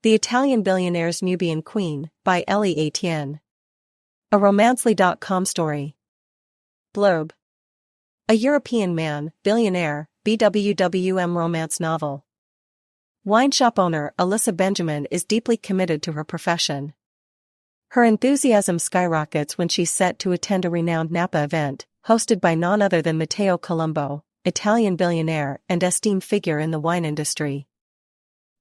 The Italian Billionaire's Nubian Queen, by Ellie Etienne. A romancely.com story. Blurb. A European man, billionaire, BWWM romance novel. Wine shop owner Alyssa Benjamin is deeply committed to her profession. Her enthusiasm skyrockets when she's set to attend a renowned Napa event, hosted by none other than Matteo Colombo, Italian billionaire and esteemed figure in the wine industry.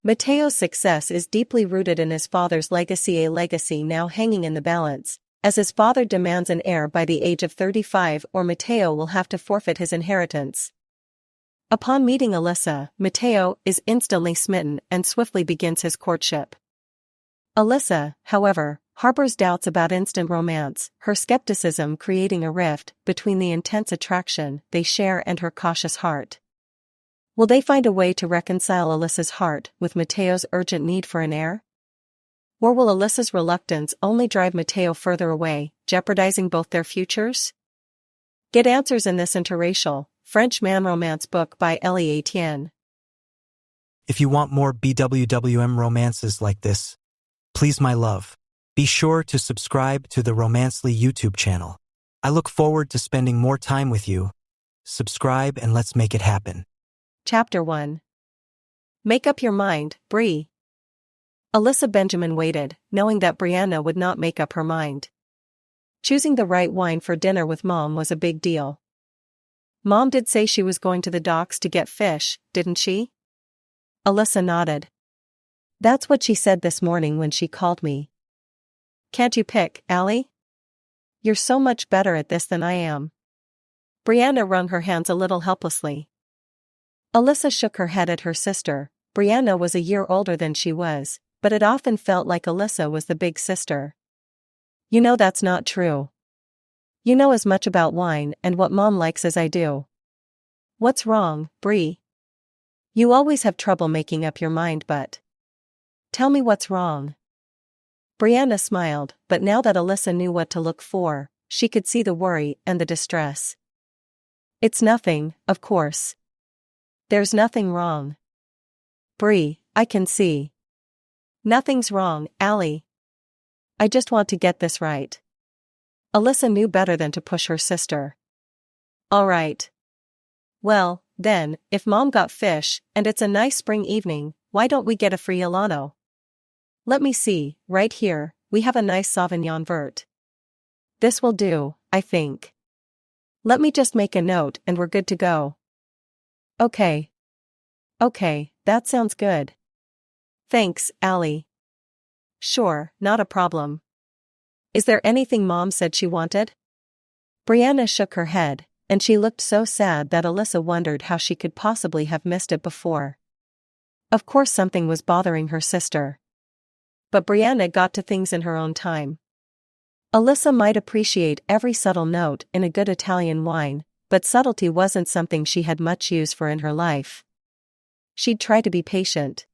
Matteo's success is deeply rooted in his father's legacy, a legacy now hanging in the balance, as his father demands an heir by the age of 35 or Matteo will have to forfeit his inheritance. Upon meeting Alyssa, Matteo is instantly smitten and swiftly begins his courtship. Alyssa, however, harbors doubts about instant romance, her skepticism creating a rift between the intense attraction they share and her cautious heart. Will they find a way to reconcile Alyssa's heart with Matteo's urgent need for an heir? Or will Alyssa's reluctance only drive Matteo further away, jeopardizing both their futures? Get answers in this interracial, French man romance book by Ellie Etienne. If you want more BWWM romances like this, please my love, be sure to subscribe to the Romancely YouTube channel. I look forward to spending more time with you. Subscribe and let's make it happen. Chapter 1. Make up your mind, Bree. Alyssa Benjamin waited, knowing that Brianna would not make up her mind. Choosing the right wine for dinner with Mom was a big deal. Mom did say she was going to the docks to get fish, didn't she? Alyssa nodded. That's what she said this morning when she called me. Can't you pick, Allie? You're so much better at this than I am. Brianna wrung her hands a little helplessly. Alyssa shook her head at her sister. Brianna was a year older than she was, but it often felt like Alyssa was the big sister. You know that's not true. You know as much about wine and what Mom likes as I do. What's wrong, Bree? You always have trouble making up your mind, but... Tell me what's wrong. Brianna smiled, but now that Alyssa knew what to look for, she could see the worry and the distress. It's nothing, of course. There's nothing wrong. Bree, I can see. Nothing's wrong, Allie. I just want to get this right. Alyssa knew better than to push her sister. All right. Well, then, if Mom got fish, and it's a nice spring evening, why don't we get a free Alano? Let me see, right here, we have a nice Sauvignon Vert. This will do, I think. Let me just make a note and we're good to go. Okay. Okay, that sounds good. Thanks, Allie. Sure, not a problem. Is there anything Mom said she wanted? Brianna shook her head, and she looked so sad that Alyssa wondered how she could possibly have missed it before. Of course something was bothering her sister. But Brianna got to things in her own time. Alyssa might appreciate every subtle note in a good Italian wine, but subtlety wasn't something she had much use for in her life. She'd try to be patient.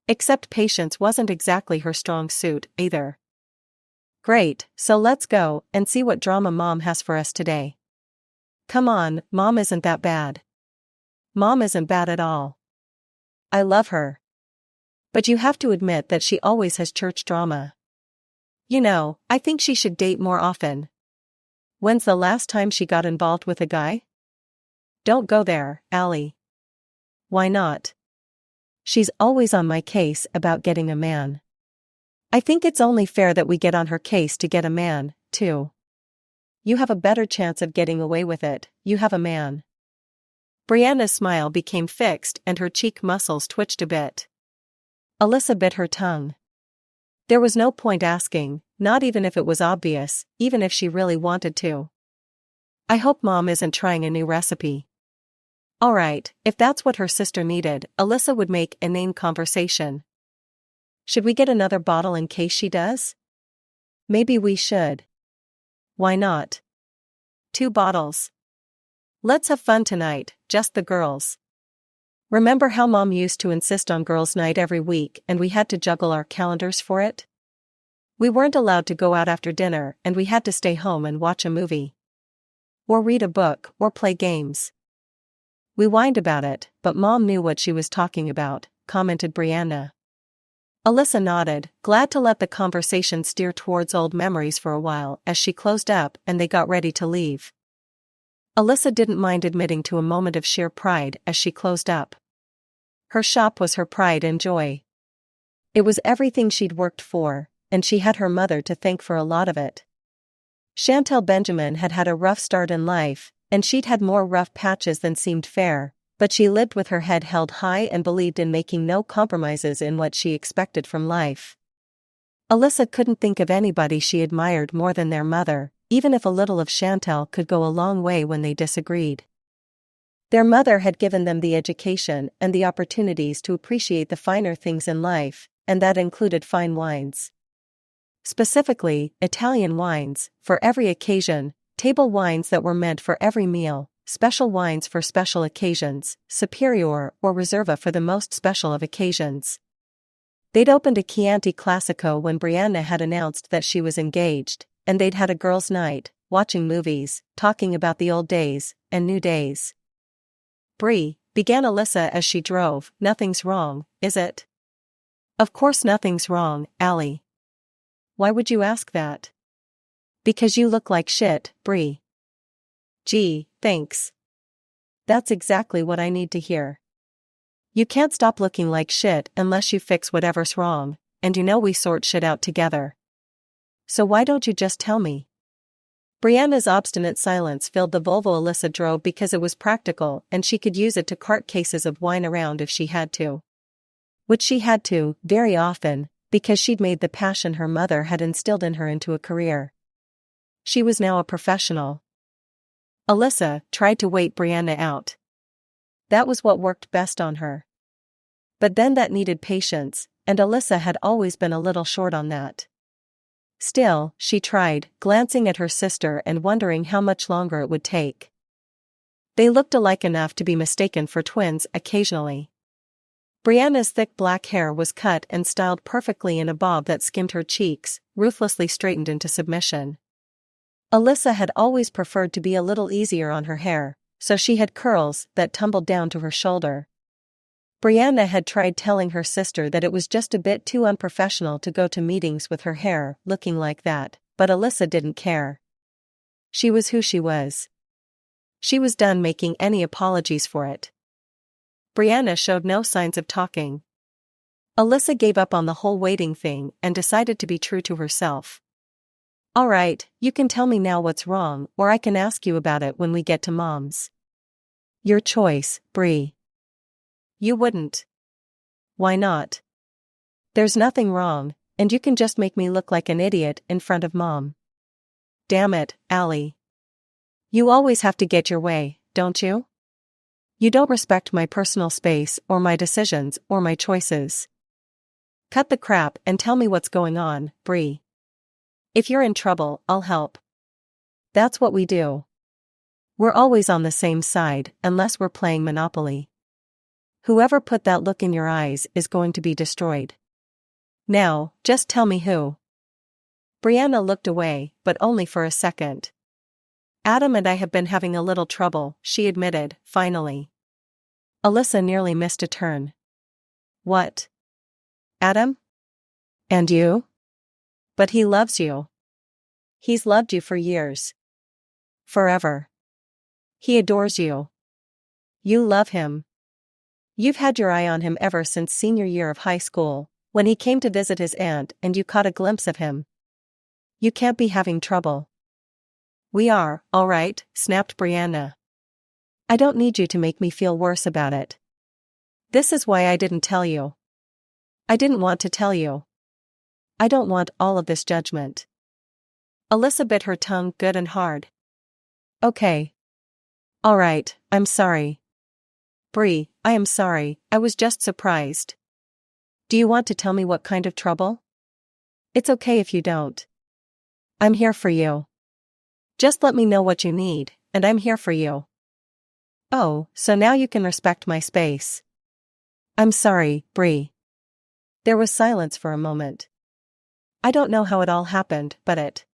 Except patience wasn't exactly her strong suit, either. Great, so let's go and see what drama Mom has for us today. Come on, Mom isn't that bad. Mom isn't bad at all. I love her. But you have to admit that she always has church drama. You know, I think she should date more often. When's the last time she got involved with a guy? Don't go there, Allie. Why not? She's always on my case about getting a man. I think it's only fair that we get on her case to get a man, too. You have a better chance of getting away with it, you have a man. Brianna's smile became fixed and her cheek muscles twitched a bit. Alyssa bit her tongue. There was no point asking, not even if it was obvious, even if she really wanted to. I hope Mom isn't trying a new recipe. Alright, if that's what her sister needed, Alyssa would make inane conversation. Should we get another bottle in case she does? Maybe we should. Why not? 2 bottles. Let's have fun tonight, just the girls. Remember how Mom used to insist on girls' night every week and we had to juggle our calendars for it? We weren't allowed to go out after dinner and we had to stay home and watch a movie. Or read a book or play games. We whined about it, but Mom knew what she was talking about, commented Brianna. Alyssa nodded, glad to let the conversation steer towards old memories for a while as she closed up and they got ready to leave. Alyssa didn't mind admitting to a moment of sheer pride as she closed up. Her shop was her pride and joy. It was everything she'd worked for, and she had her mother to thank for a lot of it. Chantel Benjamin had had a rough start in life, and she'd had more rough patches than seemed fair, but she lived with her head held high and believed in making no compromises in what she expected from life. Alyssa couldn't think of anybody she admired more than their mother, even if a little of Chantel could go a long way when they disagreed. Their mother had given them the education and the opportunities to appreciate the finer things in life, and that included fine wines. Specifically, Italian wines, for every occasion, table wines that were meant for every meal, special wines for special occasions, Superior or Reserva for the most special of occasions. They'd opened a Chianti Classico when Brianna had announced that she was engaged, and they'd had a girls' night, watching movies, talking about the old days, and new days. "Brie," began Alyssa as she drove, "nothing's wrong, is it?" "Of course nothing's wrong, Allie." "Why would you ask that?" "Because you look like shit, Brie." "Gee, thanks. That's exactly what I need to hear. You can't stop looking like shit unless you fix whatever's wrong, and you know we sort shit out together. So why don't you just tell me?" Brianna's obstinate silence filled the Volvo Alyssa drove because it was practical and she could use it to cart cases of wine around if she had to. Which she had to, very often, because she'd made the passion her mother had instilled in her into a career. She was now a professional. Alyssa tried to wait Brianna out. That was what worked best on her. But then that needed patience, and Alyssa had always been a little short on that. Still, she tried, glancing at her sister and wondering how much longer it would take. They looked alike enough to be mistaken for twins occasionally. Brianna's thick black hair was cut and styled perfectly in a bob that skimmed her cheeks, ruthlessly straightened into submission. Alyssa had always preferred to be a little easier on her hair, so she had curls that tumbled down to her shoulder. Brianna had tried telling her sister that it was just a bit too unprofessional to go to meetings with her hair looking like that, but Alyssa didn't care. She was who she was. She was done making any apologies for it. Brianna showed no signs of talking. Alyssa gave up on the whole waiting thing and decided to be true to herself. "All right, you can tell me now what's wrong, or I can ask you about it when we get to Mom's." "Your choice, Brie." "You wouldn't." "Why not?" "There's nothing wrong, and you can just make me look like an idiot in front of Mom." "Damn it, Allie. You always have to get your way, don't you? You don't respect my personal space or my decisions or my choices. Cut the crap and tell me what's going on, Brie. If you're in trouble, I'll help. That's what we do. We're always on the same side, unless we're playing Monopoly. Whoever put that look in your eyes is going to be destroyed. Now, just tell me who." Brianna looked away, but only for a second. "Adam and I have been having a little trouble," she admitted, finally. Alyssa nearly missed a turn. "What? Adam? And you? But he loves you. He's loved you for years. Forever. He adores you. You love him. You've had your eye on him ever since senior year of high school, when he came to visit his aunt and you caught a glimpse of him. You can't be having trouble." "We are, all right," snapped Brianna. "I don't need you to make me feel worse about it. This is why I didn't tell you. I didn't want to tell you. I don't want all of this judgment." Alyssa bit her tongue good and hard. "Okay. All right, I'm sorry. Brie, I am sorry, I was just surprised. Do you want to tell me what kind of trouble?" "It's okay if you don't. I'm here for you. Just let me know what you need, and I'm here for you." "Oh, so now you can respect my space." "I'm sorry, Brie." There was silence for a moment. "I don't know how it all happened, but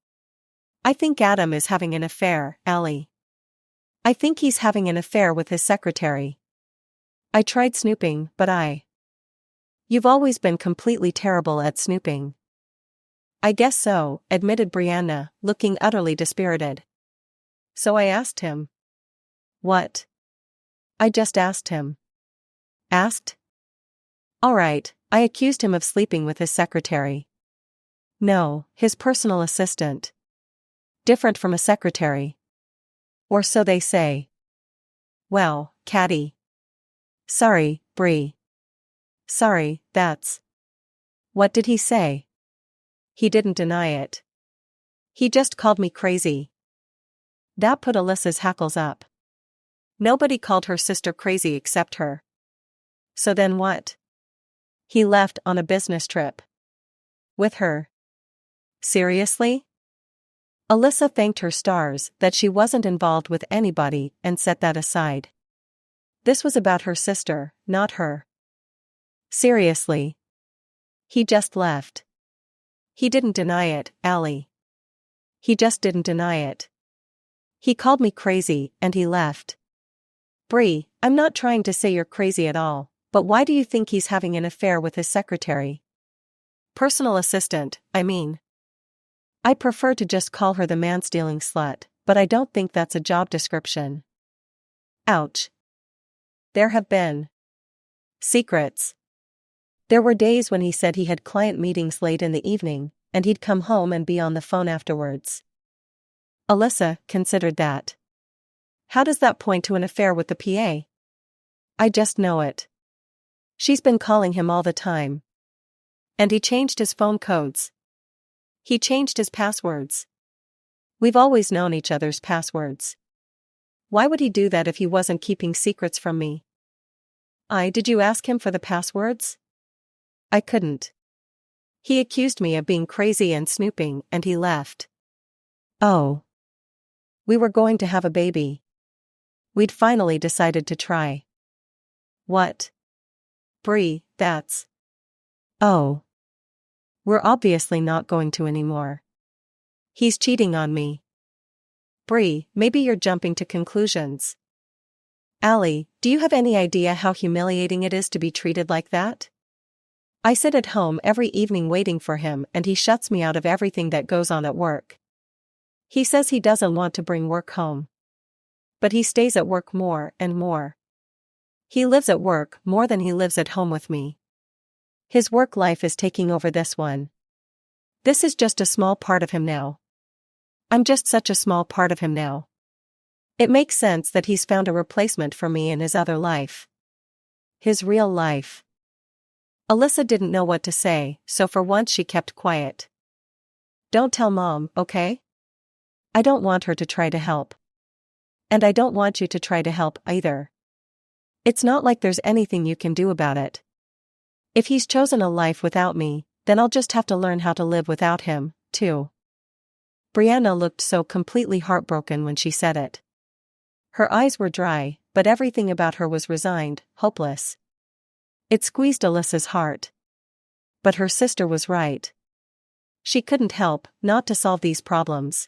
I think Adam is having an affair, Allie. I think he's having an affair with his secretary. I tried snooping, but You've always been completely terrible at snooping. I guess so, admitted Brianna, looking utterly dispirited. So I asked him. What? I just asked him. Asked? All right, I accused him of sleeping with his secretary. No, his personal assistant. Different from a secretary. Or so they say. Well, catty. Sorry, Bree. Sorry, that's. What did he say? He didn't deny it. He just called me crazy. That put Alyssa's hackles up. Nobody called her sister crazy except her. So then what? He left on a business trip. With her. Seriously? Alyssa thanked her stars that she wasn't involved with anybody and set that aside. This was about her sister, not her. Seriously. He just left. He didn't deny it, Allie. He just didn't deny it. He called me crazy and he left. Bree, I'm not trying to say you're crazy at all, but why do you think he's having an affair with his secretary? Personal assistant, I mean. I prefer to just call her the man-stealing slut, but I don't think that's a job description. Ouch. There have been secrets. There were days when he said he had client meetings late in the evening, and he'd come home and be on the phone afterwards. Alyssa considered that. How does that point to an affair with the PA? I just know it. She's been calling him all the time. And he changed his phone codes. He changed his passwords. We've always known each other's passwords. Why would he do that if he wasn't keeping secrets from me? Did you ask him for the passwords? I couldn't. He accused me of being crazy and snooping and he left. Oh. We were going to have a baby. We'd finally decided to try. What? Bree, that's. Oh. We're obviously not going to anymore. He's cheating on me. Bree, maybe you're jumping to conclusions. Allie, do you have any idea how humiliating it is to be treated like that? I sit at home every evening waiting for him and he shuts me out of everything that goes on at work. He says he doesn't want to bring work home. But he stays at work more and more. He lives at work more than he lives at home with me. His work life is taking over this one. This is just a small part of him now. I'm just such a small part of him now. It makes sense that he's found a replacement for me in his other life. His real life. Alyssa didn't know what to say, so for once she kept quiet. Don't tell Mom, okay? I don't want her to try to help. And I don't want you to try to help either. It's not like there's anything you can do about it. If he's chosen a life without me, then I'll just have to learn how to live without him, too. Brianna looked so completely heartbroken when she said it. Her eyes were dry, but everything about her was resigned, hopeless. It squeezed Alyssa's heart. But her sister was right. She couldn't help not to solve these problems.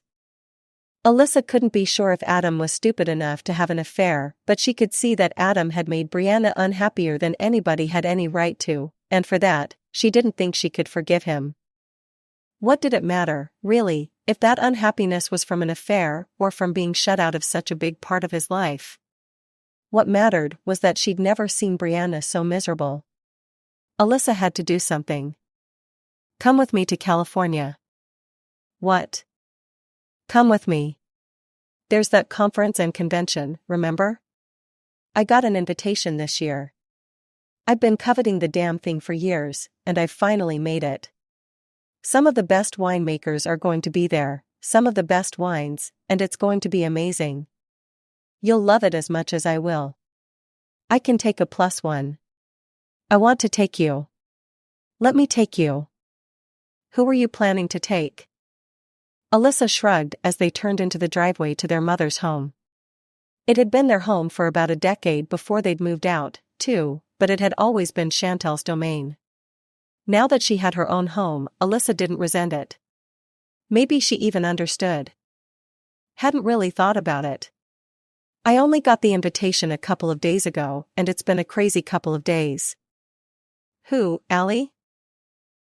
Alyssa couldn't be sure if Adam was stupid enough to have an affair, but she could see that Adam had made Brianna unhappier than anybody had any right to, and for that, she didn't think she could forgive him. What did it matter, really, if that unhappiness was from an affair or from being shut out of such a big part of his life? What mattered was that she'd never seen Brianna so miserable. Alyssa had to do something. Come with me to California. What? Come with me. There's that conference and convention, remember? I got an invitation this year. I've been coveting the damn thing for years, and I've finally made it. Some of the best winemakers are going to be there, some of the best wines, and it's going to be amazing. You'll love it as much as I will. I can take a +1. I want to take you. Let me take you. Who were you planning to take? Alyssa shrugged as they turned into the driveway to their mother's home. It had been their home for about a decade before they'd moved out, too, but it had always been Chantel's domain. Now that she had her own home, Alyssa didn't resent it. Maybe she even understood. Hadn't really thought about it. I only got the invitation a couple of days ago, and it's been a crazy couple of days. Who, Allie?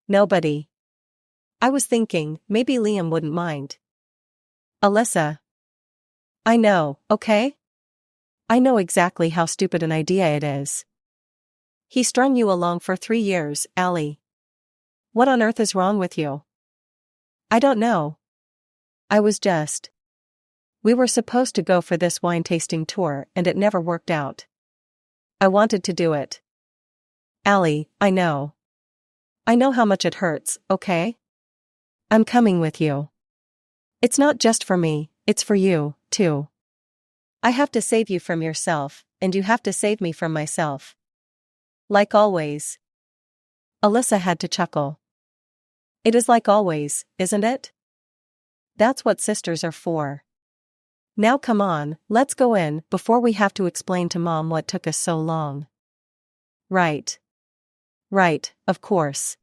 Nobody. I was thinking, maybe Liam wouldn't mind. Alyssa. I know, okay? I know exactly how stupid an idea it is. He strung you along for 3 years, Allie. What on earth is wrong with you? I don't know. I was just. We were supposed to go for this wine tasting tour and it never worked out. I wanted to do it. Allie, I know. I know how much it hurts, okay? I'm coming with you. It's not just for me, it's for you, too. I have to save you from yourself, and you have to save me from myself. Like always. Alyssa had to chuckle. It is like always, isn't it? That's what sisters are for. Now come on, let's go in before we have to explain to Mom what took us so long. Right. Right, of course.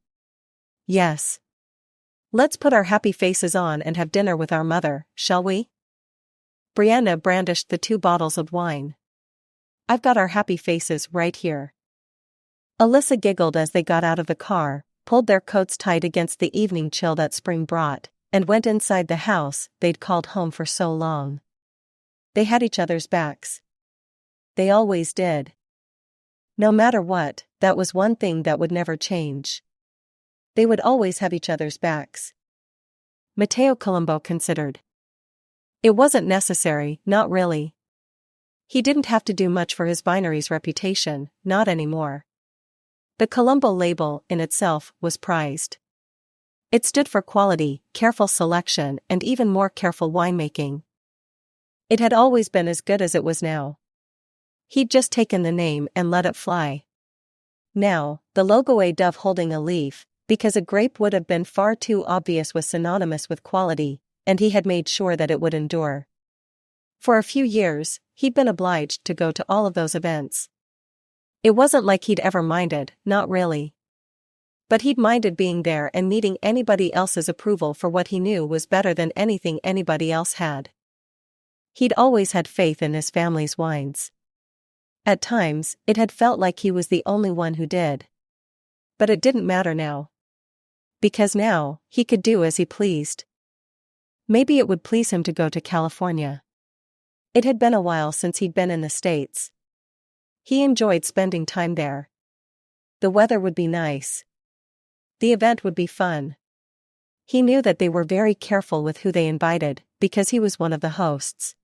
Yes. Let's put our happy faces on and have dinner with our mother, shall we? Brianna brandished the 2 bottles of wine. I've got our happy faces right here. Alyssa giggled as they got out of the car, pulled their coats tight against the evening chill that spring brought, and went inside the house they'd called home for so long. They had each other's backs. They always did. No matter what, that was one thing that would never change. They would always have each other's backs. Matteo Colombo considered. It wasn't necessary, not really. He didn't have to do much for his vinery's reputation, not anymore. The Colombo label in itself was prized. It stood for quality, careful selection, and even more careful winemaking. It had always been as good as it was now. He'd just taken the name and let it fly. Now, the logo a dove holding a leaf, because a grape would have been far too obvious, was synonymous with quality, and he had made sure that it would endure. For a few years, he'd been obliged to go to all of those events. It wasn't like he'd ever minded, not really. But he'd minded being there and needing anybody else's approval for what he knew was better than anything anybody else had. He'd always had faith in his family's wines. At times, it had felt like he was the only one who did. But it didn't matter now. Because now, he could do as he pleased. Maybe it would please him to go to California. It had been a while since he'd been in the States. He enjoyed spending time there. The weather would be nice. The event would be fun. He knew that they were very careful with who they invited, because he was one of the hosts.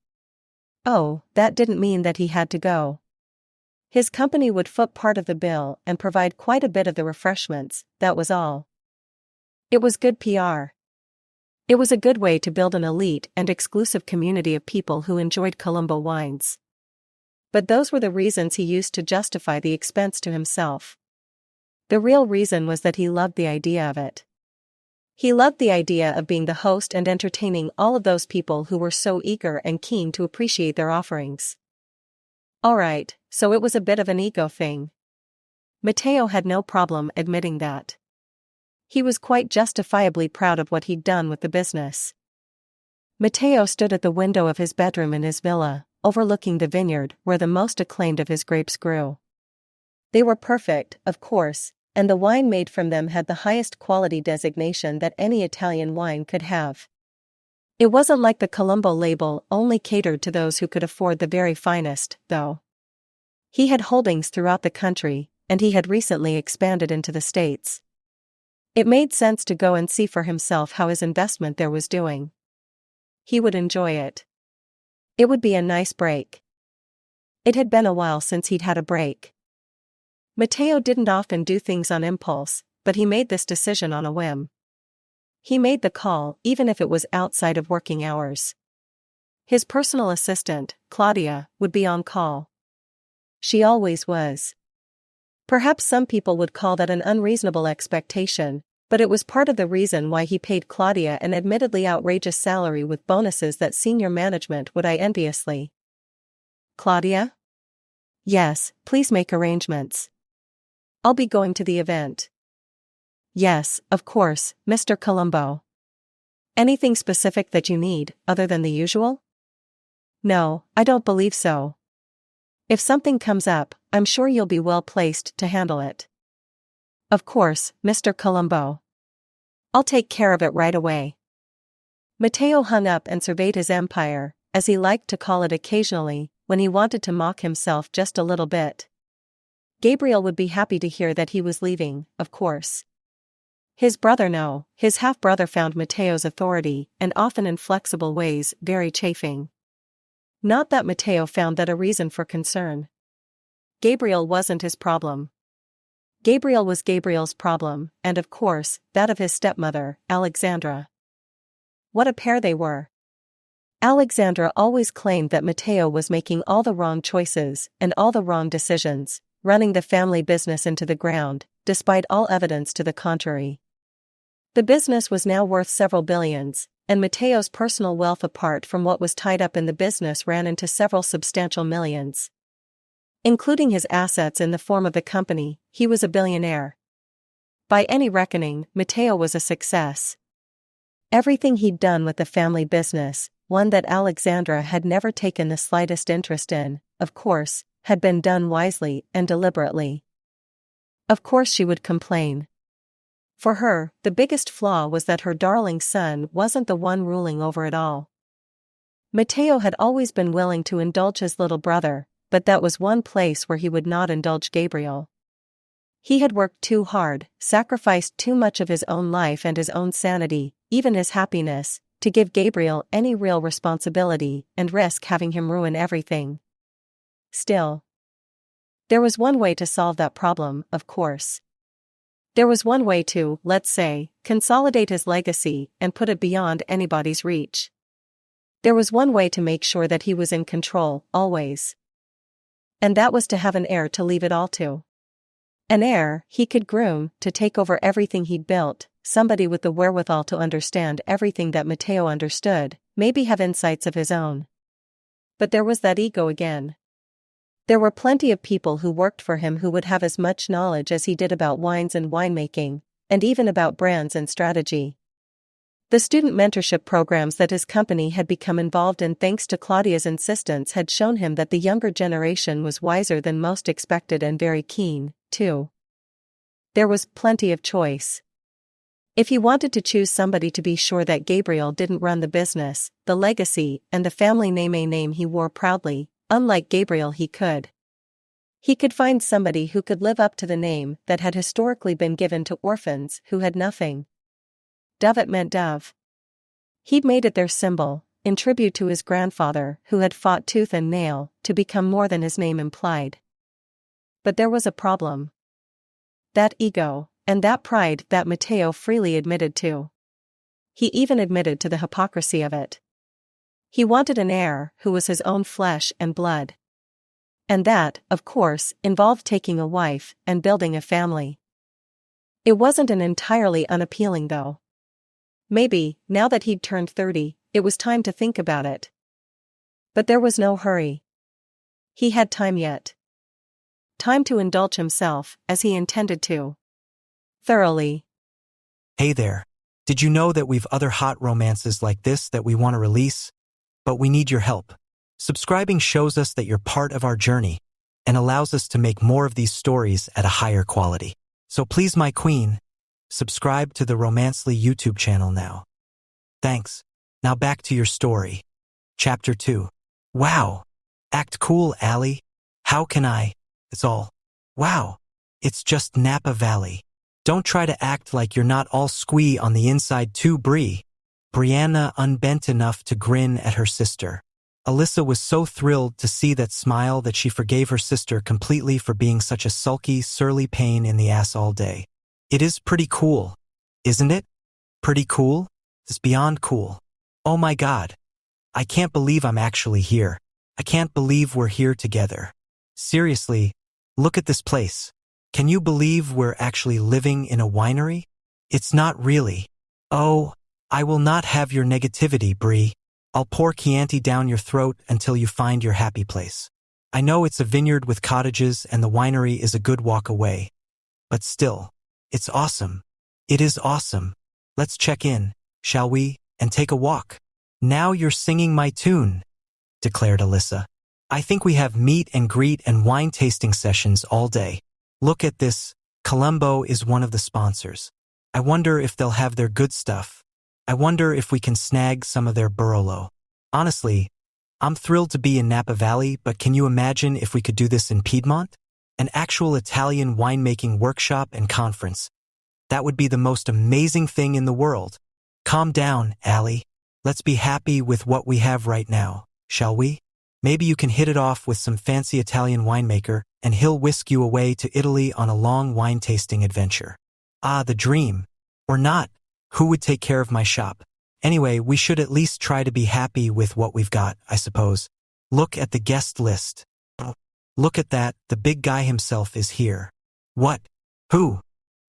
Oh, that didn't mean that he had to go. His company would foot part of the bill and provide quite a bit of the refreshments, that was all. It was good PR. It was a good way to build an elite and exclusive community of people who enjoyed Colombo wines. But those were the reasons he used to justify the expense to himself. The real reason was that he loved the idea of it. He loved the idea of being the host and entertaining all of those people who were so eager and keen to appreciate their offerings. Alright, so it was a bit of an ego thing. Matteo had no problem admitting that. He was quite justifiably proud of what he'd done with the business. Matteo stood at the window of his bedroom in his villa, overlooking the vineyard where the most acclaimed of his grapes grew. They were perfect, of course, and the wine made from them had the highest quality designation that any Italian wine could have. It wasn't like the Colombo label only catered to those who could afford the very finest, though. He had holdings throughout the country, and he had recently expanded into the States. It made sense to go and see for himself how his investment there was doing. He would enjoy it. It would be a nice break. It had been a while since he'd had a break. Matteo didn't often do things on impulse, but he made this decision on a whim. He made the call even if it was outside of working hours. His personal assistant, Claudia, would be on call. She always was. Perhaps some people would call that an unreasonable expectation, but it was part of the reason why he paid Claudia an admittedly outrageous salary with bonuses that senior management would eye enviously. Claudia? Yes, please make arrangements. I'll be going to the event. Yes, of course, Mr. Colombo. Anything specific that you need, other than the usual? No, I don't believe so. If something comes up, I'm sure you'll be well placed to handle it. Of course, Mr. Colombo. I'll take care of it right away. Matteo hung up and surveyed his empire, as he liked to call it occasionally, when he wanted to mock himself just a little bit. Gabriel would be happy to hear that he was leaving, of course. His brother no, his half-brother found Matteo's authority, and often inflexible ways, very chafing. Not that Matteo found that a reason for concern. Gabriel wasn't his problem. Gabriel was Gabriel's problem, and of course, that of his stepmother, Alexandra. What a pair they were. Alexandra always claimed that Matteo was making all the wrong choices, and all the wrong decisions, running the family business into the ground, despite all evidence to the contrary. The business was now worth several billions, and Matteo's personal wealth apart from what was tied up in the business ran into several substantial millions. Including his assets in the form of the company, he was a billionaire. By any reckoning, Matteo was a success. Everything he'd done with the family business, one that Alexandra had never taken the slightest interest in, of course, had been done wisely and deliberately. Of course she would complain. For her, the biggest flaw was that her darling son wasn't the one ruling over it all. Matteo had always been willing to indulge his little brother, but that was one place where he would not indulge Gabriel. He had worked too hard, sacrificed too much of his own life and his own sanity, even his happiness, to give Gabriel any real responsibility and risk having him ruin everything. Still, there was one way to solve that problem, of course. There was one way to, let's say, consolidate his legacy and put it beyond anybody's reach. There was one way to make sure that he was in control, always. And that was to have an heir to leave it all to. An heir he could groom to take over everything he'd built, somebody with the wherewithal to understand everything that Matteo understood, maybe have insights of his own. But there was that ego again. There were plenty of people who worked for him who would have as much knowledge as he did about wines and winemaking, and even about brands and strategy. The student mentorship programs that his company had become involved in thanks to Claudia's insistence had shown him that the younger generation was wiser than most expected and very keen, too. There was plenty of choice. If he wanted to choose somebody to be sure that Gabriel didn't run the business, the legacy, and the family name, a name he wore proudly, unlike Gabriel he could. He could find somebody who could live up to the name that had historically been given to orphans who had nothing. Dove meant dove. He'd made it their symbol, in tribute to his grandfather who had fought tooth and nail to become more than his name implied. But there was a problem. That ego, and that pride that Matteo freely admitted to. He even admitted to the hypocrisy of it. He wanted an heir who was his own flesh and blood. And that, of course, involved taking a wife and building a family. It wasn't an entirely unappealing though. Maybe, now that he'd turned 30, it was time to think about it. But there was no hurry. He had time yet. Time to indulge himself, as he intended to. Thoroughly. Hey there. Did you know that we've other hot romances like this that we want to release? But we need your help. Subscribing shows us that you're part of our journey and allows us to make more of these stories at a higher quality. So please, my queen, subscribe to the Romancely YouTube channel now. Thanks. Now back to your story. Chapter 2. Wow. Act cool, Allie. How can I? It's all. Wow. It's just Napa Valley. Don't try to act like you're not all squee on the inside too, Bree. Brianna unbent enough to grin at her sister. Alyssa was so thrilled to see that smile that she forgave her sister completely for being such a sulky, surly pain in the ass all day. It is pretty cool, isn't it? Pretty cool? It's beyond cool. Oh my God. I can't believe I'm actually here. I can't believe we're here together. Seriously, look at this place. Can you believe we're actually living in a winery? It's not really. Oh, I will not have your negativity, Bree. I'll pour Chianti down your throat until you find your happy place. I know it's a vineyard with cottages and the winery is a good walk away. But still, it's awesome. It is awesome. Let's check in, shall we, and take a walk. Now you're singing my tune, declared Alyssa. I think we have meet and greet and wine tasting sessions all day. Look at this, Colombo is one of the sponsors. I wonder if they'll have their good stuff. I wonder if we can snag some of their Barolo. Honestly, I'm thrilled to be in Napa Valley, but can you imagine if we could do this in Piedmont? An actual Italian winemaking workshop and conference. That would be the most amazing thing in the world. Calm down, Allie. Let's be happy with what we have right now, shall we? Maybe you can hit it off with some fancy Italian winemaker, and he'll whisk you away to Italy on a long wine tasting adventure. Ah, the dream. Or not. Who would take care of my shop? Anyway, we should at least try to be happy with what we've got, I suppose. Look at the guest list. Look at that, the big guy himself is here. What? Who?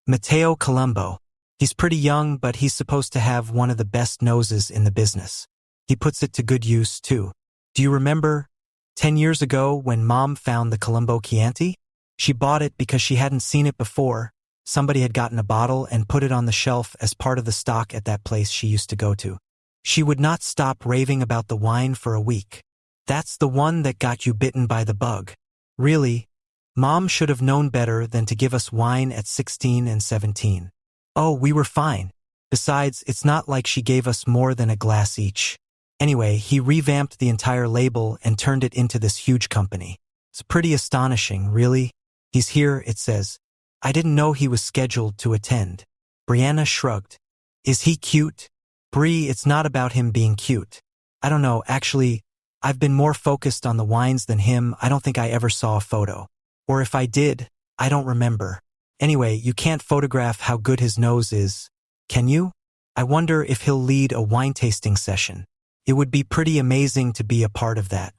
Matteo Colombo. He's pretty young, but he's supposed to have one of the best noses in the business. He puts it to good use, too. Do you remember 10 years ago when Mom found the Colombo Chianti? She bought it because she hadn't seen it before. Somebody had gotten a bottle and put it on the shelf as part of the stock at that place she used to go to. She would not stop raving about the wine for a week. That's the one that got you bitten by the bug. Really, Mom should have known better than to give us wine at 16 and 17. Oh, we were fine. Besides, it's not like she gave us more than a glass each. Anyway, he revamped the entire label and turned it into this huge company. It's pretty astonishing, really. He's here, it says. I didn't know he was scheduled to attend. Brianna shrugged. Is he cute? Brie, it's not about him being cute. I don't know, actually, I've been more focused on the wines than him. I don't think I ever saw a photo. Or if I did, I don't remember. Anyway, you can't photograph how good his nose is, can you? I wonder if he'll lead a wine tasting session. It would be pretty amazing to be a part of that.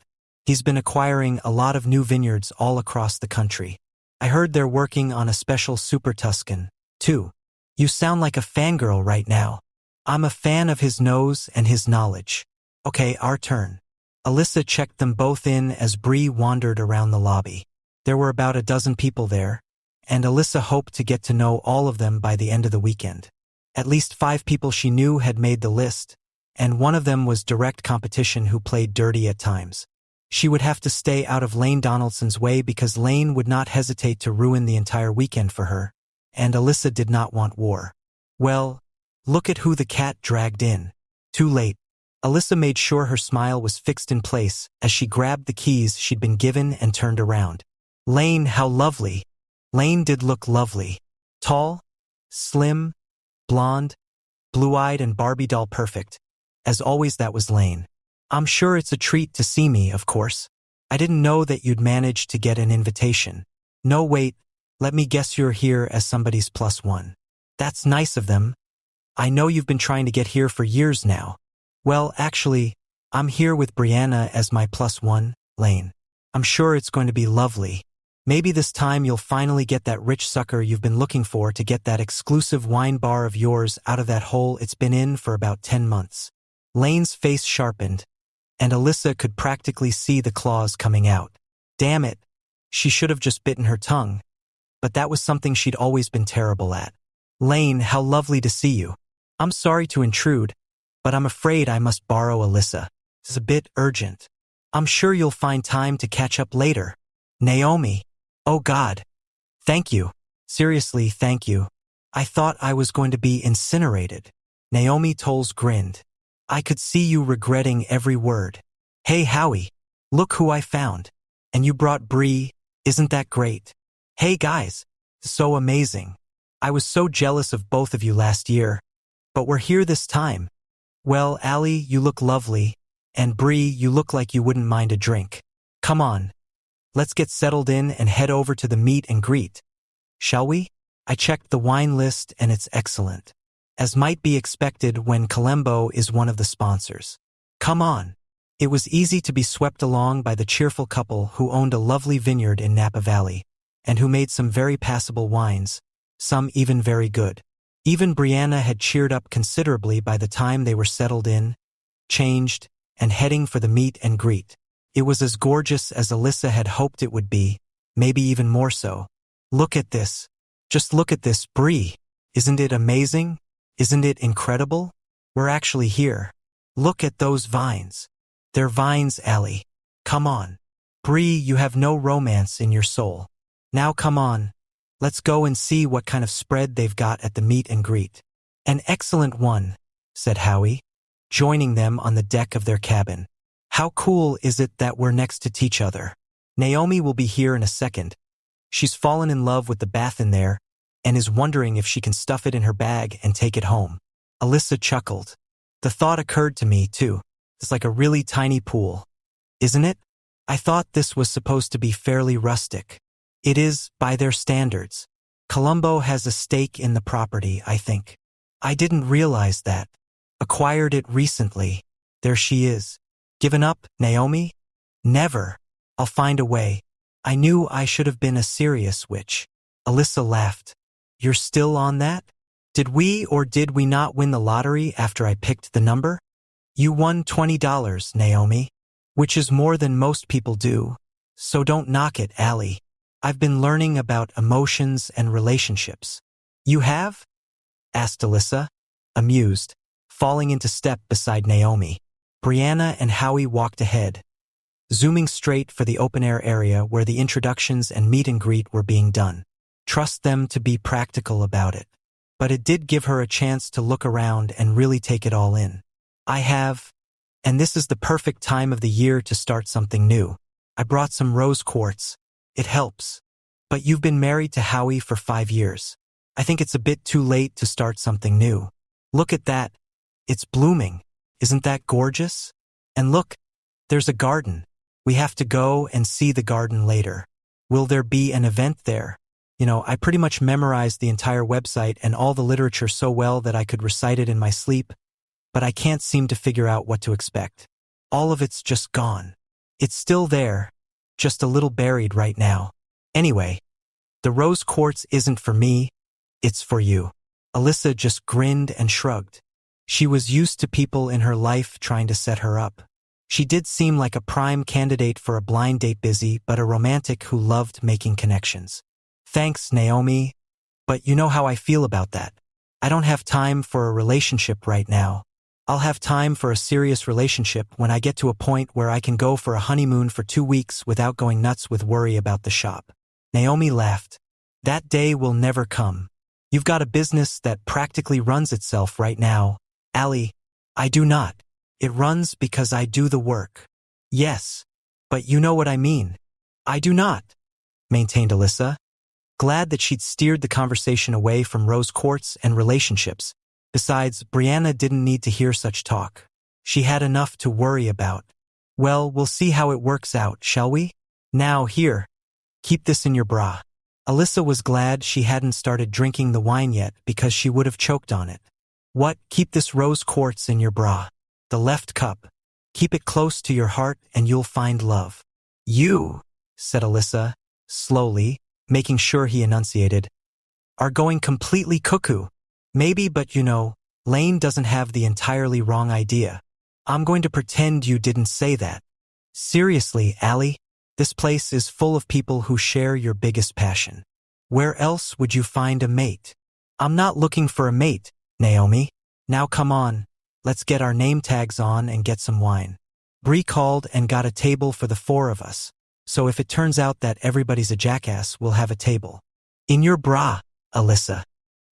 He's been acquiring a lot of new vineyards all across the country. I heard they're working on a special Super Tuscan, too. You sound like a fangirl right now. I'm a fan of his nose and his knowledge. Okay, our turn. Alyssa checked them both in as Bree wandered around the lobby. There were about a dozen people there, and Alyssa hoped to get to know all of them by the end of the weekend. At least 5 people she knew had made the list, and one of them was direct competition who played dirty at times. She would have to stay out of Lane Donaldson's way because Lane would not hesitate to ruin the entire weekend for her, and Alyssa did not want war. Well, look at who the cat dragged in. Too late. Alyssa made sure her smile was fixed in place as she grabbed the keys she'd been given and turned around. Lane, how lovely. Lane did look lovely. Tall, slim, blonde, blue-eyed and Barbie doll perfect. As always, that was Lane. I'm sure it's a treat to see me, of course. I didn't know that you'd managed to get an invitation. No, wait, let me guess you're here as somebody's +1. That's nice of them. I know you've been trying to get here for years now. Well, actually, I'm here with Brianna as my +1, Lane. I'm sure it's going to be lovely. Maybe this time you'll finally get that rich sucker you've been looking for to get that exclusive wine bar of yours out of that hole it's been in for about 10 months. Lane's face sharpened, and Alyssa could practically see the claws coming out. Damn it. She should have just bitten her tongue. But that was something she'd always been terrible at. Lane, how lovely to see you. I'm sorry to intrude, but I'm afraid I must borrow Alyssa. It's a bit urgent. I'm sure you'll find time to catch up later. Naomi. Oh God. Thank you. Seriously, thank you. I thought I was going to be incinerated. Naomi Tolles grinned. I could see you regretting every word. Hey Howie, look who I found. And you brought Bree, isn't that great? Hey guys, so amazing. I was so jealous of both of you last year, but we're here this time. Well, Allie, you look lovely, and Bree, you look like you wouldn't mind a drink. Come on, let's get settled in and head over to the meet and greet. Shall we? I checked the wine list and it's excellent, as might be expected when Colombo is one of the sponsors. Come on. It was easy to be swept along by the cheerful couple who owned a lovely vineyard in Napa Valley, and who made some very passable wines, some even very good. Even Brianna had cheered up considerably by the time they were settled in, changed, and heading for the meet and greet. It was as gorgeous as Alyssa had hoped it would be, maybe even more so. Look at this. Just look at this, Bree. Isn't it amazing? Isn't it incredible? We're actually here. Look at those vines. They're vines, Allie. Come on. Bree, you have no romance in your soul. Now come on. Let's go and see what kind of spread they've got at the meet and greet. An excellent one, said Howie, joining them on the deck of their cabin. How cool is it that we're next to each other? Naomi will be here in a second. She's fallen in love with the bath in there and is wondering if she can stuff it in her bag and take it home. Alyssa chuckled. The thought occurred to me, too. It's like a really tiny pool. Isn't it? I thought this was supposed to be fairly rustic. It is, by their standards. Columbo has a stake in the property, I think. I didn't realize that. Acquired it recently. There she is. Given up, Naomi? Never. I'll find a way. I knew I should have been a serious witch. Alyssa laughed. You're still on that? Did we or did we not win the lottery after I picked the number? You won $20, Naomi. Which is more than most people do. So don't knock it, Allie. I've been learning about emotions and relationships. You have? Asked Alyssa, amused, falling into step beside Naomi. Brianna and Howie walked ahead, zooming straight for the open-air area where the introductions and meet and greet were being done. Trust them to be practical about it. But it did give her a chance to look around and really take it all in. I have, and this is the perfect time of the year to start something new. I brought some rose quartz. It helps. But you've been married to Howie for 5 years. I think it's a bit too late to start something new. Look at that. It's blooming. Isn't that gorgeous? And look, there's a garden. We have to go and see the garden later. Will there be an event there? I pretty much memorized the entire website and all the literature so well that I could recite it in my sleep, but I can't seem to figure out what to expect. All of it's just gone. It's still there, just a little buried right now. Anyway, the rose quartz isn't for me, it's for you. Alyssa just grinned and shrugged. She was used to people in her life trying to set her up. She did seem like a prime candidate for a blind date busy, but a romantic who loved making connections. Thanks, Naomi, but you know how I feel about that. I don't have time for a relationship right now. I'll have time for a serious relationship when I get to a point where I can go for a honeymoon for 2 weeks without going nuts with worry about the shop. Naomi laughed. That day will never come. You've got a business that practically runs itself right now. Allie, I do not. It runs because I do the work. Yes, but you know what I mean. I do not, maintained Alyssa, glad that she'd steered the conversation away from rose quartz and relationships. Besides, Brianna didn't need to hear such talk. She had enough to worry about. Well, we'll see how it works out, shall we? Now, here. Keep this in your bra. Alyssa was glad she hadn't started drinking the wine yet because she would have choked on it. What? Keep this rose quartz in your bra. The left cup. Keep it close to your heart and you'll find love. You, said Alyssa, slowly, making sure he enunciated, are going completely cuckoo. Maybe, but Lane doesn't have the entirely wrong idea. I'm going to pretend you didn't say that. Seriously, Allie, this place is full of people who share your biggest passion. Where else would you find a mate? I'm not looking for a mate, Naomi. Now come on, let's get our name tags on and get some wine. Bree called and got a table for the 4 of us, so if it turns out that everybody's a jackass, we'll have a table. In your bra, Alyssa.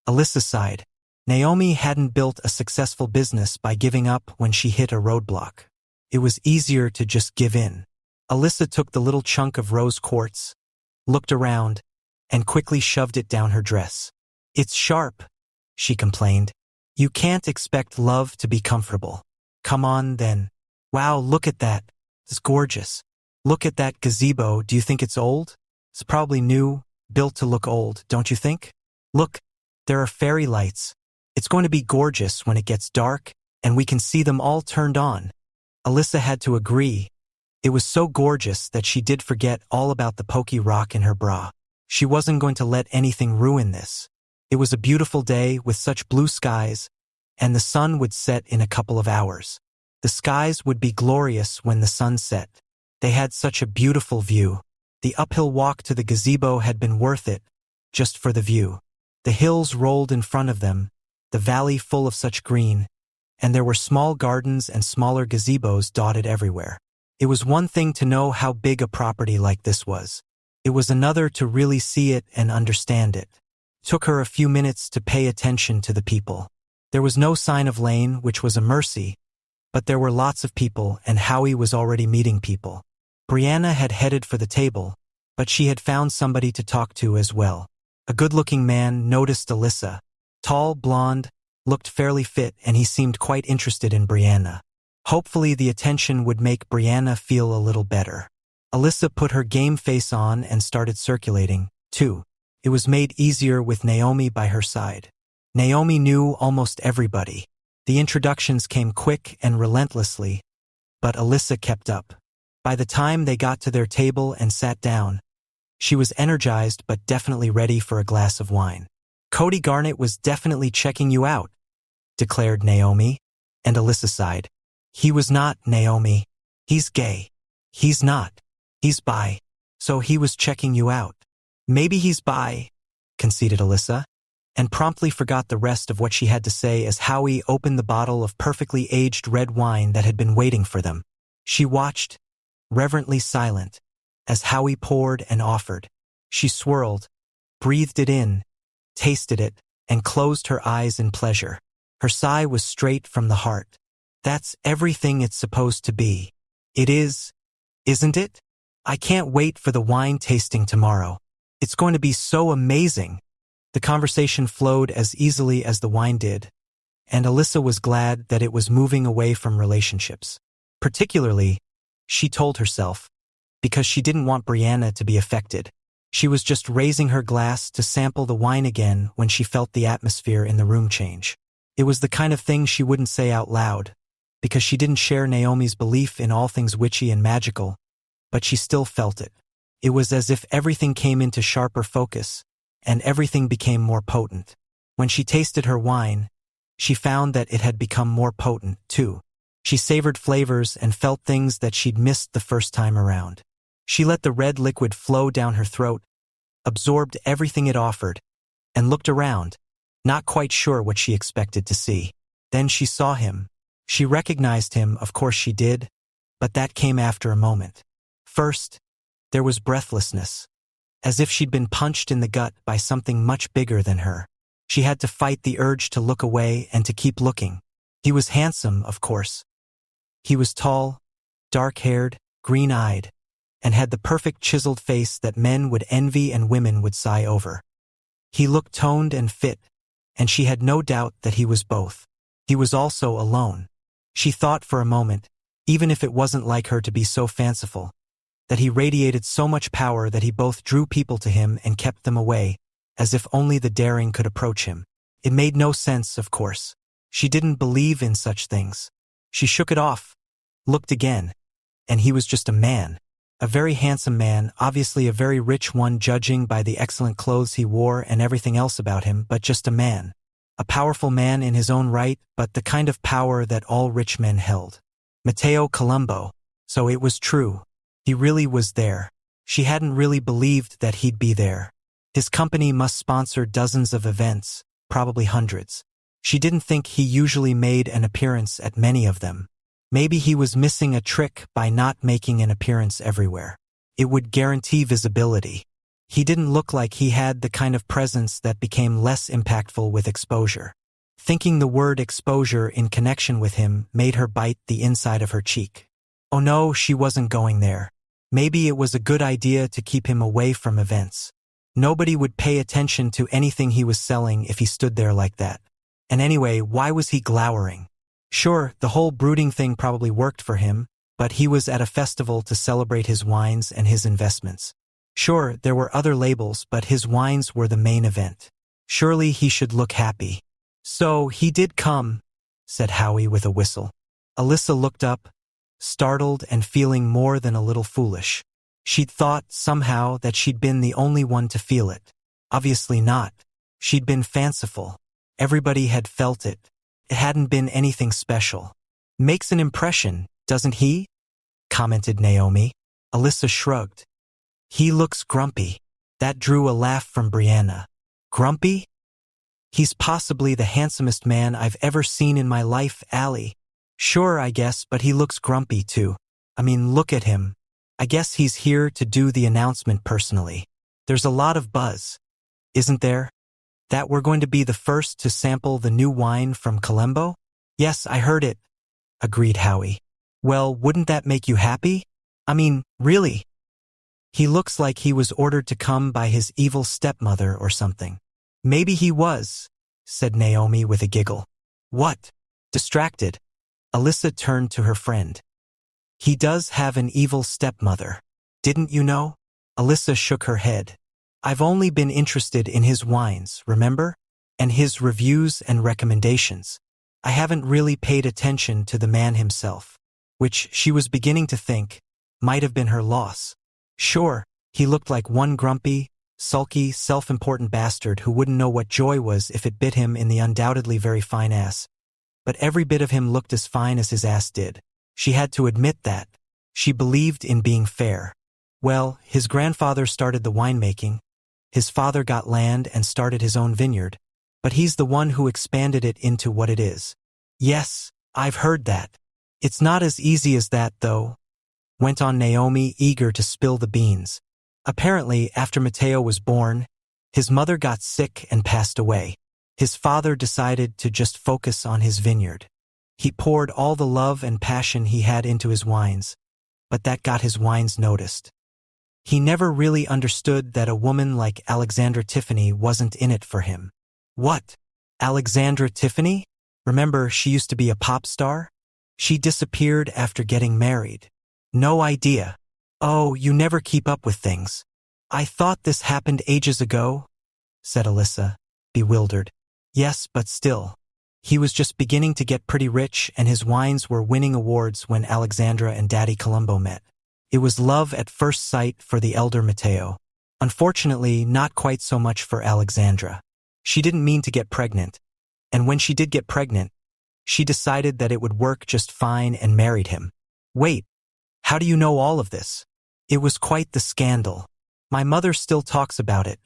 Alyssa sighed. Naomi hadn't built a successful business by giving up when she hit a roadblock. It was easier to just give in. Alyssa took the little chunk of rose quartz, looked around, and quickly shoved it down her dress. It's sharp, she complained. You can't expect love to be comfortable. Come on, then. Wow, look at that. It's gorgeous. Look at that gazebo. Do you think it's old? It's probably new, built to look old, don't you think? Look, there are fairy lights. It's going to be gorgeous when it gets dark, and we can see them all turned on. Alyssa had to agree. It was so gorgeous that she did forget all about the pokey rock in her bra. She wasn't going to let anything ruin this. It was a beautiful day with such blue skies, and the sun would set in a couple of hours. The skies would be glorious when the sun set. They had such a beautiful view. The uphill walk to the gazebo had been worth it, just for the view. The hills rolled in front of them, the valley full of such green, and there were small gardens and smaller gazebos dotted everywhere. It was one thing to know how big a property like this was. It was another to really see it and understand it. Took her a few minutes to pay attention to the people. There was no sign of Lane, which was a mercy, but there were lots of people and Howie was already meeting people. Brianna had headed for the table, but she had found somebody to talk to as well. A good-looking man noticed Alyssa. Tall, blonde, looked fairly fit, and he seemed quite interested in Brianna. Hopefully the attention would make Brianna feel a little better. Alyssa put her game face on and started circulating, too. It was made easier with Naomi by her side. Naomi knew almost everybody. The introductions came quick and relentlessly, but Alyssa kept up. By the time they got to their table and sat down, she was energized but definitely ready for a glass of wine. "Cody Garnett was definitely checking you out," declared Naomi, and Alyssa sighed. "He was not, Naomi. He's gay." "He's not. He's bi. So he was checking you out." "Maybe he's bi," conceded Alyssa, and promptly forgot the rest of what she had to say as Howie opened the bottle of perfectly aged red wine that had been waiting for them. She watched, reverently silent, as Howie poured and offered. She swirled, breathed it in, tasted it, and closed her eyes in pleasure. Her sigh was straight from the heart. "That's everything it's supposed to be. It is, isn't it? I can't wait for the wine tasting tomorrow. It's going to be so amazing." The conversation flowed as easily as the wine did, and Alyssa was glad that it was moving away from relationships. Particularly, she told herself, because she didn't want Brianna to be affected. She was just raising her glass to sample the wine again when she felt the atmosphere in the room change. It was the kind of thing she wouldn't say out loud, because she didn't share Naomi's belief in all things witchy and magical, but she still felt it. It was as if everything came into sharper focus, and everything became more potent. When she tasted her wine, she found that it had become more potent, too. She savored flavors and felt things that she'd missed the first time around. She let the red liquid flow down her throat, absorbed everything it offered, and looked around, not quite sure what she expected to see. Then she saw him. She recognized him, of course she did, but that came after a moment. First, there was breathlessness, as if she'd been punched in the gut by something much bigger than her. She had to fight the urge to look away and to keep looking. He was handsome, of course. He was tall, dark-haired, green-eyed, and had the perfect chiseled face that men would envy and women would sigh over. He looked toned and fit, and she had no doubt that he was both. He was also alone. She thought for a moment, even if it wasn't like her to be so fanciful, that he radiated so much power that he both drew people to him and kept them away, as if only the daring could approach him. It made no sense, of course. She didn't believe in such things. She shook it off, looked again, and he was just a man. A very handsome man, obviously a very rich one judging by the excellent clothes he wore and everything else about him, but just a man. A powerful man in his own right, but the kind of power that all rich men held. Matteo Colombo. So it was true. He really was there. She hadn't really believed that he'd be there. His company must sponsor dozens of events, probably hundreds. She didn't think he usually made an appearance at many of them. Maybe he was missing a trick by not making an appearance everywhere. It would guarantee visibility. He didn't look like he had the kind of presence that became less impactful with exposure. Thinking the word exposure in connection with him made her bite the inside of her cheek. Oh no, she wasn't going there. Maybe it was a good idea to keep him away from events. Nobody would pay attention to anything he was selling if he stood there like that. And anyway, why was he glowering? Sure, the whole brooding thing probably worked for him, but he was at a festival to celebrate his wines and his investments. Sure, there were other labels, but his wines were the main event. Surely he should look happy. So he did come, said Howie with a whistle. Alyssa looked up, startled and feeling more than a little foolish. She'd thought, somehow, that she'd been the only one to feel it. Obviously not. She'd been fanciful. Everybody had felt it. It hadn't been anything special. Makes an impression, doesn't he? Commented Naomi. Alyssa shrugged. He looks grumpy. That drew a laugh from Brianna. Grumpy? He's possibly the handsomest man I've ever seen in my life, Allie. Sure, I guess, but he looks grumpy too. I mean, look at him. I guess he's here to do the announcement personally. There's a lot of buzz, isn't there? That we're going to be the first to sample the new wine from Colombo? Yes, I heard it, agreed Howie. Well, wouldn't that make you happy? I mean, really? He looks like he was ordered to come by his evil stepmother or something. Maybe he was, said Naomi with a giggle. What? Distracted, Alyssa turned to her friend. He does have an evil stepmother. Didn't you know? Alyssa shook her head. I've only been interested in his wines, remember? And his reviews and recommendations. I haven't really paid attention to the man himself, which she was beginning to think might have been her loss. Sure, he looked like one grumpy, sulky, self-important bastard who wouldn't know what joy was if it bit him in the undoubtedly very fine ass. But every bit of him looked as fine as his ass did. She had to admit that. She believed in being fair. Well, his grandfather started the winemaking. His father got land and started his own vineyard. But he's the one who expanded it into what it is. Yes, I've heard that. It's not as easy as that, though, went on Naomi, eager to spill the beans. Apparently, after Matteo was born, his mother got sick and passed away. His father decided to just focus on his vineyard. He poured all the love and passion he had into his wines, but that got his wines noticed. He never really understood that a woman like Alexandra Tiffany wasn't in it for him. What? Alexandra Tiffany? Remember, she used to be a pop star? She disappeared after getting married. No idea. Oh, you never keep up with things. I thought this happened ages ago, said Alyssa, bewildered. Yes, but still. He was just beginning to get pretty rich and his wines were winning awards when Alexandra and Daddy Colombo met. It was love at first sight for the elder Matteo. Unfortunately, not quite so much for Alexandra. She didn't mean to get pregnant. And when she did get pregnant, she decided that it would work just fine and married him. Wait, how do you know all of this? It was quite the scandal. My mother still talks about it,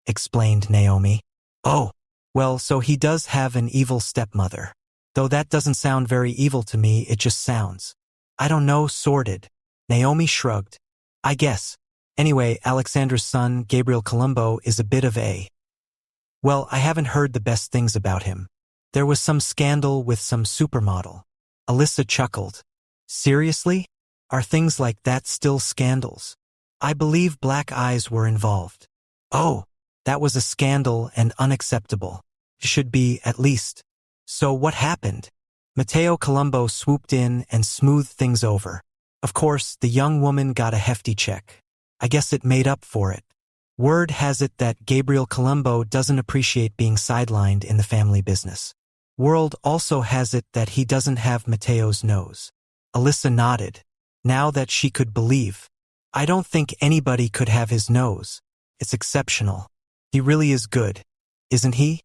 explained Naomi. Oh, well, so he does have an evil stepmother. Though that doesn't sound very evil to me, it just sounds, I don't know, sordid. Naomi shrugged. I guess. Anyway, Alexandra's son, Gabriel Colombo, is a bit of a... Well, I haven't heard the best things about him. There was some scandal with some supermodel. Alyssa chuckled. Seriously? Are things like that still scandals? I believe black eyes were involved. Oh, that was a scandal and unacceptable. Should be, at least. So what happened? Matteo Colombo swooped in and smoothed things over. Of course, the young woman got a hefty check. I guess it made up for it. Word has it that Gabriel Colombo doesn't appreciate being sidelined in the family business. Word also has it that he doesn't have Matteo's nose. Alyssa nodded. Now that she could believe. I don't think anybody could have his nose. It's exceptional. He really is good, isn't he?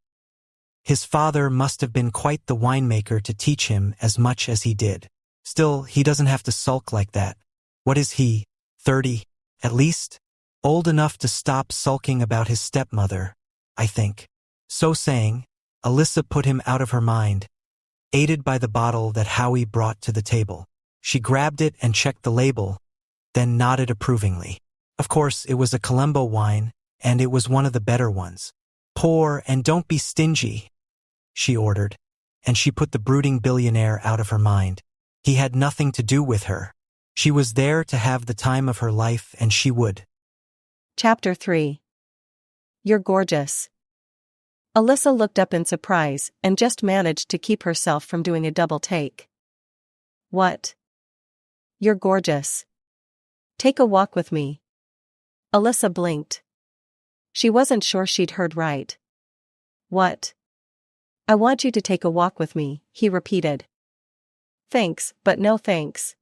His father must have been quite the winemaker to teach him as much as he did. Still, he doesn't have to sulk like that. What is he, 30, at least? Old enough to stop sulking about his stepmother, I think. So saying, Alyssa put him out of her mind, aided by the bottle that Howie brought to the table. She grabbed it and checked the label, then nodded approvingly. Of course, it was a Colombo wine, and it was one of the better ones. Pour and don't be stingy, she ordered, and she put the brooding billionaire out of her mind. He had nothing to do with her. She was there to have the time of her life and she would. Chapter 3. You're gorgeous. Alyssa looked up in surprise and just managed to keep herself from doing a double take. What? You're gorgeous. Take a walk with me. Alyssa blinked. She wasn't sure she'd heard right. What? I want you to take a walk with me, he repeated. Thanks, but no thanks.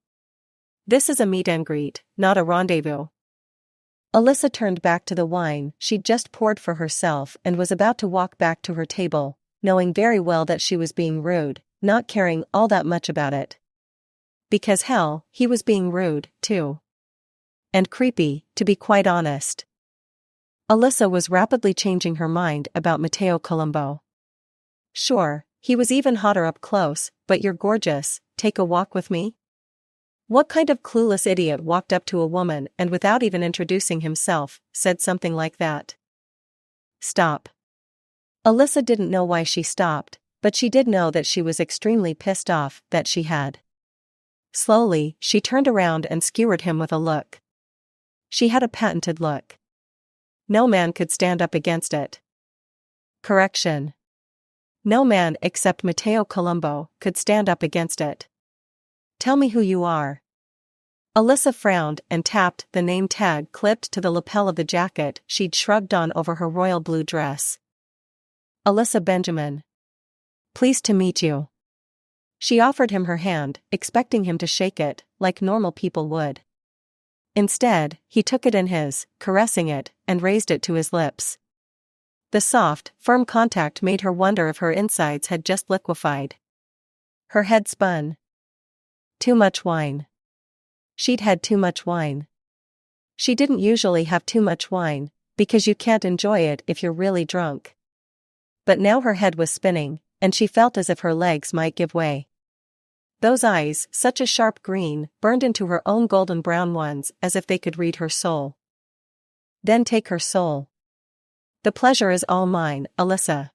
This is a meet and greet, not a rendezvous. Alyssa turned back to the wine she'd just poured for herself and was about to walk back to her table, knowing very well that she was being rude, not caring all that much about it. Because hell, he was being rude, too. And creepy, to be quite honest. Alyssa was rapidly changing her mind about Matteo Colombo. Sure, he was even hotter up close, but you're gorgeous, take a walk with me? What kind of clueless idiot walked up to a woman and without even introducing himself, said something like that? Stop. Alyssa didn't know why she stopped, but she did know that she was extremely pissed off that she had. Slowly, she turned around and skewered him with a look. She had a patented look. No man could stand up against it. Correction. No man except Matteo Colombo could stand up against it. Tell me who you are. Alyssa frowned and tapped the name tag clipped to the lapel of the jacket she'd shrugged on over her royal blue dress. Alyssa Benjamin. Pleased to meet you. She offered him her hand, expecting him to shake it, like normal people would. Instead, he took it in his, caressing it, and raised it to his lips. The soft, firm contact made her wonder if her insides had just liquefied. Her head spun. Too much wine. She'd had too much wine. She didn't usually have too much wine, because you can't enjoy it if you're really drunk. But now her head was spinning, and she felt as if her legs might give way. Those eyes, such a sharp green, burned into her own golden brown ones as if they could read her soul. Then take her soul. The pleasure is all mine, Alyssa.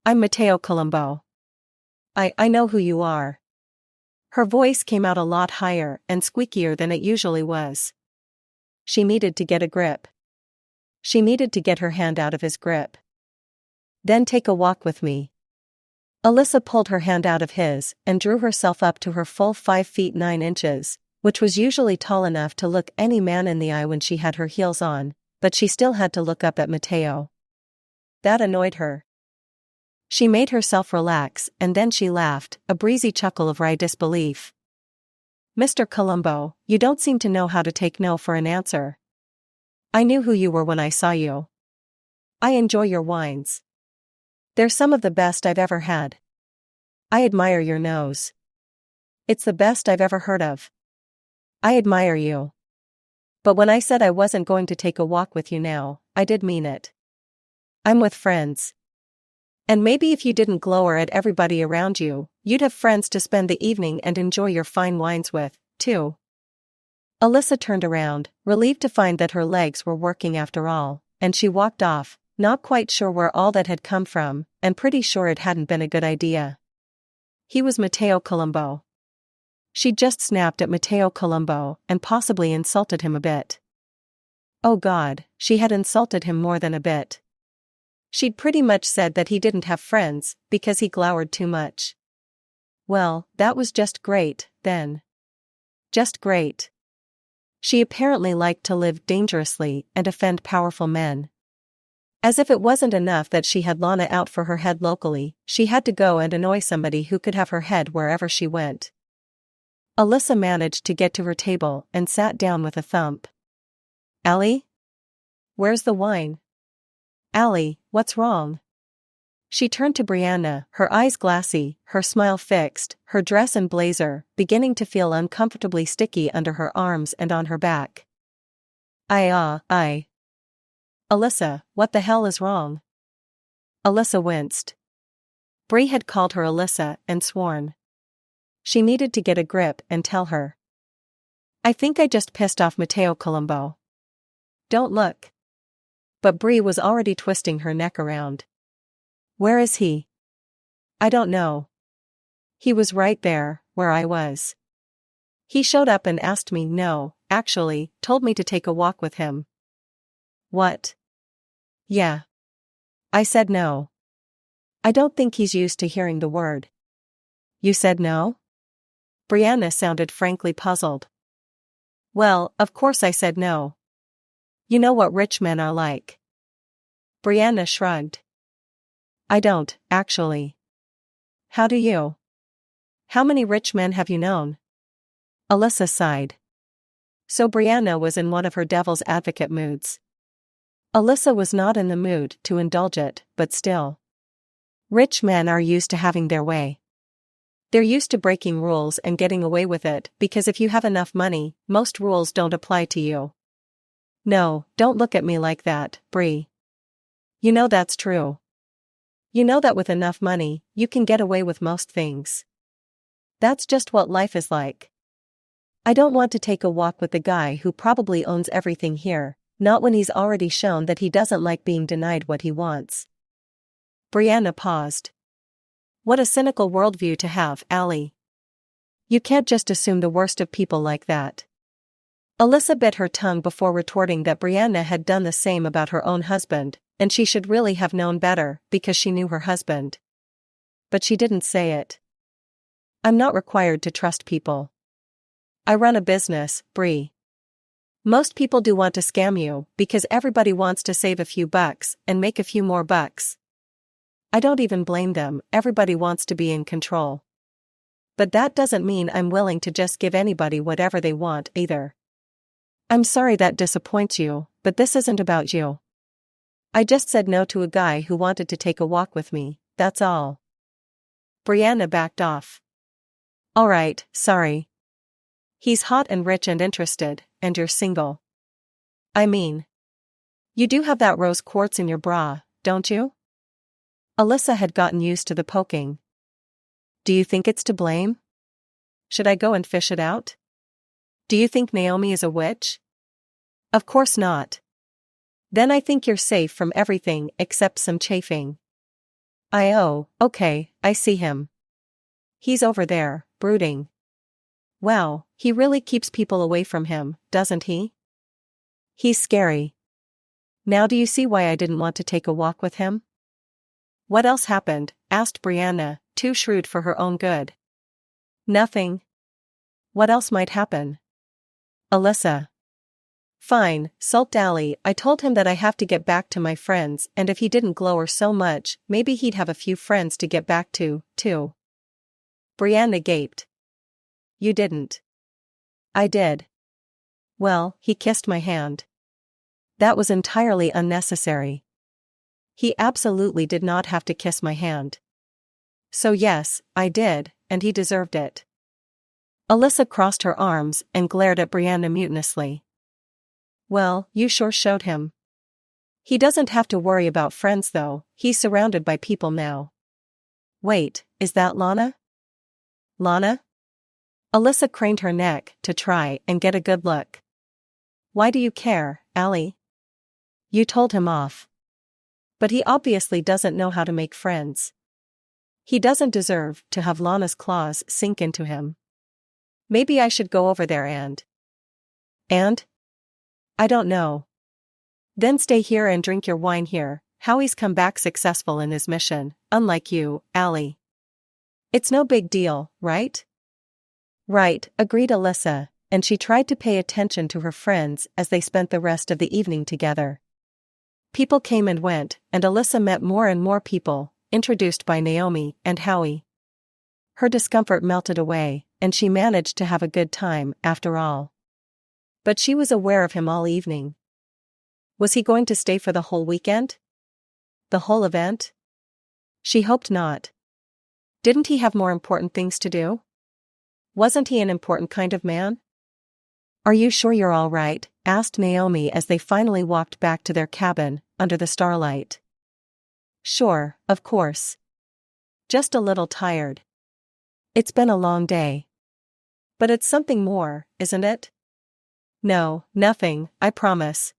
I'm Matteo Colombo. I know who you are. Her voice came out a lot higher and squeakier than it usually was. She needed to get a grip. She needed to get her hand out of his grip. Then take a walk with me. Alyssa pulled her hand out of his and drew herself up to her full 5 feet 9 inches, which was usually tall enough to look any man in the eye when she had her heels on, but she still had to look up at Matteo. That annoyed her. She made herself relax and then she laughed, a breezy chuckle of wry disbelief. Mr. Colombo, you don't seem to know how to take no for an answer. I knew who you were when I saw you. I enjoy your wines. They're some of the best I've ever had. I admire your nose. It's the best I've ever heard of. I admire you. But when I said I wasn't going to take a walk with you now, I did mean it. I'm with friends. And maybe if you didn't glower at everybody around you, you'd have friends to spend the evening and enjoy your fine wines with, too. Alyssa turned around, relieved to find that her legs were working after all, and she walked off, not quite sure where all that had come from, and pretty sure it hadn't been a good idea. He was Matteo Colombo. She'd just snapped at Matteo Colombo and possibly insulted him a bit. Oh God, she had insulted him more than a bit. She'd pretty much said that he didn't have friends because he glowered too much. Well, that was just great, then. Just great. She apparently liked to live dangerously and offend powerful men. As if it wasn't enough that she had Lana out for her head locally, she had to go and annoy somebody who could have her head wherever she went. Alyssa managed to get to her table and sat down with a thump. Allie? Where's the wine? Allie, what's wrong? She turned to Brianna, her eyes glassy, her smile fixed, her dress and blazer beginning to feel uncomfortably sticky under her arms and on her back. Alyssa, what the hell is wrong? Alyssa winced. Bree had called her Alyssa and sworn. She needed to get a grip and tell her. I think I just pissed off Matteo Colombo. Don't look. But Bree was already twisting her neck around. Where is he? I don't know. He was right there, where I was. He showed up and asked me actually, told me to take a walk with him. What? Yeah. I said no. I don't think he's used to hearing the word. You said no? Brianna sounded frankly puzzled. Well, of course I said no. You know what rich men are like. Brianna shrugged. I don't, actually. How do you? How many rich men have you known? Alyssa sighed. So Brianna was in one of her devil's advocate moods. Alyssa was not in the mood to indulge it, but still. Rich men are used to having their way. They're used to breaking rules and getting away with it because if you have enough money, most rules don't apply to you. No, don't look at me like that, Bree. You know that's true. You know that with enough money, you can get away with most things. That's just what life is like. I don't want to take a walk with the guy who probably owns everything here, not when he's already shown that he doesn't like being denied what he wants. Brianna paused. What a cynical worldview to have, Allie. You can't just assume the worst of people like that. Alyssa bit her tongue before retorting that Brianna had done the same about her own husband, and she should really have known better because she knew her husband. But she didn't say it. I'm not required to trust people. I run a business, Bri. Most people do want to scam you because everybody wants to save a few bucks and make a few more bucks. I don't even blame them, everybody wants to be in control. But that doesn't mean I'm willing to just give anybody whatever they want either. I'm sorry that disappoints you, but this isn't about you. I just said no to a guy who wanted to take a walk with me, that's all. Brianna backed off. Alright, sorry. He's hot and rich and interested, and you're single. I mean, you do have that rose quartz in your bra, don't you? Alyssa had gotten used to the poking. Do you think it's to blame? Should I go and fish it out? Do you think Naomi is a witch? Of course not. Then I think you're safe from everything except some chafing. Okay, I see him. He's over there, brooding. Wow, he really keeps people away from him, doesn't he? He's scary. Now do you see why I didn't want to take a walk with him? What else happened? Asked Brianna, too shrewd for her own good. Nothing. What else might happen? Alyssa. Fine, sulked Allie. I told him that I have to get back to my friends, and if he didn't glower so much, maybe he'd have a few friends to get back to, too. Brianna gaped. You didn't. I did. Well, he kissed my hand. That was entirely unnecessary. He absolutely did not have to kiss my hand. So yes, I did, and he deserved it. Alyssa crossed her arms and glared at Brianna mutinously. Well, you sure showed him. He doesn't have to worry about friends though, he's surrounded by people now. Wait, is that Lana? Lana? Alyssa craned her neck to try and get a good look. Why do you care, Allie? You told him off. But he obviously doesn't know how to make friends. He doesn't deserve to have Lana's claws sink into him. Maybe I should go over there and? I don't know. Then stay here and drink your wine here. Howie's come back successful in his mission, unlike you, Allie. It's no big deal, right? Right, agreed Alyssa, and she tried to pay attention to her friends as they spent the rest of the evening together. People came and went, and Alyssa met more and more people, introduced by Naomi and Howie. Her discomfort melted away, and she managed to have a good time, after all. But she was aware of him all evening. Was he going to stay for the whole weekend? The whole event? She hoped not. Didn't he have more important things to do? Wasn't he an important kind of man? Are you sure you're all right? Asked Naomi as they finally walked back to their cabin, under the starlight. Sure, of course. Just a little tired. It's been a long day. But it's something more, isn't it? No, nothing, I promise.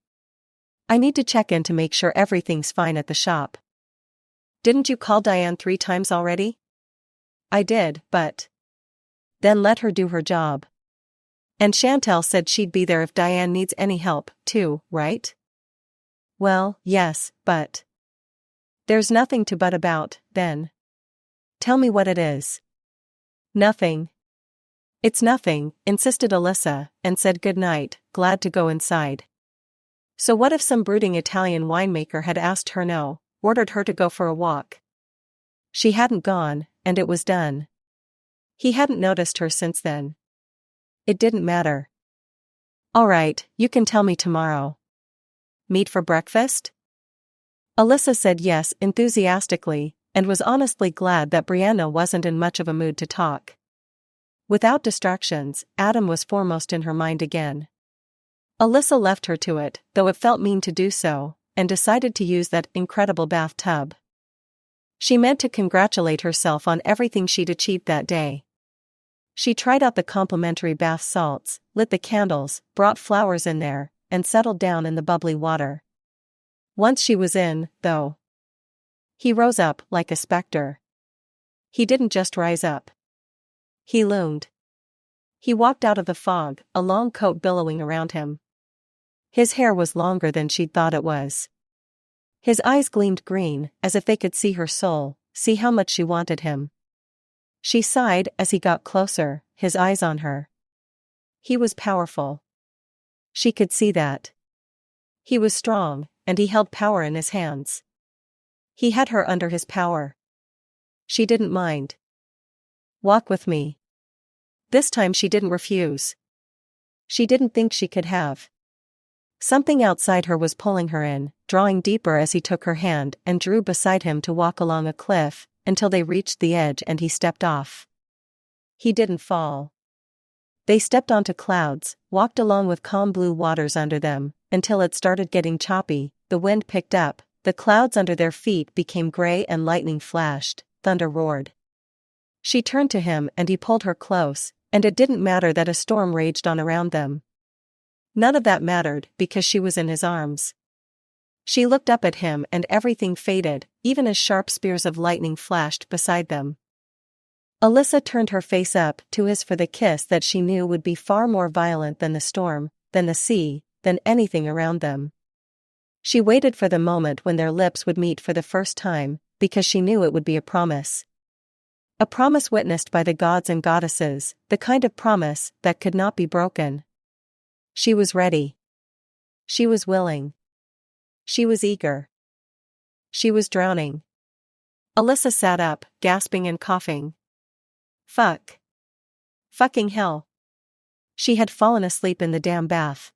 I need to check in to make sure everything's fine at the shop. Didn't you call Diane 3 times already? I did, but... Then let her do her job. And Chantel said she'd be there if Diane needs any help, too, right? Well, yes, but... There's nothing to but about, then. Tell me what it is. Nothing. It's nothing, insisted Alyssa, and said good night, glad to go inside. So what if some brooding Italian winemaker had asked her no, ordered her to go for a walk? She hadn't gone, and it was done. He hadn't noticed her since then. It didn't matter. All right, you can tell me tomorrow. Meet for breakfast? Alyssa said yes enthusiastically, and was honestly glad that Brianna wasn't in much of a mood to talk. Without distractions, Adam was foremost in her mind again. Alyssa left her to it, though it felt mean to do so, and decided to use that incredible bathtub. She meant to congratulate herself on everything she'd achieved that day. She tried out the complimentary bath salts, lit the candles, brought flowers in there, and settled down in the bubbly water. Once she was in, though, he rose up like a specter. He didn't just rise up. He loomed. He walked out of the fog, a long coat billowing around him. His hair was longer than she'd thought it was. His eyes gleamed green, as if they could see her soul, see how much she wanted him. She sighed as he got closer, his eyes on her. He was powerful. She could see that. He was strong, and he held power in his hands. He had her under his power. She didn't mind. "Walk with me." This time she didn't refuse. She didn't think she could have. Something outside her was pulling her in, drawing deeper as he took her hand and drew beside him to walk along a cliff, until they reached the edge and he stepped off. He didn't fall. They stepped onto clouds, walked along with calm blue waters under them, until it started getting choppy, the wind picked up, the clouds under their feet became gray and lightning flashed, thunder roared. She turned to him and he pulled her close, and it didn't matter that a storm raged on around them. None of that mattered because she was in his arms. She looked up at him and everything faded, even as sharp spears of lightning flashed beside them. Alyssa turned her face up to his for the kiss that she knew would be far more violent than the storm, than the sea, than anything around them. She waited for the moment when their lips would meet for the first time, because she knew it would be a promise. A promise witnessed by the gods and goddesses, the kind of promise that could not be broken. She was ready. She was willing. She was eager. She was drowning. Alyssa sat up, gasping and coughing. Fuck. Fucking hell. She had fallen asleep in the damn bath.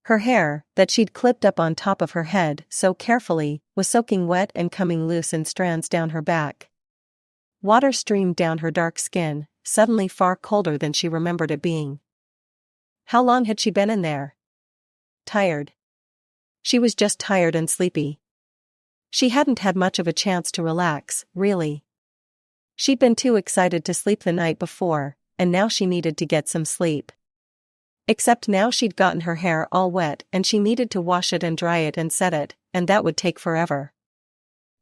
Her hair, that she'd clipped up on top of her head so carefully, was soaking wet and coming loose in strands down her back. Water streamed down her dark skin, suddenly far colder than she remembered it being. How long had she been in there? Tired. She was just tired and sleepy. She hadn't had much of a chance to relax, really. She'd been too excited to sleep the night before, and now she needed to get some sleep. Except now she'd gotten her hair all wet and she needed to wash it and dry it and set it, and that would take forever.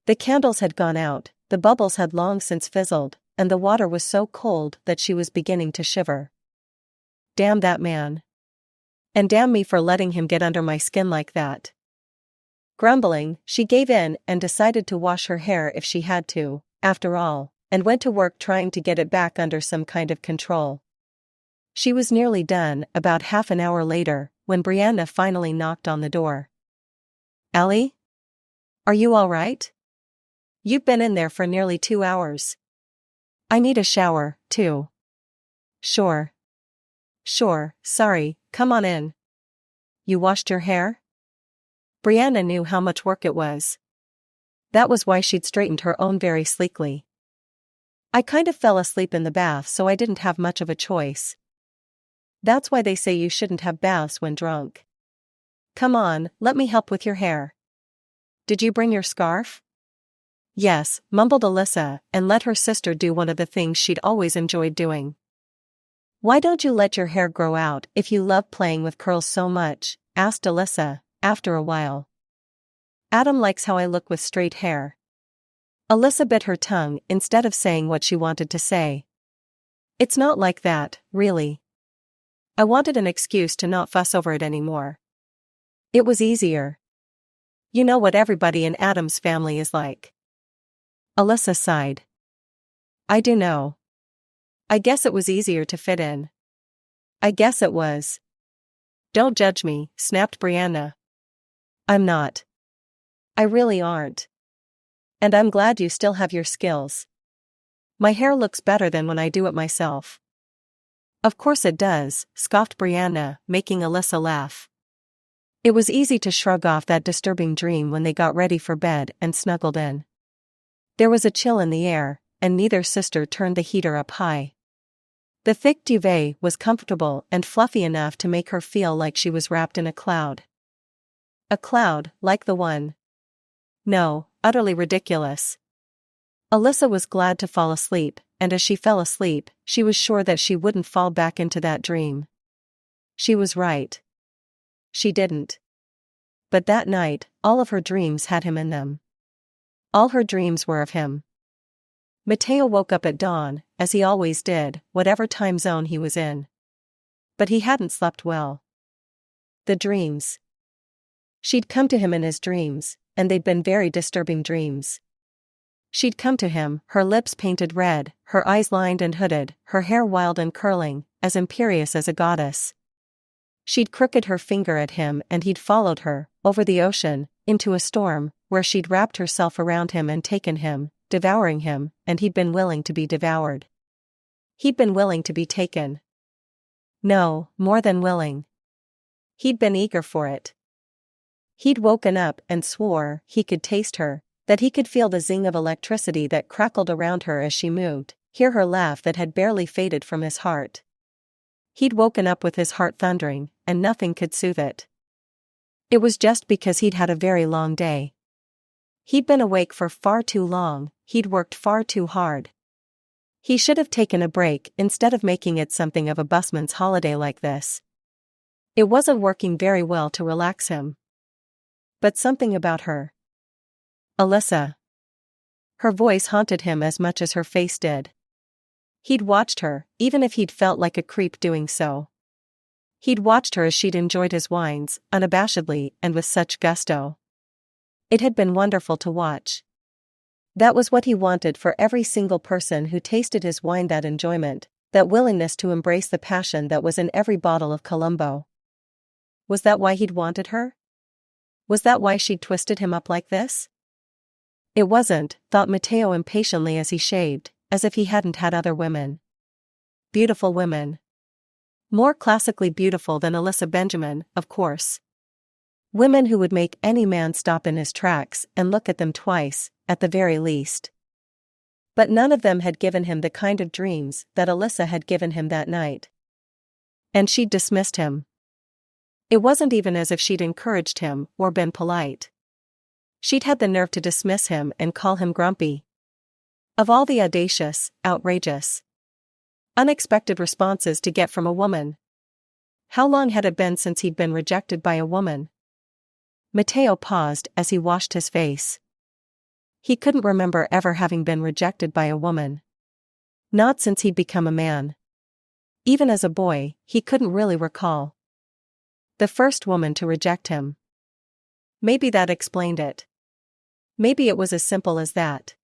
The candles had gone out, the bubbles had long since fizzled, and the water was so cold that she was beginning to shiver. Damn that man. And damn me for letting him get under my skin like that. Grumbling, she gave in and decided to wash her hair if she had to, after all, and went to work trying to get it back under some kind of control. She was nearly done about half an hour later, when Brianna finally knocked on the door. "Ellie? Are you all right? You've been in there for nearly 2 hours. I need a shower, too." Sure, sorry, come on in. You washed your hair?" Brianna knew how much work it was. That was why she'd straightened her own very sleekly. "I kind of fell asleep in the bath, so I didn't have much of a choice. That's why they say you shouldn't have baths when drunk. Come on, let me help with your hair. Did you bring your scarf?" "Yes," mumbled Alyssa, and let her sister do one of the things she'd always enjoyed doing. "Why don't you let your hair grow out if you love playing with curls so much?" asked Alyssa, after a while. "Adam likes how I look with straight hair." Alyssa bit her tongue instead of saying what she wanted to say. "It's not like that, really. I wanted an excuse to not fuss over it anymore. It was easier. You know what everybody in Adam's family is like." Alyssa sighed. "I do know. I guess it was easier to fit in. I guess it was." "Don't judge me," snapped Brianna. "I'm not. I really aren't. And I'm glad you still have your skills. My hair looks better than when I do it myself." "Of course it does," scoffed Brianna, making Alyssa laugh. It was easy to shrug off that disturbing dream when they got ready for bed and snuggled in. There was a chill in the air, and neither sister turned the heater up high. The thick duvet was comfortable and fluffy enough to make her feel like she was wrapped in a cloud. A cloud, like the one. No, utterly ridiculous. Alyssa was glad to fall asleep, and as she fell asleep, she was sure that she wouldn't fall back into that dream. She was right. She didn't. But that night, all of her dreams had him in them. All her dreams were of him. Matteo woke up at dawn, as he always did, whatever time zone he was in. But he hadn't slept well. The dreams. She'd come to him in his dreams, and they'd been very disturbing dreams. She'd come to him, her lips painted red, her eyes lined and hooded, her hair wild and curling, as imperious as a goddess. She'd crooked her finger at him and he'd followed her, over the ocean, into a storm, where she'd wrapped herself around him and taken him, devouring him, and he'd been willing to be devoured. He'd been willing to be taken. No, more than willing. He'd been eager for it. He'd woken up and swore he could taste her, that he could feel the zing of electricity that crackled around her as she moved, hear her laugh that had barely faded from his heart. He'd woken up with his heart thundering, and nothing could soothe it. It was just because he'd had a very long day. He'd been awake for far too long, he'd worked far too hard. He should have taken a break instead of making it something of a busman's holiday like this. It wasn't working very well to relax him. But something about her. Alyssa. Her voice haunted him as much as her face did. He'd watched her, even if he'd felt like a creep doing so. He'd watched her as she'd enjoyed his wines, unabashedly and with such gusto. It had been wonderful to watch. That was what he wanted for every single person who tasted his wine, that enjoyment, that willingness to embrace the passion that was in every bottle of Colombo. Was that why he'd wanted her? Was that why she'd twisted him up like this? It wasn't, thought Matteo impatiently as he shaved, as if he hadn't had other women. Beautiful women. More classically beautiful than Alyssa Benjamin, of course. Women who would make any man stop in his tracks and look at them twice, at the very least. But none of them had given him the kind of dreams that Alyssa had given him that night. And she'd dismissed him. It wasn't even as if she'd encouraged him or been polite. She'd had the nerve to dismiss him and call him grumpy. Of all the audacious, outrageous, unexpected responses to get from a woman. How long had it been since he'd been rejected by a woman? Matteo paused as he washed his face. He couldn't remember ever having been rejected by a woman. Not since he'd become a man. Even as a boy, he couldn't really recall. The first woman to reject him. Maybe that explained it. Maybe it was as simple as that.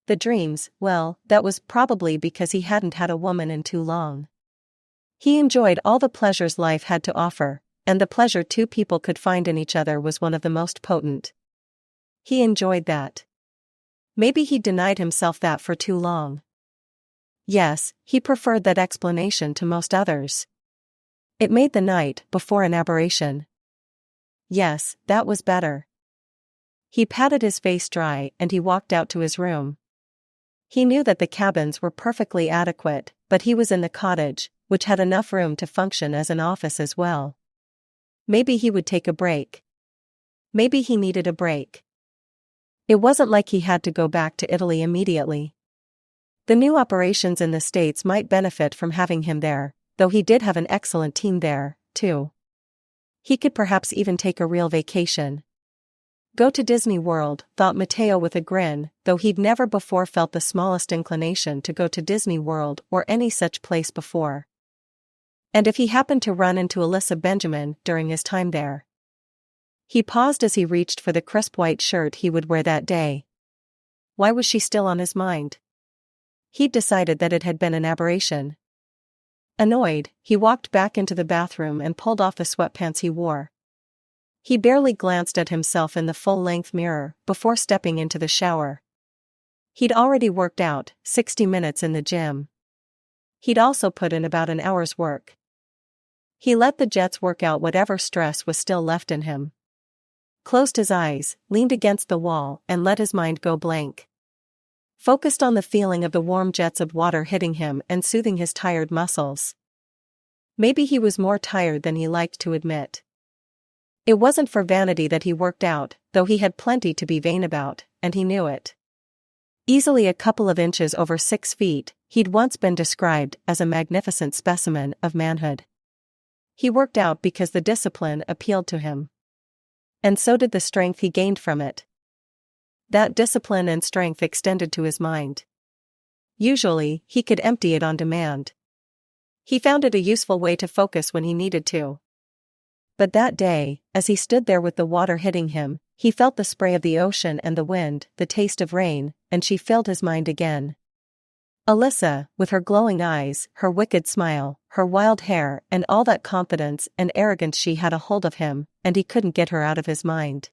The dreams, well, that was probably because he hadn't had a woman in too long. He enjoyed all the pleasures life had to offer, and the pleasure two people could find in each other was one of the most potent. He enjoyed that. Maybe he denied himself that for too long. Yes, he preferred that explanation to most others. It made the night before an aberration. Yes, that was better. He patted his face dry and he walked out to his room. He knew that the cabins were perfectly adequate, but he was in the cottage, which had enough room to function as an office as well. Maybe he would take a break. Maybe he needed a break. It wasn't like he had to go back to Italy immediately. The new operations in the States might benefit from having him there, though he did have an excellent team there, too. He could perhaps even take a real vacation. Go to Disney World, thought Matteo with a grin, though he'd never before felt the smallest inclination to go to Disney World or any such place before. And if he happened to run into Alyssa Benjamin during his time there. He paused as he reached for the crisp white shirt he would wear that day. Why was she still on his mind? He'd decided that it had been an aberration. Annoyed, he walked back into the bathroom and pulled off the sweatpants he wore. He barely glanced at himself in the full-length mirror before stepping into the shower. He'd already worked out 60 minutes in the gym. He'd also put in about an hour's work. He let the jets work out whatever stress was still left in him. Closed his eyes, leaned against the wall, and let his mind go blank. Focused on the feeling of the warm jets of water hitting him and soothing his tired muscles. Maybe he was more tired than he liked to admit. It wasn't for vanity that he worked out, though he had plenty to be vain about, and he knew it. Easily a couple of inches over 6 feet, he'd once been described as a magnificent specimen of manhood. He worked out because the discipline appealed to him. And so did the strength he gained from it. That discipline and strength extended to his mind. Usually, he could empty it on demand. He found it a useful way to focus when he needed to. But that day, as he stood there with the water hitting him, he felt the spray of the ocean and the wind, the taste of rain, and she filled his mind again. Alyssa, with her glowing eyes, her wicked smile, her wild hair, and all that confidence and arrogance, she had a hold of him, and he couldn't get her out of his mind.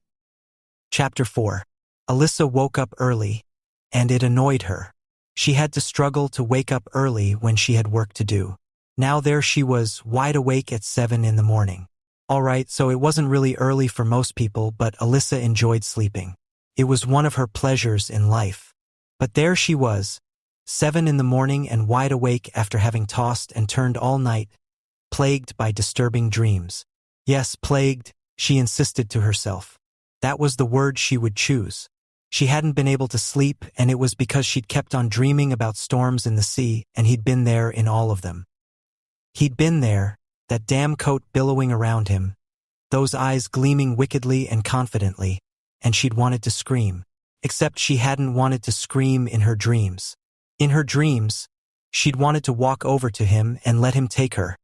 Chapter 4. Alyssa woke up early, and it annoyed her. She had to struggle to wake up early when she had work to do. Now there she was, wide awake at 7 in the morning. Alright, so it wasn't really early for most people, but Alyssa enjoyed sleeping. It was one of her pleasures in life. But there she was, 7 in the morning and wide awake after having tossed and turned all night, plagued by disturbing dreams. Yes, plagued, she insisted to herself. That was the word she would choose. She hadn't been able to sleep, and it was because she'd kept on dreaming about storms in the sea, and he'd been there in all of them. He'd been there, that damn coat billowing around him, those eyes gleaming wickedly and confidently, and she'd wanted to scream. Except she hadn't wanted to scream in her dreams. In her dreams, she'd wanted to walk over to him and let him take her,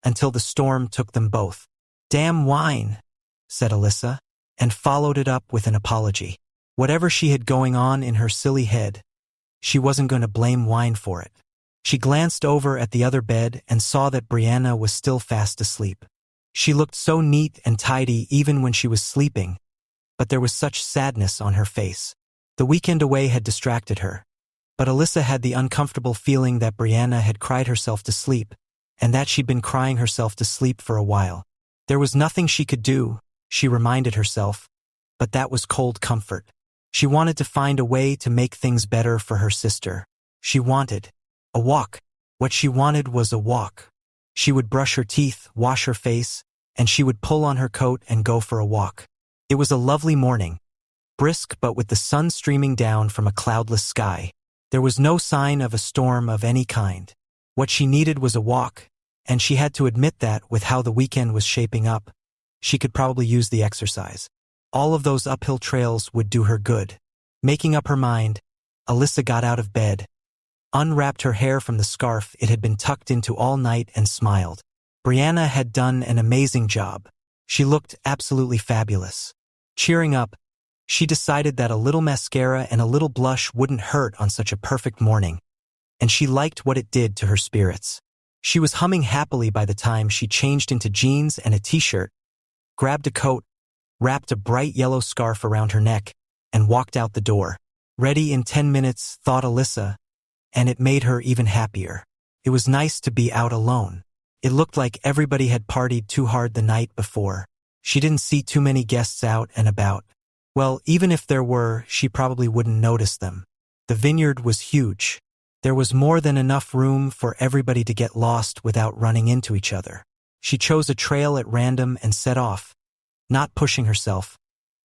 until the storm took them both. "Damn wine," said Alyssa, and followed it up with an apology. Whatever she had going on in her silly head, she wasn't going to blame wine for it. She glanced over at the other bed and saw that Brianna was still fast asleep. She looked so neat and tidy even when she was sleeping, but there was such sadness on her face. The weekend away had distracted her, but Alyssa had the uncomfortable feeling that Brianna had cried herself to sleep, and that she'd been crying herself to sleep for a while. There was nothing she could do, she reminded herself, but that was cold comfort. She wanted to find a way to make things better for her sister. She wanted a walk. What she wanted was a walk. She would brush her teeth, wash her face, and she would pull on her coat and go for a walk. It was a lovely morning, brisk but with the sun streaming down from a cloudless sky. There was no sign of a storm of any kind. What she needed was a walk, and she had to admit that with how the weekend was shaping up, she could probably use the exercise. All of those uphill trails would do her good. Making up her mind, Alyssa got out of bed, unwrapped her hair from the scarf it had been tucked into all night, and smiled. Brianna had done an amazing job. She looked absolutely fabulous. Cheering up, she decided that a little mascara and a little blush wouldn't hurt on such a perfect morning, and she liked what it did to her spirits. She was humming happily by the time she changed into jeans and a t-shirt, grabbed a coat, wrapped a bright yellow scarf around her neck, and walked out the door. Ready in 10 minutes, thought Alyssa, and it made her even happier. It was nice to be out alone. It looked like everybody had partied too hard the night before. She didn't see too many guests out and about. Well, even if there were, she probably wouldn't notice them. The vineyard was huge. There was more than enough room for everybody to get lost without running into each other. She chose a trail at random and set off, not pushing herself,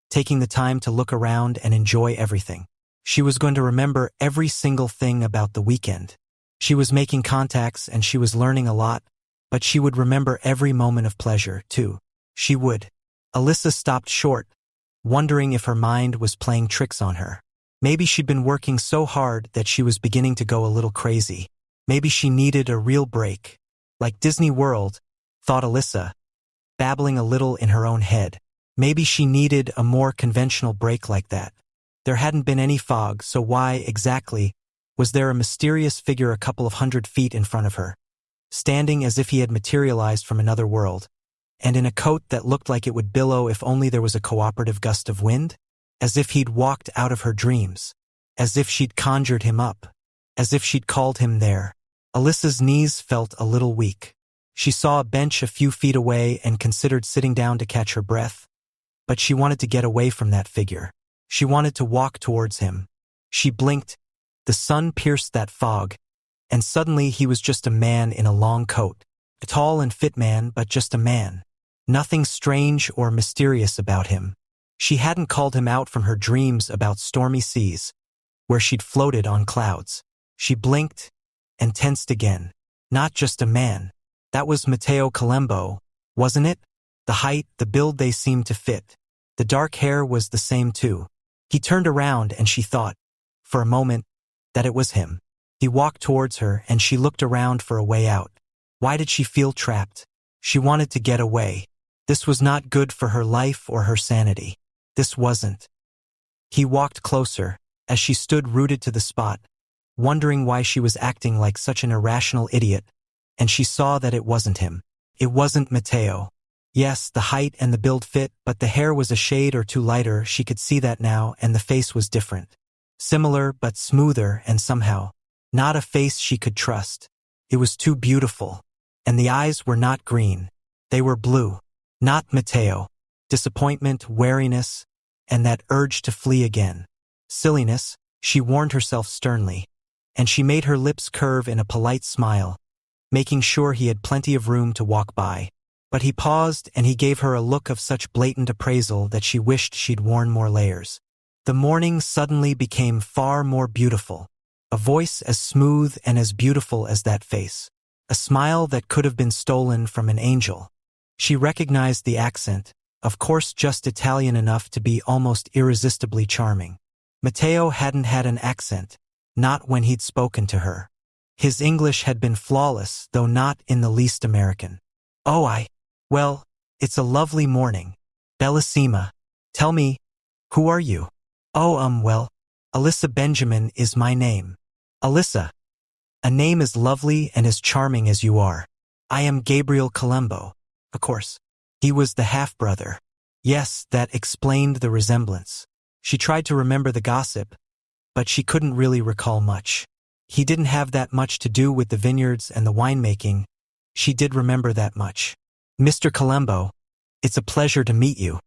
taking the time to look around and enjoy everything. She was going to remember every single thing about the weekend. She was making contacts and she was learning a lot, but she would remember every moment of pleasure, too. She would. Alyssa stopped short, wondering if her mind was playing tricks on her. Maybe she'd been working so hard that she was beginning to go a little crazy. Maybe she needed a real break. Like Disney World, thought Alyssa, babbling a little in her own head. Maybe she needed a more conventional break like that. There hadn't been any fog, so why, exactly, was there a mysterious figure a couple of 100 feet in front of her, standing as if he had materialized from another world, and in a coat that looked like it would billow if only there was a cooperative gust of wind? As if he'd walked out of her dreams, as if she'd conjured him up, as if she'd called him there. Alyssa's knees felt a little weak. She saw a bench a few feet away and considered sitting down to catch her breath, but she wanted to get away from that figure. She wanted to walk towards him. She blinked. The sun pierced that fog, and suddenly he was just a man in a long coat. A tall and fit man, but just a man. Nothing strange or mysterious about him. She hadn't called him out from her dreams about stormy seas, where she'd floated on clouds. She blinked and tensed again. Not just a man. That was Matteo Colombo, wasn't it? The height, the build, they seemed to fit. The dark hair was the same too. He turned around and she thought, for a moment, that it was him. He walked towards her and she looked around for a way out. Why did she feel trapped? She wanted to get away. This was not good for her life or her sanity. This wasn't. He walked closer, as she stood rooted to the spot, wondering why she was acting like such an irrational idiot, and she saw that it wasn't him. It wasn't Matteo. Yes, the height and the build fit, but the hair was a shade or two lighter, she could see that now, and the face was different. Similar, but smoother, and somehow, not a face she could trust. It was too beautiful. And the eyes were not green. They were blue. Not Matteo. Disappointment, wariness, and that urge to flee again. Silliness, she warned herself sternly, and she made her lips curve in a polite smile, making sure he had plenty of room to walk by. But he paused and he gave her a look of such blatant appraisal that she wished she'd worn more layers. The morning suddenly became far more beautiful. A voice as smooth and as beautiful as that face. A smile that could have been stolen from an angel. She recognized the accent, of course just Italian enough to be almost irresistibly charming. Matteo hadn't had an accent, not when he'd spoken to her. His English had been flawless, though not in the least American. Oh, well, it's a lovely morning. Bellissima. Tell me, who are you? Oh, well, Alyssa Benjamin is my name. Alyssa. A name as lovely and as charming as you are. I am Gabriel Colombo. Of course. He was the half-brother. Yes, that explained the resemblance. She tried to remember the gossip, but she couldn't really recall much. He didn't have that much to do with the vineyards and the winemaking. She did remember that much. Mr. Colombo, it's a pleasure to meet you.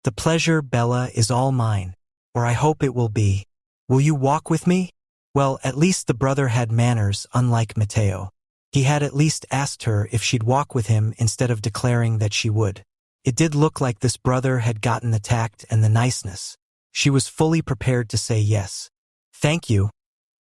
The pleasure, Bella, is all mine, or I hope it will be. Will you walk with me? Well, at least the brother had manners, unlike Matteo. He had at least asked her if she'd walk with him instead of declaring that she would. It did look like this brother had gotten the tact and the niceness. She was fully prepared to say yes. Thank you,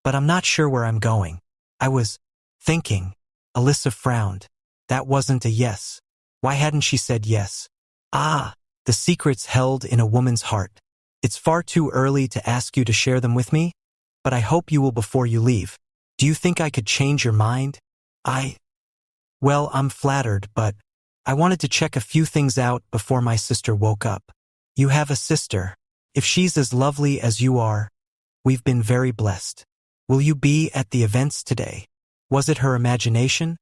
but I'm not sure where I'm going. I was thinking. Alyssa frowned. That wasn't a yes. Why hadn't she said yes? The secrets held in a woman's heart. It's far too early to ask you to share them with me, but I hope you will before you leave. Do you think I could change your mind? Well, I'm flattered, but I wanted to check a few things out before my sister woke up. You have a sister. If she's as lovely as you are, we've been very blessed. Will you be at the events today? Was it her imagination?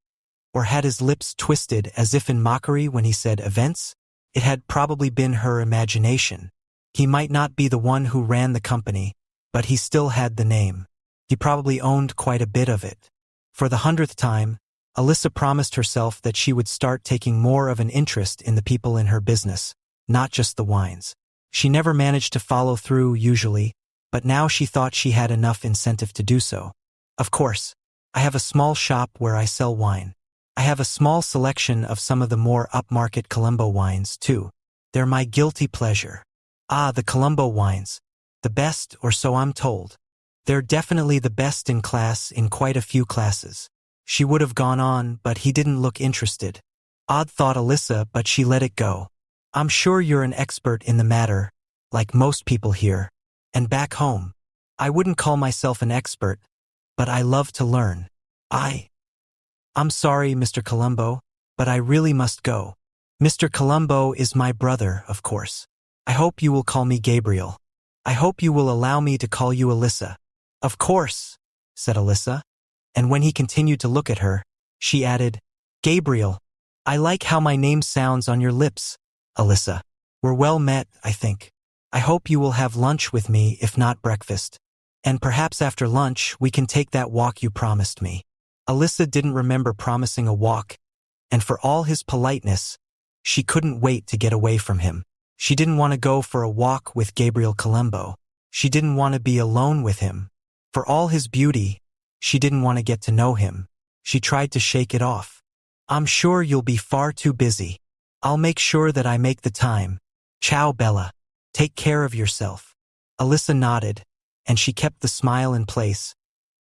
Or had his lips twisted as if in mockery when he said events? It had probably been her imagination. He might not be the one who ran the company, but he still had the name. He probably owned quite a bit of it. For the 100th time, Alyssa promised herself that she would start taking more of an interest in the people in her business, not just the wines. She never managed to follow through usually, but now she thought she had enough incentive to do so. Of course, I have a small shop where I sell wine. I have a small selection of some of the more upmarket Colombo wines, too. They're my guilty pleasure. The Colombo wines. The best, or so I'm told. They're definitely the best in class in quite a few classes. She would have gone on, but he didn't look interested. Odd thought, Alyssa, but she let it go. I'm sure you're an expert in the matter, like most people here. And back home. I wouldn't call myself an expert, but I love to learn. I'm sorry, Mr. Colombo, but I really must go. Mr. Colombo is my brother, of course. I hope you will call me Gabriel. I hope you will allow me to call you Alyssa. Of course, said Alyssa. And when he continued to look at her, she added, Gabriel, I like how my name sounds on your lips, Alyssa. We're well met, I think. I hope you will have lunch with me, if not breakfast. And perhaps after lunch we can take that walk you promised me. Alyssa didn't remember promising a walk, and for all his politeness, she couldn't wait to get away from him. She didn't want to go for a walk with Gabriel Colombo. She didn't want to be alone with him. For all his beauty, she didn't want to get to know him. She tried to shake it off. I'm sure you'll be far too busy. I'll make sure that I make the time. Ciao, Bella. Take care of yourself. Alyssa nodded, and she kept the smile in place,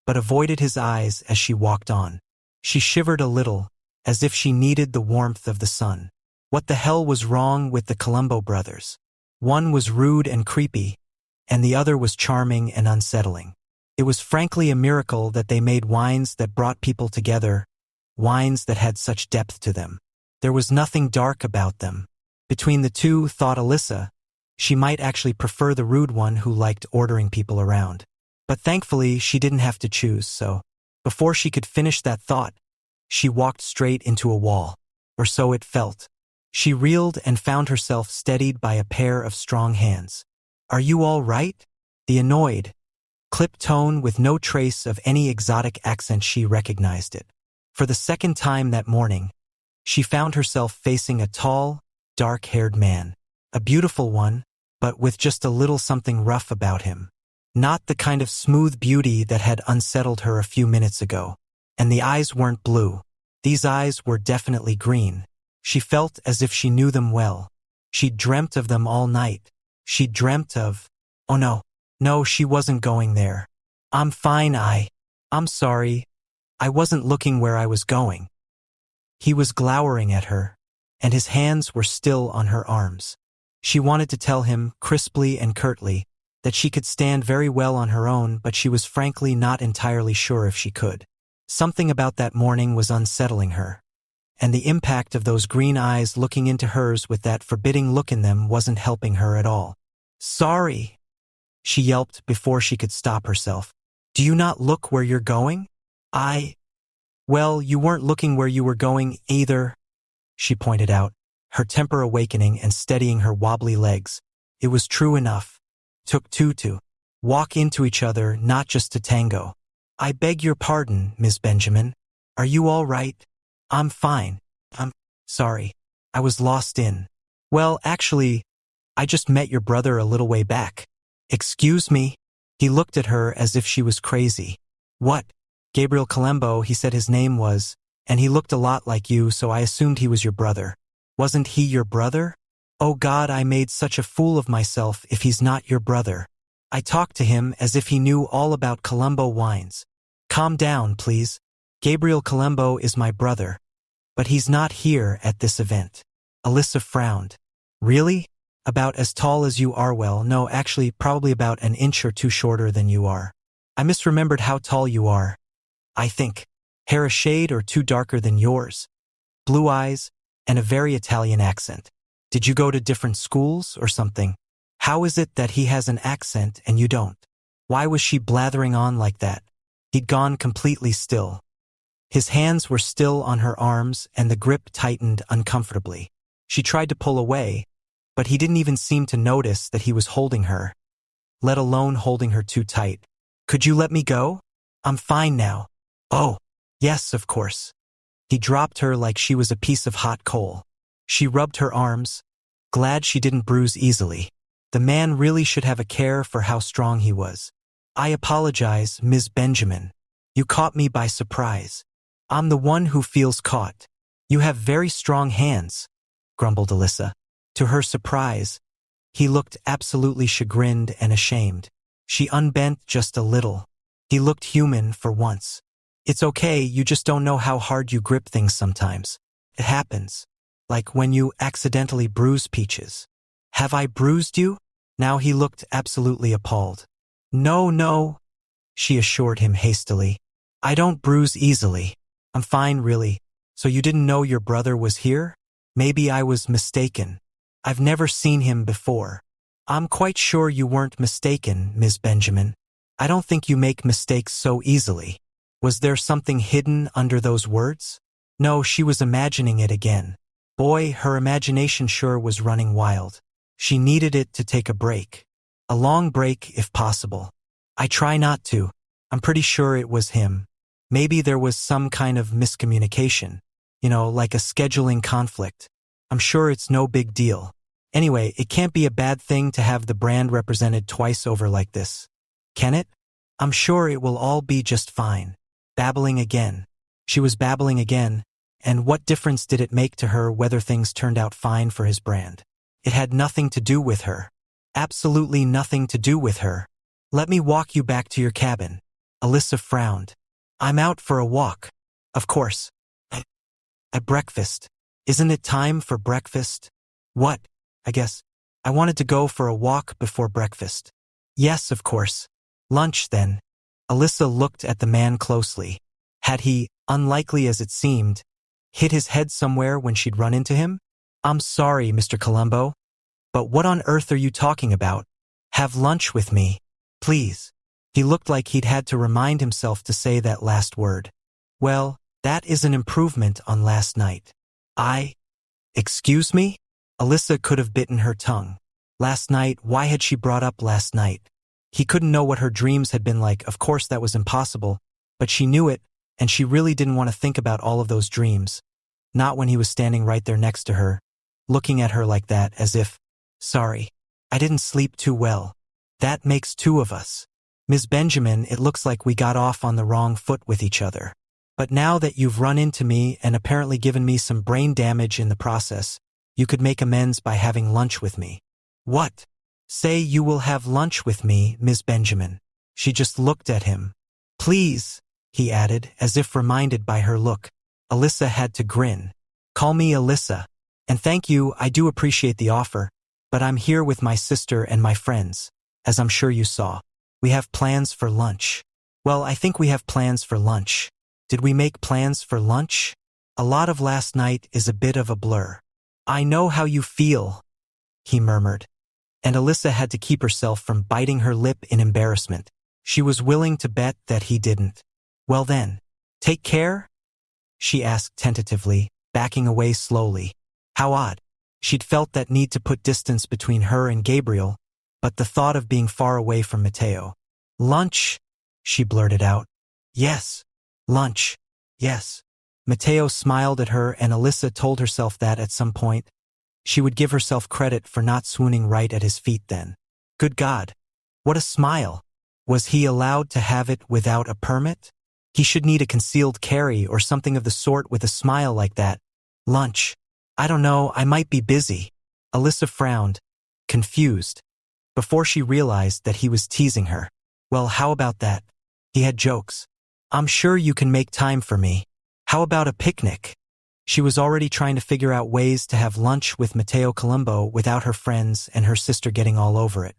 but avoided his eyes as she walked on. She shivered a little, as if she needed the warmth of the sun. What the hell was wrong with the Colombo brothers? One was rude and creepy, and the other was charming and unsettling. It was frankly a miracle that they made wines that brought people together, wines that had such depth to them. There was nothing dark about them. Between the two, thought Alyssa, she might actually prefer the rude one who liked ordering people around. But thankfully, she didn't have to choose, so before she could finish that thought, she walked straight into a wall, or so it felt. She reeled and found herself steadied by a pair of strong hands. "Are you all right?" The annoyed, clipped tone with no trace of any exotic accent. She recognized it. For the second time that morning, she found herself facing a tall, dark-haired man. A beautiful one, but with just a little something rough about him. Not the kind of smooth beauty that had unsettled her a few minutes ago. And the eyes weren't blue. These eyes were definitely green. She felt as if she knew them well. She'd dreamt of them all night. She'd dreamt of... Oh no. No, she wasn't going there. "I'm fine, I'm sorry. I wasn't looking where I was going." He was glowering at her, and his hands were still on her arms. She wanted to tell him, crisply and curtly, that she could stand very well on her own, but she was frankly not entirely sure if she could. Something about that morning was unsettling her, and the impact of those green eyes looking into hers with that forbidding look in them wasn't helping her at all. "Sorry," she yelped before she could stop herself. "Do you not look where you're going?" Well, you weren't looking where you were going either," she pointed out, her temper awakening and steadying her wobbly legs. It was true enough. Took two to walk into each other, not just to tango. "I beg your pardon, Miss Benjamin. Are you all right?" "I'm fine. I'm sorry. I was lost in... Well, actually, I just met your brother a little way back." "Excuse me?" He looked at her as if she was crazy. "What?" "Gabriel Colombo, he said his name was, and he looked a lot like you, so I assumed he was your brother." "Wasn't he your brother?" "Oh God, I made such a fool of myself if he's not your brother. I talked to him as if he knew all about Colombo wines." "Calm down, please. Gabriel Colombo is my brother. But he's not here at this event." Alyssa frowned. "Really? About as tall as you are? Well, no, actually, probably about an inch or two shorter than you are. I misremembered how tall you are. I think. Hair a shade or two darker than yours. Blue eyes, and a very Italian accent. Did you go to different schools or something? How is it that he has an accent and you don't?" Why was she blathering on like that? He'd gone completely still. His hands were still on her arms and the grip tightened uncomfortably. She tried to pull away, but he didn't even seem to notice that he was holding her, let alone holding her too tight. "Could you let me go? I'm fine now." "Oh, yes, of course." He dropped her like she was a piece of hot coal. She rubbed her arms, glad she didn't bruise easily. The man really should have a care for how strong he was. "I apologize, Ms. Benjamin. You caught me by surprise. I'm the one who feels caught." "You have very strong hands," grumbled Alyssa. To her surprise, he looked absolutely chagrined and ashamed. She unbent just a little. He looked human for once. "It's okay, you just don't know how hard you grip things sometimes. It happens. Like when you accidentally bruise Peaches." "Have I bruised you?" Now he looked absolutely appalled. No, she assured him hastily. "I don't bruise easily. I'm fine, really. So you didn't know your brother was here? Maybe I was mistaken. I've never seen him before." "I'm quite sure you weren't mistaken, Ms. Benjamin. I don't think you make mistakes so easily." Was there something hidden under those words? No, she was imagining it again. Boy, her imagination sure was running wild. She needed it to take a break. A long break, if possible. "I try not to. I'm pretty sure it was him. Maybe there was some kind of miscommunication. Like a scheduling conflict. I'm sure it's no big deal. Anyway, it can't be a bad thing to have the brand represented twice over like this. Can it? I'm sure it will all be just fine." Babbling again. She was babbling again, and what difference did it make to her whether things turned out fine for his brand? It had nothing to do with her. Absolutely nothing to do with her. Let me walk you back to your cabin. Alyssa frowned. I'm out for a walk. Of course. At breakfast. Isn't it time for breakfast? What? I guess. I wanted to go for a walk before breakfast. Yes, of course. Lunch, then. Alyssa looked at the man closely. Had he, unlikely as it seemed, hit his head somewhere when she'd run into him? I'm sorry, Mr. Columbo. But what on earth are you talking about? Have lunch with me, please. He looked like he'd had to remind himself to say that last word. Well, that is an improvement on last night. Excuse me? Alyssa could have bitten her tongue. Last night, why had she brought up last night? He couldn't know what her dreams had been like. Of course that was impossible, but she knew it, and she really didn't want to think about all of those dreams. Not when he was standing right there next to her, looking at her like that as if, sorry, I didn't sleep too well. That makes two of us. Ms. Benjamin, it looks like we got off on the wrong foot with each other. But now that you've run into me and apparently given me some brain damage in the process, you could make amends by having lunch with me. What? Say you will have lunch with me, Ms. Benjamin. She just looked at him. Please, he added, as if reminded by her look. Alyssa had to grin. Call me Alyssa. And thank you, I do appreciate the offer, but I'm here with my sister and my friends, as I'm sure you saw. We have plans for lunch. Well, I think we have plans for lunch. Did we make plans for lunch? A lot of last night is a bit of a blur. I know how you feel, he murmured. And Alyssa had to keep herself from biting her lip in embarrassment. She was willing to bet that he didn't. Well then, take care? She asked tentatively, backing away slowly. How odd. She'd felt that need to put distance between her and Gabriel, but the thought of being far away from Mateo. Lunch, she blurted out. Yes. Lunch. Yes. Mateo smiled at her, and Alyssa told herself that at some point she would give herself credit for not swooning right at his feet then. Good God. What a smile. Was he allowed to have it without a permit? He should need a concealed carry or something of the sort with a smile like that. Lunch. I don't know, I might be busy. Alyssa frowned, confused, before she realized that he was teasing her. Well, how about that? He had jokes. I'm sure you can make time for me. How about a picnic? She was already trying to figure out ways to have lunch with Mateo Columbo without her friends and her sister getting all over it.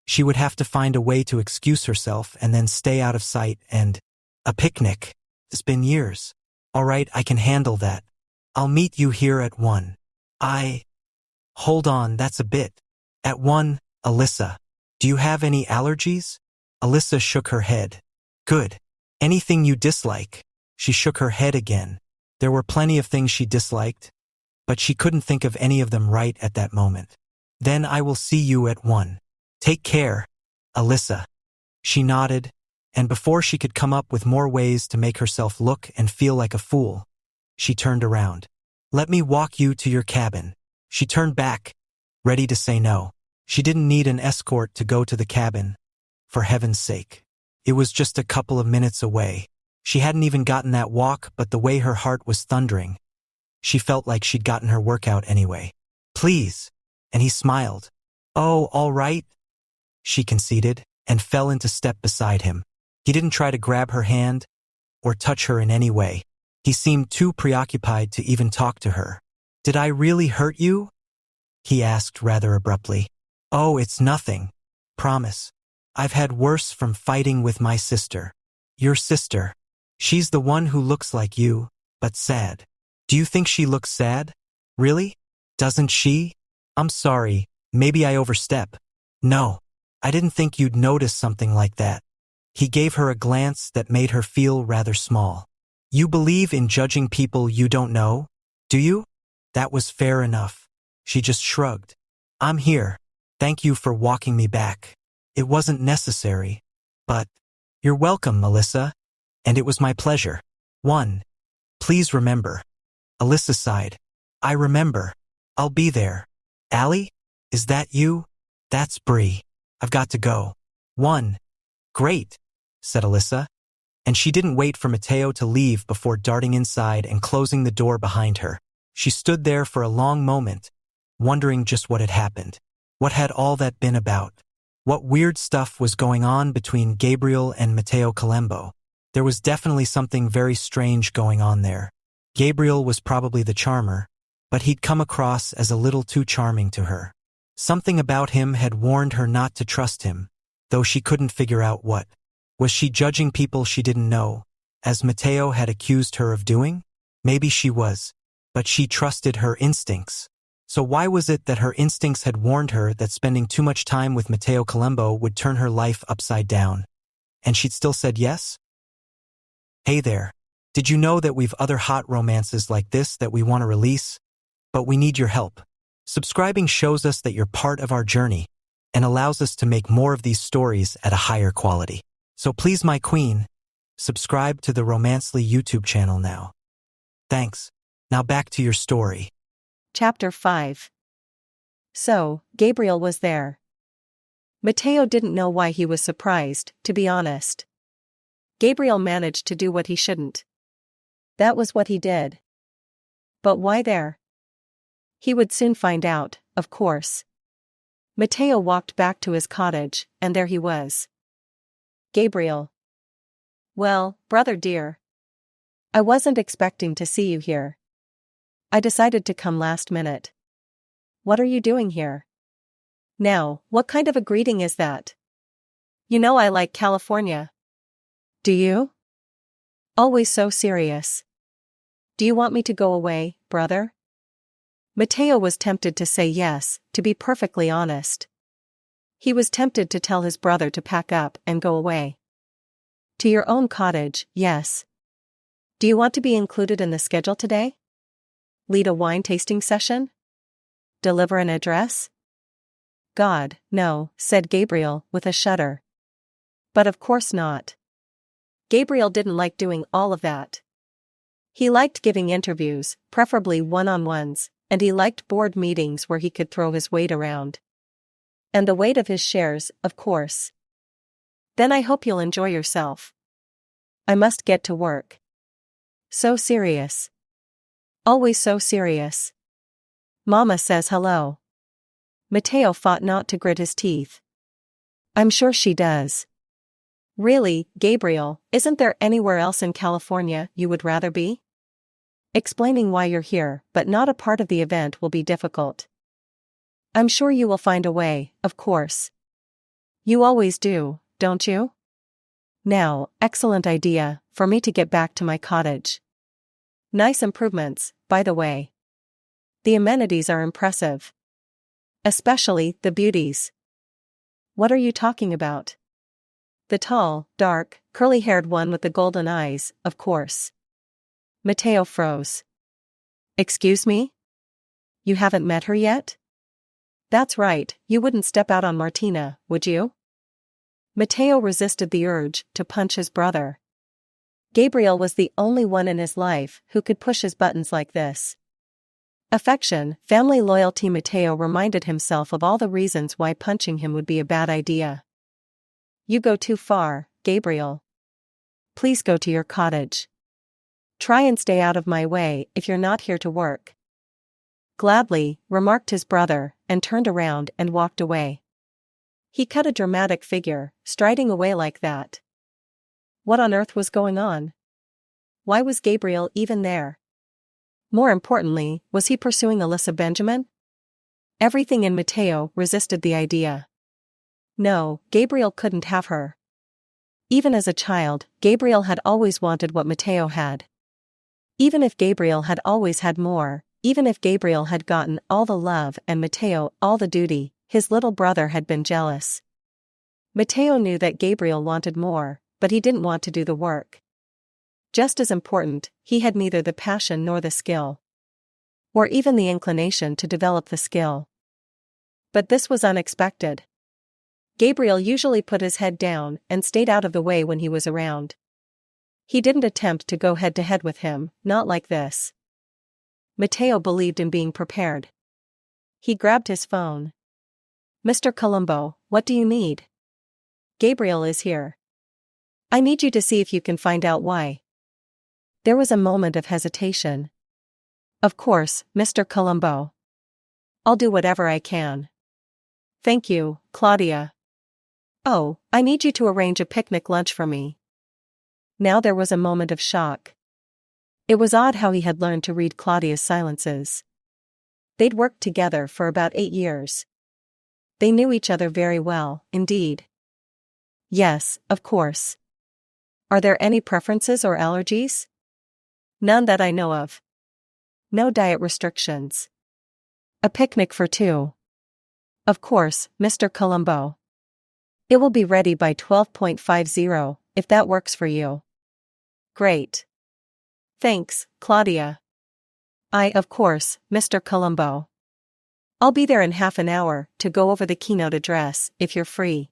She would have to find a way to excuse herself and then stay out of sight and… A picnic. It's been years. All right, I can handle that. I'll meet you here at 1. Hold on, that's a bit. At 1, Alyssa. Do you have any allergies? Alyssa shook her head. Good. Anything you dislike? She shook her head again. There were plenty of things she disliked, but she couldn't think of any of them right at that moment. Then I will see you at 1. Take care, Alyssa. She nodded, and before she could come up with more ways to make herself look and feel like a fool, she turned around. Let me walk you to your cabin. She turned back, ready to say no. She didn't need an escort to go to the cabin, for heaven's sake. It was just a couple of minutes away. She hadn't even gotten that walk, but the way her heart was thundering, she felt like she'd gotten her workout anyway. Please. And he smiled. Oh, all right, she conceded, and fell into step beside him. He didn't try to grab her hand or touch her in any way. He seemed too preoccupied to even talk to her. Did I really hurt you? He asked rather abruptly. Oh, it's nothing. Promise. I've had worse from fighting with my sister. Your sister. She's the one who looks like you, but sad. Do you think she looks sad? Really? Doesn't she? I'm sorry, maybe I overstep. No, I didn't think you'd notice something like that. He gave her a glance that made her feel rather small. You believe in judging people you don't know, do you? That was fair enough. She just shrugged. I'm here. Thank you for walking me back. It wasn't necessary, but… You're welcome, Alyssa. And it was my pleasure. 1. Please remember. Alyssa sighed. I remember. I'll be there. Allie? Is that you? That's Bree. I've got to go. 1. Great, said Alyssa. And she didn't wait for Mateo to leave before darting inside and closing the door behind her. She stood there for a long moment, wondering just what had happened. What had all that been about? What weird stuff was going on between Gabriel and Matteo Colombo? There was definitely something very strange going on there. Gabriel was probably the charmer, but he'd come across as a little too charming to her. Something about him had warned her not to trust him, though she couldn't figure out what. Was she judging people she didn't know, as Matteo had accused her of doing? Maybe she was, but she trusted her instincts. So why was it that her instincts had warned her that spending too much time with Matteo Colombo would turn her life upside down? And she'd still said yes? Hey there. Did you know that we've other hot romances like this that we want to release? But we need your help. Subscribing shows us that you're part of our journey and allows us to make more of these stories at a higher quality. So please, my queen, subscribe to the Romancely YouTube channel now. Thanks. Now back to your story. Chapter 5. So, Gabriel was there. Matteo didn't know why he was surprised, to be honest. Gabriel managed to do what he shouldn't. That was what he did. But why there? He would soon find out, of course. Matteo walked back to his cottage, and there he was. Gabriel. Well, brother dear. I wasn't expecting to see you here. I decided to come last minute. What are you doing here? Now, what kind of a greeting is that? You know I like California. Do you? Always so serious. Do you want me to go away, brother? Matteo was tempted to say yes, to be perfectly honest. He was tempted to tell his brother to pack up and go away. To your own cottage, yes. Do you want to be included in the schedule today? Lead a wine tasting session? Deliver an address? God, no, said Gabriel, with a shudder. But of course not. Gabriel didn't like doing all of that. He liked giving interviews, preferably one-on-ones, and he liked board meetings where he could throw his weight around. And the weight of his shares, of course. Then I hope you'll enjoy yourself. I must get to work. So serious. Always so serious. Mama says hello. Matteo fought not to grit his teeth. I'm sure she does. Really, Gabriel, isn't there anywhere else in California you would rather be? Explaining why you're here but not a part of the event will be difficult. I'm sure you will find a way, of course. You always do, don't you? Now, excellent idea, for me to get back to my cottage. Nice improvements, by the way. The amenities are impressive. Especially the beauties. What are you talking about? The tall, dark, curly-haired one with the golden eyes, of course. Matteo froze. Excuse me? You haven't met her yet? That's right, you wouldn't step out on Martina, would you? Matteo resisted the urge to punch his brother. Gabriel was the only one in his life who could push his buttons like this. Affection, family loyalty. Matteo reminded himself of all the reasons why punching him would be a bad idea. You go too far, Gabriel. Please go to your cottage. Try and stay out of my way if you're not here to work. Gladly, remarked his brother, and turned around and walked away. He cut a dramatic figure, striding away like that. What on earth was going on? Why was Gabriel even there? More importantly, was he pursuing Alyssa Benjamin? Everything in Matteo resisted the idea. No, Gabriel couldn't have her. Even as a child, Gabriel had always wanted what Matteo had. Even if Gabriel had always had more, even if Gabriel had gotten all the love and Matteo all the duty, his little brother had been jealous. Matteo knew that Gabriel wanted more, but he didn't want to do the work. Just as important, he had neither the passion nor the skill. Or even the inclination to develop the skill. But this was unexpected. Gabriel usually put his head down and stayed out of the way when he was around. He didn't attempt to go head-to-head with him, not like this. Matteo believed in being prepared. He grabbed his phone. Mr. Colombo, what do you need? Gabriel is here. I need you to see if you can find out why. There was a moment of hesitation. Of course, Mr. Colombo. I'll do whatever I can. Thank you, Claudia. Oh, I need you to arrange a picnic lunch for me. Now there was a moment of shock. It was odd how he had learned to read Claudia's silences. They'd worked together for about 8 years. They knew each other very well, indeed. Yes, of course. Are there any preferences or allergies? None that I know of. No diet restrictions. A picnic for 2. Of course, Mr. Columbo. It will be ready by 12:50, if that works for you. Great. Thanks, Claudia. Of course, Mr. Columbo. I'll be there in half an hour to go over the keynote address, if you're free.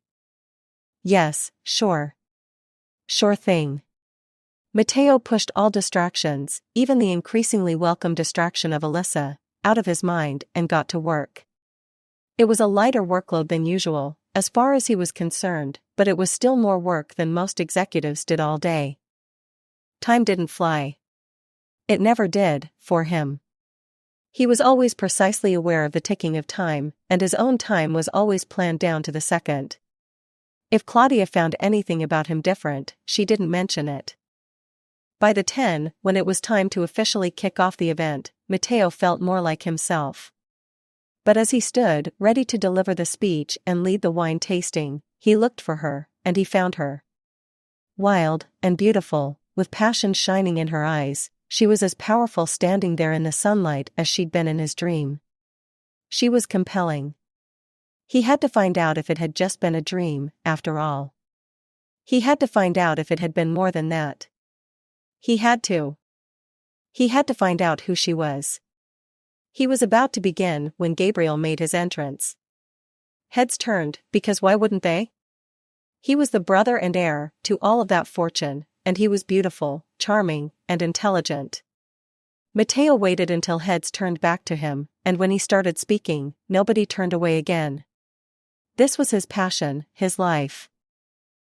Yes, sure. Sure thing. Matteo pushed all distractions, even the increasingly welcome distraction of Alyssa, out of his mind and got to work. It was a lighter workload than usual, as far as he was concerned, but it was still more work than most executives did all day. Time didn't fly. It never did, for him. He was always precisely aware of the ticking of time, and his own time was always planned down to the second. If Claudia found anything about him different, she didn't mention it. By the 10, when it was time to officially kick off the event, Matteo felt more like himself. But as he stood, ready to deliver the speech and lead the wine tasting, he looked for her, and he found her. Wild and beautiful, with passion shining in her eyes, she was as powerful standing there in the sunlight as she'd been in his dream. She was compelling. He had to find out if it had just been a dream, after all. He had to find out if it had been more than that. He had to. He had to find out who she was. He was about to begin when Gabriel made his entrance. Heads turned, because why wouldn't they? He was the brother and heir to all of that fortune, and he was beautiful, charming, and intelligent. Matteo waited until heads turned back to him, and when he started speaking, nobody turned away again. This was his passion, his life.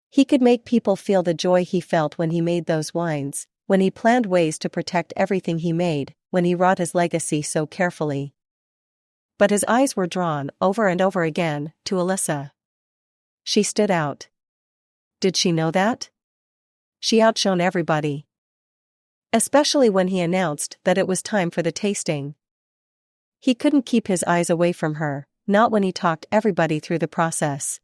He could make people feel the joy he felt when he made those wines, when he planned ways to protect everything he made, when he wrought his legacy so carefully. But his eyes were drawn, over and over again, to Alyssa. She stood out. Did she know that? She outshone everybody. Especially when he announced that it was time for the tasting. He couldn't keep his eyes away from her, not when he talked everybody through the process.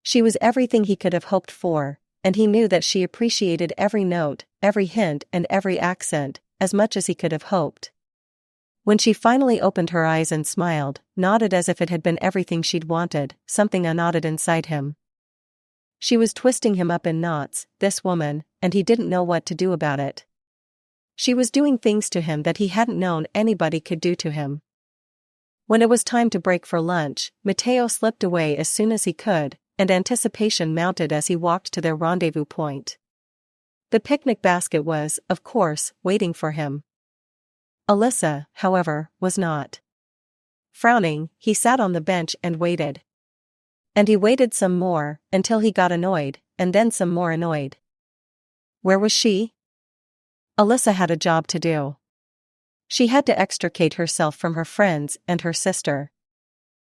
She was everything he could have hoped for, and he knew that she appreciated every note, every hint and every accent, as much as he could have hoped. When she finally opened her eyes and smiled, nodded as if it had been everything she'd wanted, something unknotted inside him. She was twisting him up in knots, this woman, and he didn't know what to do about it. She was doing things to him that he hadn't known anybody could do to him. When it was time to break for lunch, Matteo slipped away as soon as he could, and anticipation mounted as he walked to their rendezvous point. The picnic basket was, of course, waiting for him. Alyssa, however, was not. Frowning, he sat on the bench and waited. And he waited some more, until he got annoyed, and then some more annoyed. Where was she? Alyssa had a job to do. She had to extricate herself from her friends and her sister.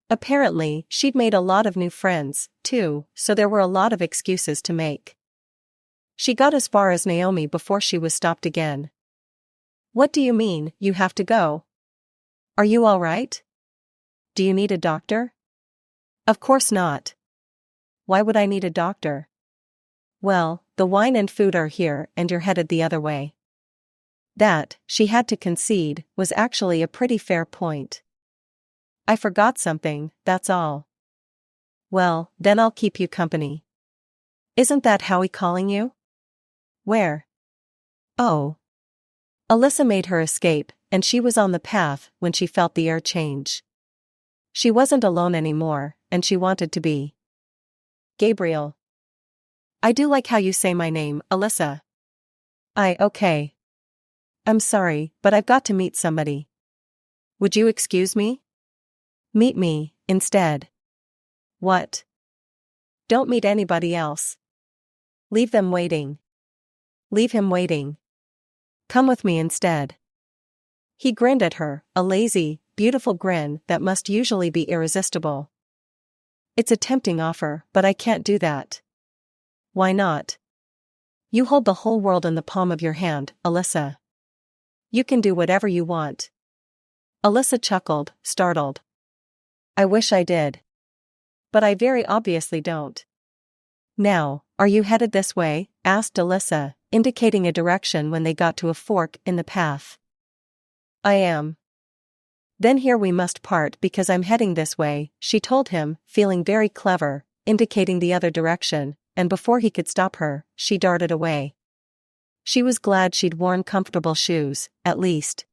Apparently, she'd made a lot of new friends, too, so there were a lot of excuses to make. She got as far as Naomi before she was stopped again. What do you mean, you have to go? Are you all right? Do you need a doctor? Of course not. Why would I need a doctor? Well, the wine and food are here and you're headed the other way. That, she had to concede, was actually a pretty fair point. I forgot something, that's all. Well, then I'll keep you company. Isn't that Howie calling you? Where? Oh. Alyssa made her escape, and she was on the path when she felt the air change. She wasn't alone anymore, and she wanted to be. Gabriel. I do like how you say my name, Alyssa. Okay. I'm sorry, but I've got to meet somebody. Would you excuse me? Meet me, instead. What? Don't meet anybody else. Leave them waiting. Leave him waiting. Come with me instead. He grinned at her, a lazy, beautiful grin that must usually be irresistible. It's a tempting offer, but I can't do that. Why not? You hold the whole world in the palm of your hand, Alyssa. You can do whatever you want. Alyssa chuckled, startled. I wish I did. But I very obviously don't. Now, are you headed this way? Asked Alyssa, indicating a direction when they got to a fork in the path. I am. Then here we must part because I'm heading this way, she told him, feeling very clever, indicating the other direction, and before he could stop her, she darted away. She was glad she'd worn comfortable shoes, at least.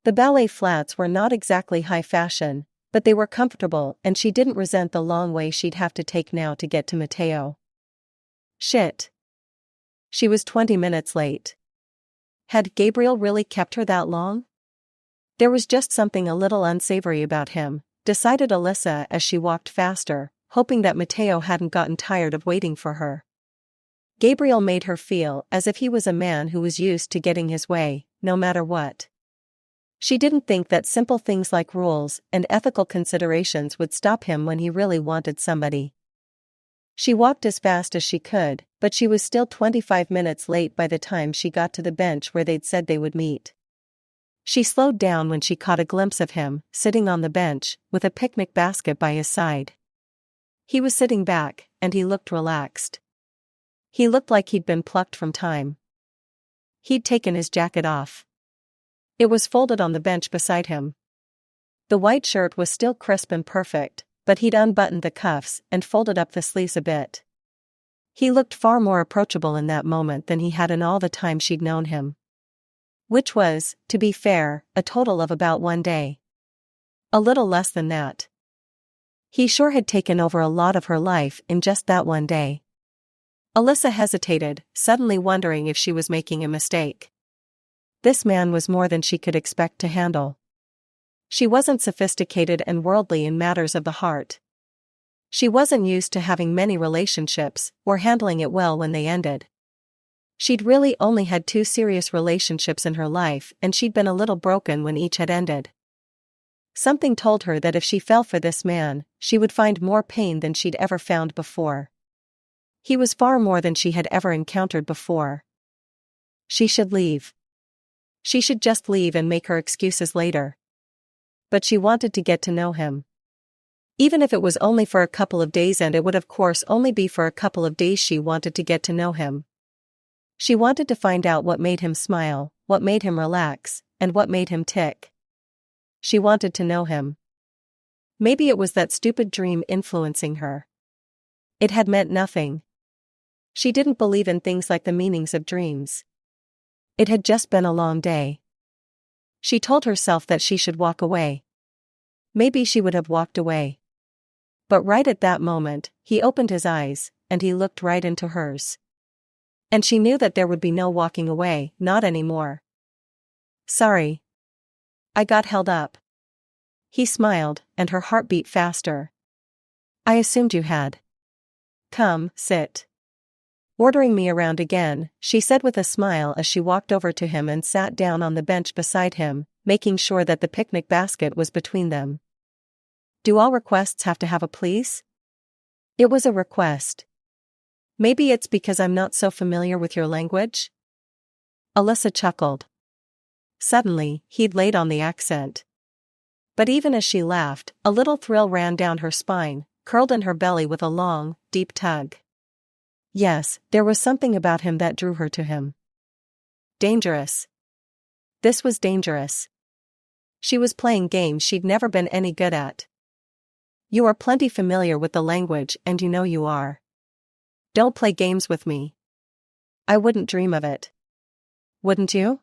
The ballet flats were not exactly high fashion, but they were comfortable and she didn't resent the long way she'd have to take now to get to Mateo. Shit. She was 20 minutes late. Had Gabriel really kept her that long? There was just something a little unsavory about him, decided Alyssa as she walked faster, hoping that Mateo hadn't gotten tired of waiting for her. Gabriel made her feel as if he was a man who was used to getting his way, no matter what. She didn't think that simple things like rules and ethical considerations would stop him when he really wanted somebody. She walked as fast as she could, but she was still 25 minutes late by the time she got to the bench where they'd said they would meet. She slowed down when she caught a glimpse of him, sitting on the bench, with a picnic basket by his side. He was sitting back, and he looked relaxed. He looked like he'd been plucked from time. He'd taken his jacket off. It was folded on the bench beside him. The white shirt was still crisp and perfect, but he'd unbuttoned the cuffs and folded up the sleeves a bit. He looked far more approachable in that moment than he had in all the time she'd known him. Which was, to be fair, a total of about 1 day. A little less than that. He sure had taken over a lot of her life in just that 1 day. Alyssa hesitated, suddenly wondering if she was making a mistake. This man was more than she could expect to handle. She wasn't sophisticated and worldly in matters of the heart. She wasn't used to having many relationships, or handling it well when they ended. She'd really only had 2 serious relationships in her life and she'd been a little broken when each had ended. Something told her that if she fell for this man, she would find more pain than she'd ever found before. He was far more than she had ever encountered before. She should leave. She should just leave and make her excuses later. But she wanted to get to know him. Even if it was only for a couple of days, and it would of course only be for a couple of days, she wanted to get to know him. She wanted to find out what made him smile, what made him relax, and what made him tick. She wanted to know him. Maybe it was that stupid dream influencing her. It had meant nothing. She didn't believe in things like the meanings of dreams. It had just been a long day. She told herself that she should walk away. Maybe she would have walked away. But right at that moment, he opened his eyes, and he looked right into hers. And she knew that there would be no walking away, not anymore. Sorry. I got held up. He smiled, and her heart beat faster. I assumed you had. Come, sit. Ordering me around again, she said with a smile as she walked over to him and sat down on the bench beside him, making sure that the picnic basket was between them. Do all requests have to have a please? It was a request. Maybe it's because I'm not so familiar with your language? Alyssa chuckled. Suddenly, he'd laid on the accent. But even as she laughed, a little thrill ran down her spine, curled in her belly with a long, deep tug. Yes, there was something about him that drew her to him. Dangerous. This was dangerous. She was playing games she'd never been any good at. You are plenty familiar with the language, and you know you are. Don't play games with me. I wouldn't dream of it. Wouldn't you?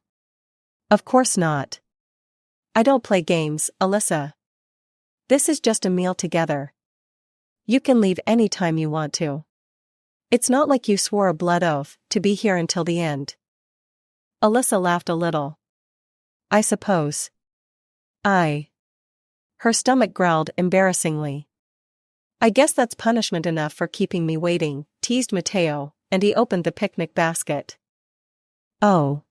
Of course not. I don't play games, Alyssa. This is just a meal together. You can leave any time you want to. It's not like you swore a blood oath to be here until the end. Alyssa laughed a little. I suppose. Her stomach growled embarrassingly. I guess that's punishment enough for keeping me waiting, teased Mateo, and he opened the picnic basket. Oh,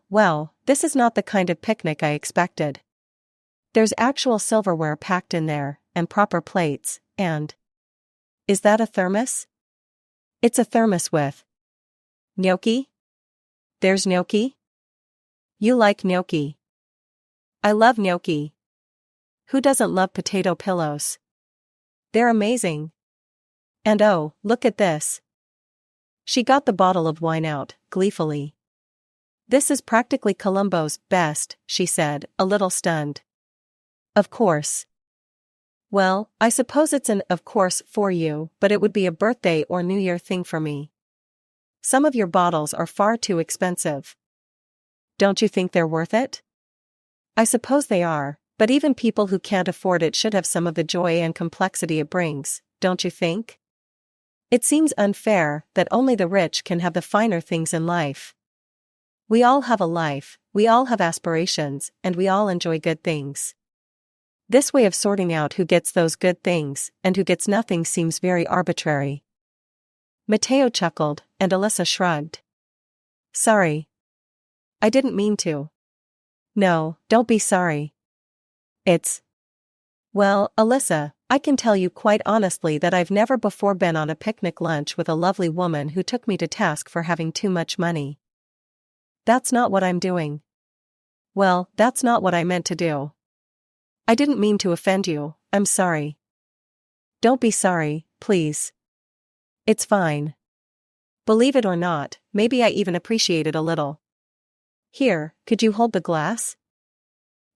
well, this is not the kind of picnic I expected. There's actual silverware packed in there, and proper plates, and is that a thermos? It's a thermos with gnocchi? There's gnocchi? You like gnocchi? I love gnocchi. Who doesn't love potato pillows? They're amazing. And oh, look at this. She got the bottle of wine out, gleefully. This is practically Columbo's best, she said, a little stunned. Of course. Well, I suppose it's an of course for you, but it would be a birthday or New Year thing for me. Some of your bottles are far too expensive. Don't you think they're worth it? I suppose they are, but even people who can't afford it should have some of the joy and complexity it brings, don't you think? It seems unfair that only the rich can have the finer things in life. We all have a life, we all have aspirations, and we all enjoy good things. This way of sorting out who gets those good things and who gets nothing seems very arbitrary. Matteo chuckled, and Alyssa shrugged. Sorry. I didn't mean to. No, don't be sorry. Well, Alyssa, I can tell you quite honestly that I've never before been on a picnic lunch with a lovely woman who took me to task for having too much money. That's not what I'm doing. Well, that's not what I meant to do. I didn't mean to offend you, I'm sorry. Don't be sorry, please. It's fine. Believe it or not, maybe I even appreciate it a little. Here, could you hold the glass?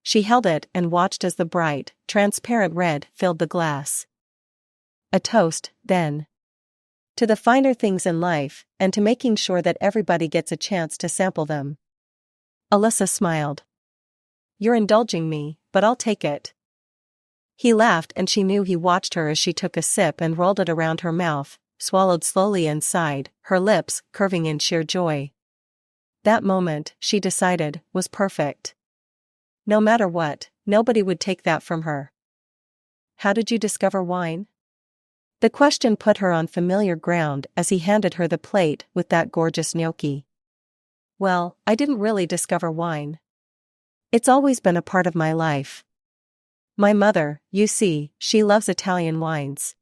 She held it and watched as the bright, transparent red filled the glass. A toast, then. To the finer things in life, and to making sure that everybody gets a chance to sample them. Alyssa smiled. You're indulging me, but I'll take it. He laughed and she knew he watched her as she took a sip and rolled it around her mouth, swallowed slowly and sighed, her lips curving in sheer joy. That moment, she decided, was perfect. No matter what, nobody would take that from her. How did you discover wine? The question put her on familiar ground as he handed her the plate with that gorgeous gnocchi. Well, I didn't really discover wine. It's always been a part of my life. My mother, you see, she loves Italian wines.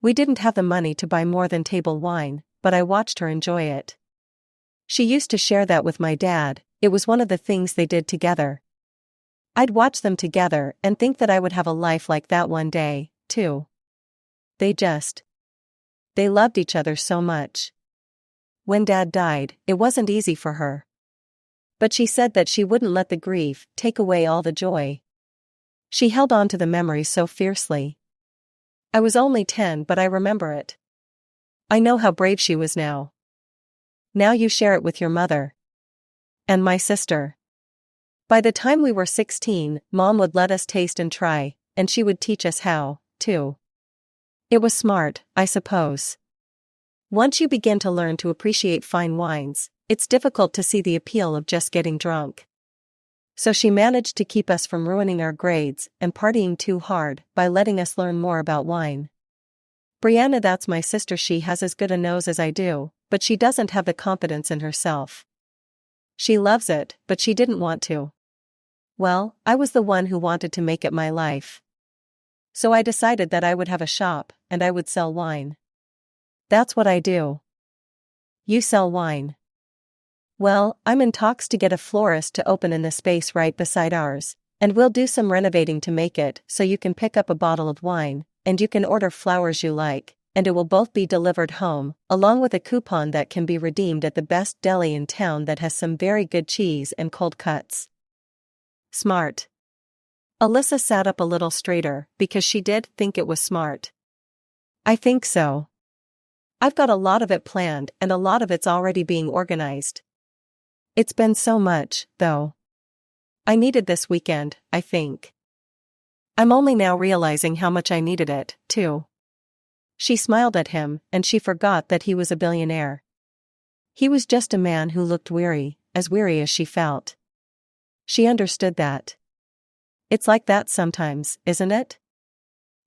We didn't have the money to buy more than table wine, but I watched her enjoy it. She used to share that with my dad, it was one of the things they did together. I'd watch them together and think that I would have a life like that one day, too. They loved each other so much. When Dad died, it wasn't easy for her. But she said that she wouldn't let the grief take away all the joy. She held on to the memory so fiercely. I was only 10, but I remember it. I know how brave she was now. Now you share it with your mother. And my sister. By the time we were 16, Mom would let us taste and try, and she would teach us how, too. It was smart, I suppose. Once you begin to learn to appreciate fine wines, it's difficult to see the appeal of just getting drunk. So she managed to keep us from ruining our grades and partying too hard by letting us learn more about wine. Brianna, that's my sister, she has as good a nose as I do, but she doesn't have the confidence in herself. She loves it, but she didn't want to. Well, I was the one who wanted to make it my life. So I decided that I would have a shop, and I would sell wine. That's what I do. You sell wine. Well, I'm in talks to get a florist to open in the space right beside ours, and we'll do some renovating to make it so you can pick up a bottle of wine, and you can order flowers you like, and it will both be delivered home, along with a coupon that can be redeemed at the best deli in town that has some very good cheese and cold cuts. Smart. Alyssa sat up a little straighter because she did think it was smart. I think so. I've got a lot of it planned and a lot of it's already being organized. It's been so much, though. I needed this weekend, I think. I'm only now realizing how much I needed it, too. She smiled at him, and she forgot that he was a billionaire. He was just a man who looked weary as she felt. She understood that. It's like that sometimes, isn't it?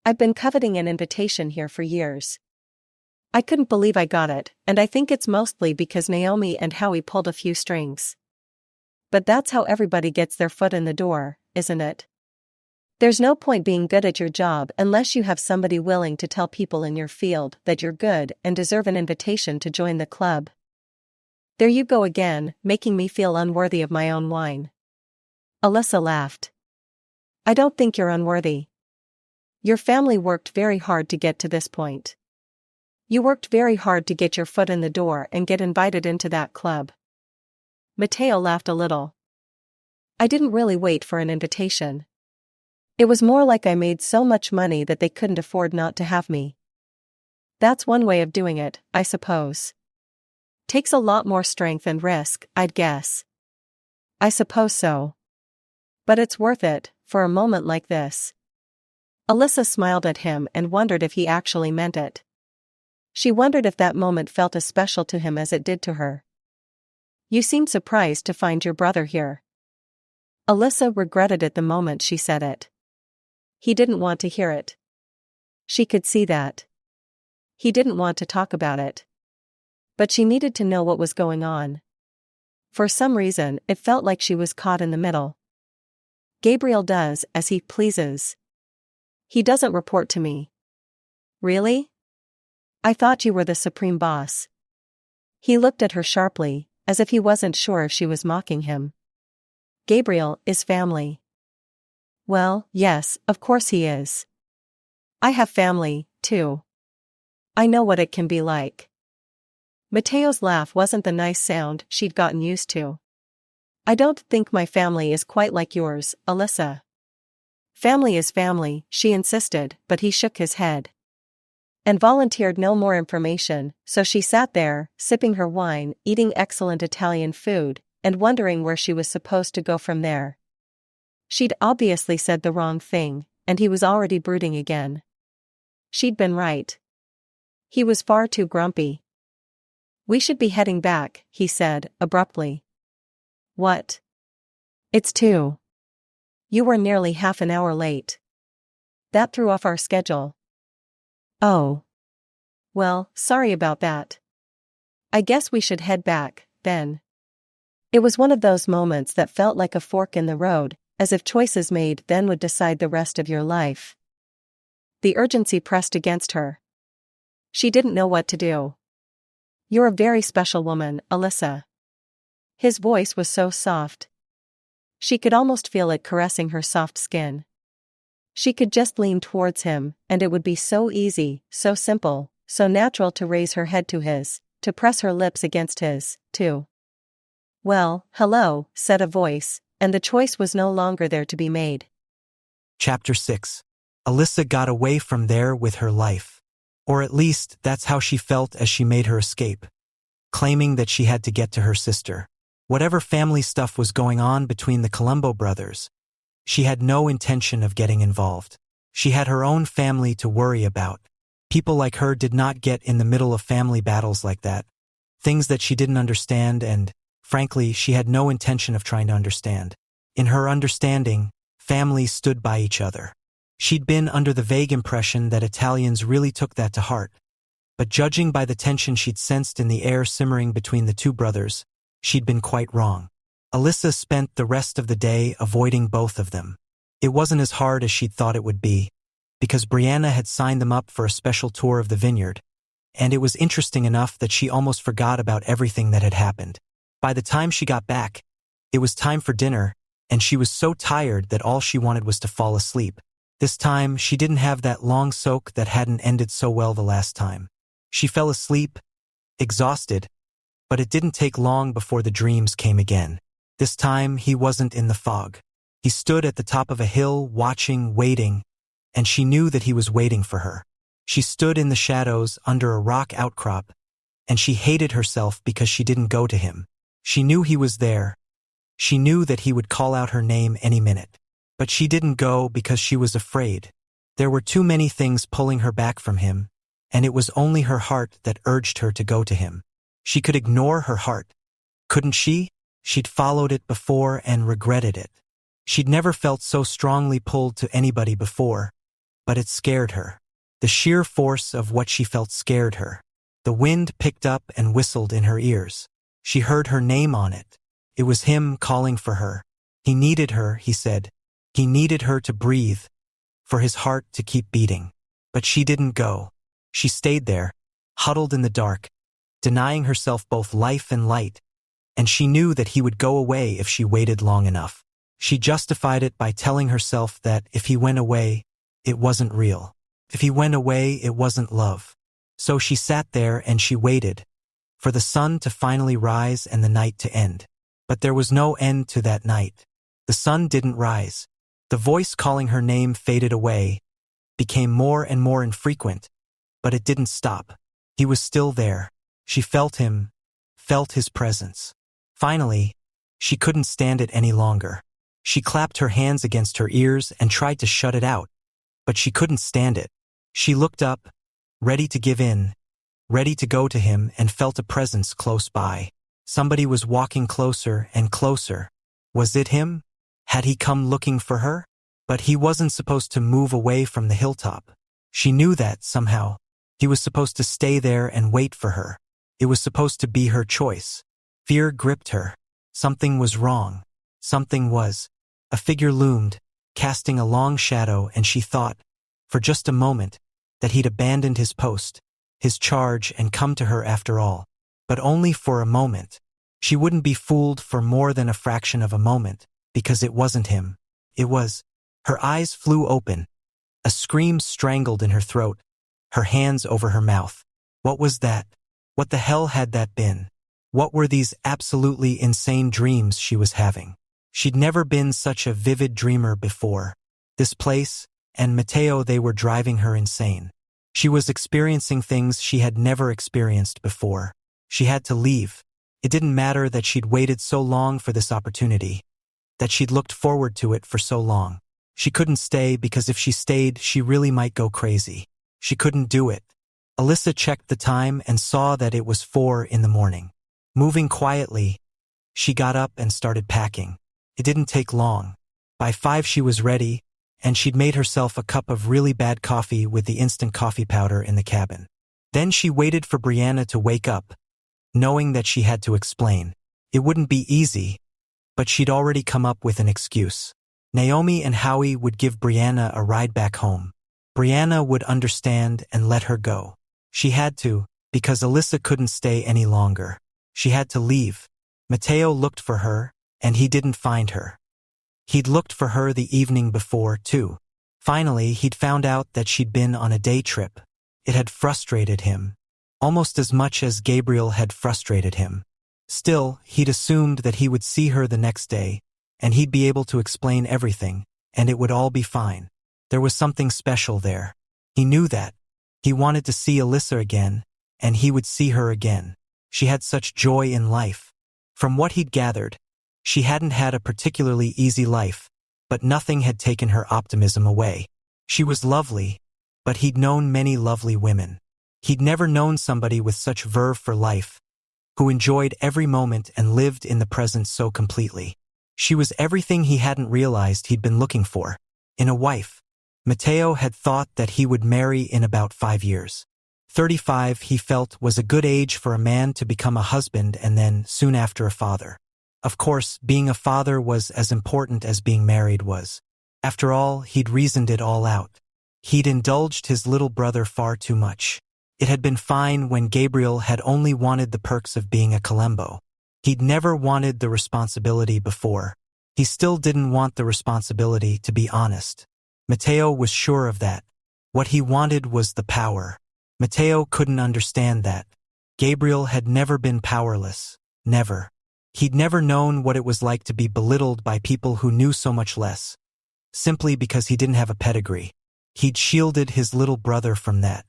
I've been coveting an invitation here for years. I couldn't believe I got it, and I think it's mostly because Naomi and Howie pulled a few strings. But that's how everybody gets their foot in the door, isn't it? There's no point being good at your job unless you have somebody willing to tell people in your field that you're good and deserve an invitation to join the club. There you go again, making me feel unworthy of my own wine. Alyssa laughed. I don't think you're unworthy. Your family worked very hard to get to this point. You worked very hard to get your foot in the door and get invited into that club. Matteo laughed a little. I didn't really wait for an invitation. It was more like I made so much money that they couldn't afford not to have me. That's one way of doing it, I suppose. Takes a lot more strength and risk, I'd guess. I suppose so. But it's worth it, for a moment like this. Alyssa smiled at him and wondered if he actually meant it. She wondered if that moment felt as special to him as it did to her. You seemed surprised to find your brother here. Alyssa regretted it the moment she said it. He didn't want to hear it. She could see that. He didn't want to talk about it. But she needed to know what was going on. For some reason, it felt like she was caught in the middle. Gabriel does as he pleases. He doesn't report to me. Really? I thought you were the supreme boss. He looked at her sharply, as if he wasn't sure if she was mocking him. Gabriel is family. Well, yes, of course he is. I have family, too. I know what it can be like. Matteo's laugh wasn't the nice sound she'd gotten used to. I don't think my family is quite like yours, Alyssa. Family is family, she insisted, but he shook his head. And volunteered no more information, so she sat there, sipping her wine, eating excellent Italian food, and wondering where she was supposed to go from there. She'd obviously said the wrong thing, and he was already brooding again. She'd been right. He was far too grumpy. We should be heading back, he said, abruptly. What? It's 2. You were nearly half an hour late. That threw off our schedule. Oh. Well, sorry about that. I guess we should head back, then. It was one of those moments that felt like a fork in the road, as if choices made then would decide the rest of your life. The urgency pressed against her. She didn't know what to do. You're a very special woman, Alyssa. His voice was so soft. She could almost feel it caressing her soft skin. She could just lean towards him, and it would be so easy, so simple, so natural to raise her head to his, to press her lips against his, too. Well, hello, said a voice, and the choice was no longer there to be made. Chapter 6. Alyssa got away from there with her life. Or at least, that's how she felt as she made her escape. Claiming that she had to get to her sister. Whatever family stuff was going on between the Colombo brothers, she had no intention of getting involved. She had her own family to worry about. People like her did not get in the middle of family battles like that. Things that she didn't understand and, frankly, she had no intention of trying to understand. In her understanding, families stood by each other. She'd been under the vague impression that Italians really took that to heart. But judging by the tension she'd sensed in the air simmering between the two brothers, she'd been quite wrong. Alyssa spent the rest of the day avoiding both of them. It wasn't as hard as she'd thought it would be, because Brianna had signed them up for a special tour of the vineyard, and it was interesting enough that she almost forgot about everything that had happened. By the time she got back, it was time for dinner, and she was so tired that all she wanted was to fall asleep. This time, she didn't have that long soak that hadn't ended so well the last time. She fell asleep, exhausted, but it didn't take long before the dreams came again. This time, he wasn't in the fog. He stood at the top of a hill, watching, waiting, and she knew that he was waiting for her. She stood in the shadows under a rock outcrop, and she hated herself because she didn't go to him. She knew he was there. She knew that he would call out her name any minute. But she didn't go because she was afraid. There were too many things pulling her back from him, and it was only her heart that urged her to go to him. She could ignore her heart. Couldn't she? She'd followed it before and regretted it. She'd never felt so strongly pulled to anybody before, but it scared her. The sheer force of what she felt scared her. The wind picked up and whistled in her ears. She heard her name on it. It was him calling for her. He needed her, he said. He needed her to breathe, for his heart to keep beating. But she didn't go. She stayed there, huddled in the dark, denying herself both life and light, and she knew that he would go away if she waited long enough. She justified it by telling herself that if he went away, it wasn't real. If he went away, it wasn't love. So she sat there and she waited, for the sun to finally rise and the night to end. But there was no end to that night. The sun didn't rise. The voice calling her name faded away, became more and more infrequent, but it didn't stop. He was still there. She felt him, felt his presence. Finally, she couldn't stand it any longer. She clapped her hands against her ears and tried to shut it out, but she couldn't stand it. She looked up, ready to give in, ready to go to him, and felt a presence close by. Somebody was walking closer and closer. Was it him? Had he come looking for her? But he wasn't supposed to move away from the hilltop. She knew that somehow. He was supposed to stay there and wait for her. It was supposed to be her choice. Fear gripped her. Something was wrong. Something was. A figure loomed, casting a long shadow, and she thought, for just a moment, that he'd abandoned his post, his charge, and come to her after all. But only for a moment. She wouldn't be fooled for more than a fraction of a moment, because it wasn't him. It was. Her eyes flew open. A scream strangled in her throat, her hands over her mouth. What was that? What the hell had that been? What were these absolutely insane dreams she was having? She'd never been such a vivid dreamer before. This place, and Matteo, they were driving her insane. She was experiencing things she had never experienced before. She had to leave. It didn't matter that she'd waited so long for this opportunity, that she'd looked forward to it for so long. She couldn't stay because if she stayed, she really might go crazy. She couldn't do it. Alyssa checked the time and saw that it was 4 a.m. Moving quietly, she got up and started packing. It didn't take long. By 5 she was ready, and she'd made herself a cup of really bad coffee with the instant coffee powder in the cabin. Then she waited for Brianna to wake up, knowing that she had to explain. It wouldn't be easy, but she'd already come up with an excuse. Naomi and Howie would give Brianna a ride back home. Brianna would understand and let her go. She had to, because Alyssa couldn't stay any longer. She had to leave. Matteo looked for her, and he didn't find her. He'd looked for her the evening before, too. Finally, he'd found out that she'd been on a day trip. It had frustrated him, almost as much as Gabriel had frustrated him. Still, he'd assumed that he would see her the next day, and he'd be able to explain everything, and it would all be fine. There was something special there. He knew that. He wanted to see Alyssa again, and he would see her again. She had such joy in life. From what he'd gathered, she hadn't had a particularly easy life, but nothing had taken her optimism away. She was lovely, but he'd known many lovely women. He'd never known somebody with such verve for life, who enjoyed every moment and lived in the present so completely. She was everything he hadn't realized he'd been looking for in a wife. Matteo had thought that he would marry in about 5 years. 35, he felt, was a good age for a man to become a husband and then, soon after, a father. Of course, being a father was as important as being married was. After all, he'd reasoned it all out. He'd indulged his little brother far too much. It had been fine when Gabriel had only wanted the perks of being a Colombo. He'd never wanted the responsibility before. He still didn't want the responsibility, to be honest. Matteo was sure of that. What he wanted was the power. Matteo couldn't understand that. Gabriel had never been powerless. Never. He'd never known what it was like to be belittled by people who knew so much less, simply because he didn't have a pedigree. He'd shielded his little brother from that.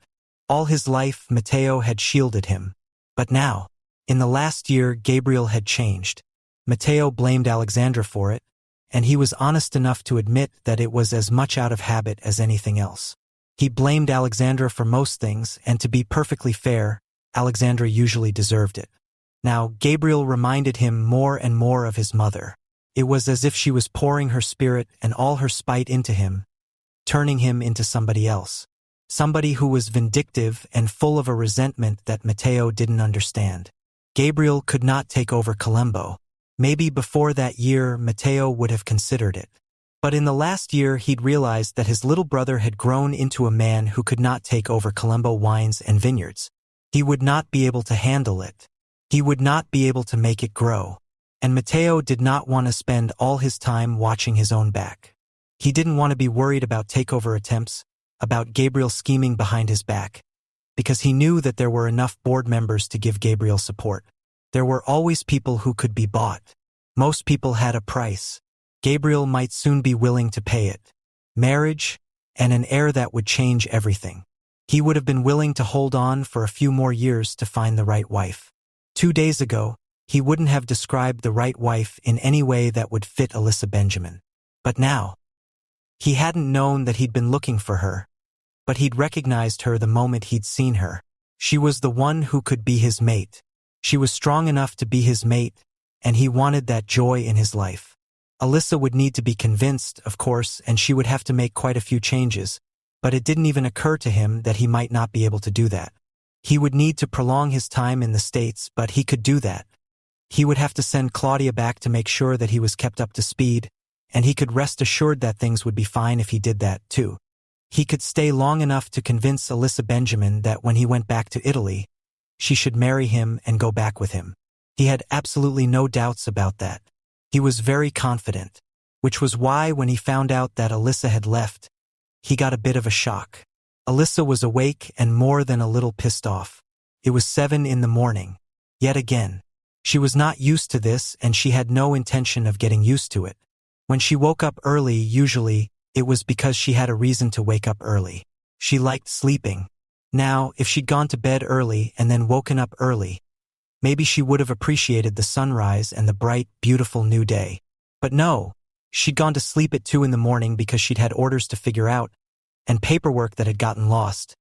All his life, Matteo had shielded him. But now, in the last year, Gabriel had changed. Matteo blamed Alexandra for it, and he was honest enough to admit that it was as much out of habit as anything else. He blamed Alexandra for most things, and to be perfectly fair, Alexandra usually deserved it. Now, Gabriel reminded him more and more of his mother. It was as if she was pouring her spirit and all her spite into him, turning him into somebody else. Somebody who was vindictive and full of a resentment that Matteo didn't understand. Gabriel could not take over Colombo. Maybe before that year, Matteo would have considered it. But in the last year he'd realized that his little brother had grown into a man who could not take over Colombo wines and vineyards. He would not be able to handle it. He would not be able to make it grow. And Matteo did not want to spend all his time watching his own back. He didn't want to be worried about takeover attempts, about Gabriel scheming behind his back, because he knew that there were enough board members to give Gabriel support. There were always people who could be bought. Most people had a price. Gabriel might soon be willing to pay it. Marriage, and an heir that would change everything. He would have been willing to hold on for a few more years to find the right wife. 2 days ago, he wouldn't have described the right wife in any way that would fit Alyssa Benjamin. But now, he hadn't known that he'd been looking for her, but he'd recognized her the moment he'd seen her. She was the one who could be his mate. She was strong enough to be his mate, and he wanted that joy in his life. Alyssa would need to be convinced, of course, and she would have to make quite a few changes, but it didn't even occur to him that he might not be able to do that. He would need to prolong his time in the States, but he could do that. He would have to send Claudia back to make sure that he was kept up to speed, and he could rest assured that things would be fine if he did that, too. He could stay long enough to convince Alyssa Benjamin that when he went back to Italy, she should marry him and go back with him. He had absolutely no doubts about that. He was very confident, which was why when he found out that Alyssa had left, he got a bit of a shock. Alyssa was awake and more than a little pissed off. It was 7 in the morning. Yet again. She was not used to this and she had no intention of getting used to it. When she woke up early, usually, it was because she had a reason to wake up early. She liked sleeping. Now, if she'd gone to bed early and then woken up early, maybe she would have appreciated the sunrise and the bright, beautiful new day. But no, she'd gone to sleep at 2 in the morning because she'd had orders to figure out, and paperwork that had gotten lost,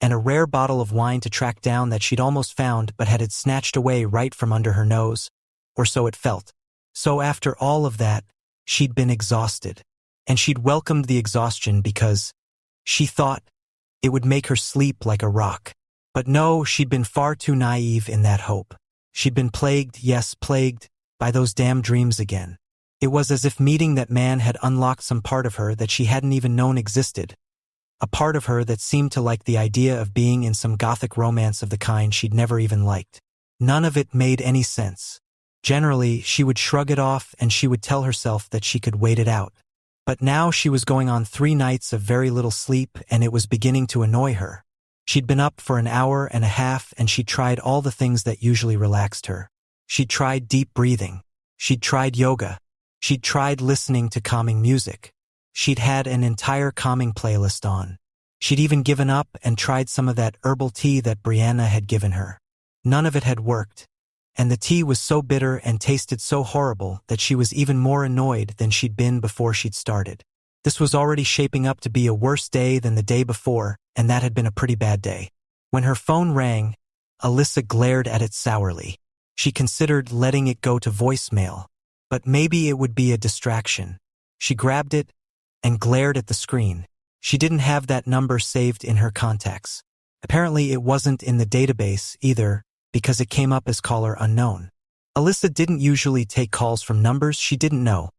and a rare bottle of wine to track down that she'd almost found but had it snatched away right from under her nose, or so it felt. So after all of that, she'd been exhausted, and she'd welcomed the exhaustion because she thought it would make her sleep like a rock. But no, she'd been far too naive in that hope. She'd been plagued, yes, plagued, by those damn dreams again. It was as if meeting that man had unlocked some part of her that she hadn't even known existed. A part of her that seemed to like the idea of being in some gothic romance of the kind she'd never even liked. None of it made any sense. Generally, she would shrug it off and she would tell herself that she could wait it out. But now she was going on 3 nights of very little sleep and it was beginning to annoy her. She'd been up for an hour and a half and she'd tried all the things that usually relaxed her. She'd tried deep breathing. She'd tried yoga. She'd tried listening to calming music. She'd had an entire calming playlist on. She'd even given up and tried some of that herbal tea that Brianna had given her. None of it had worked. And the tea was so bitter and tasted so horrible that she was even more annoyed than she'd been before she'd started. This was already shaping up to be a worse day than the day before, and that had been a pretty bad day. When her phone rang, Alyssa glared at it sourly. She considered letting it go to voicemail, but maybe it would be a distraction. She grabbed it and glared at the screen. She didn't have that number saved in her contacts. Apparently it wasn't in the database either, because it came up as caller unknown. Alyssa didn't usually take calls from numbers she didn't know,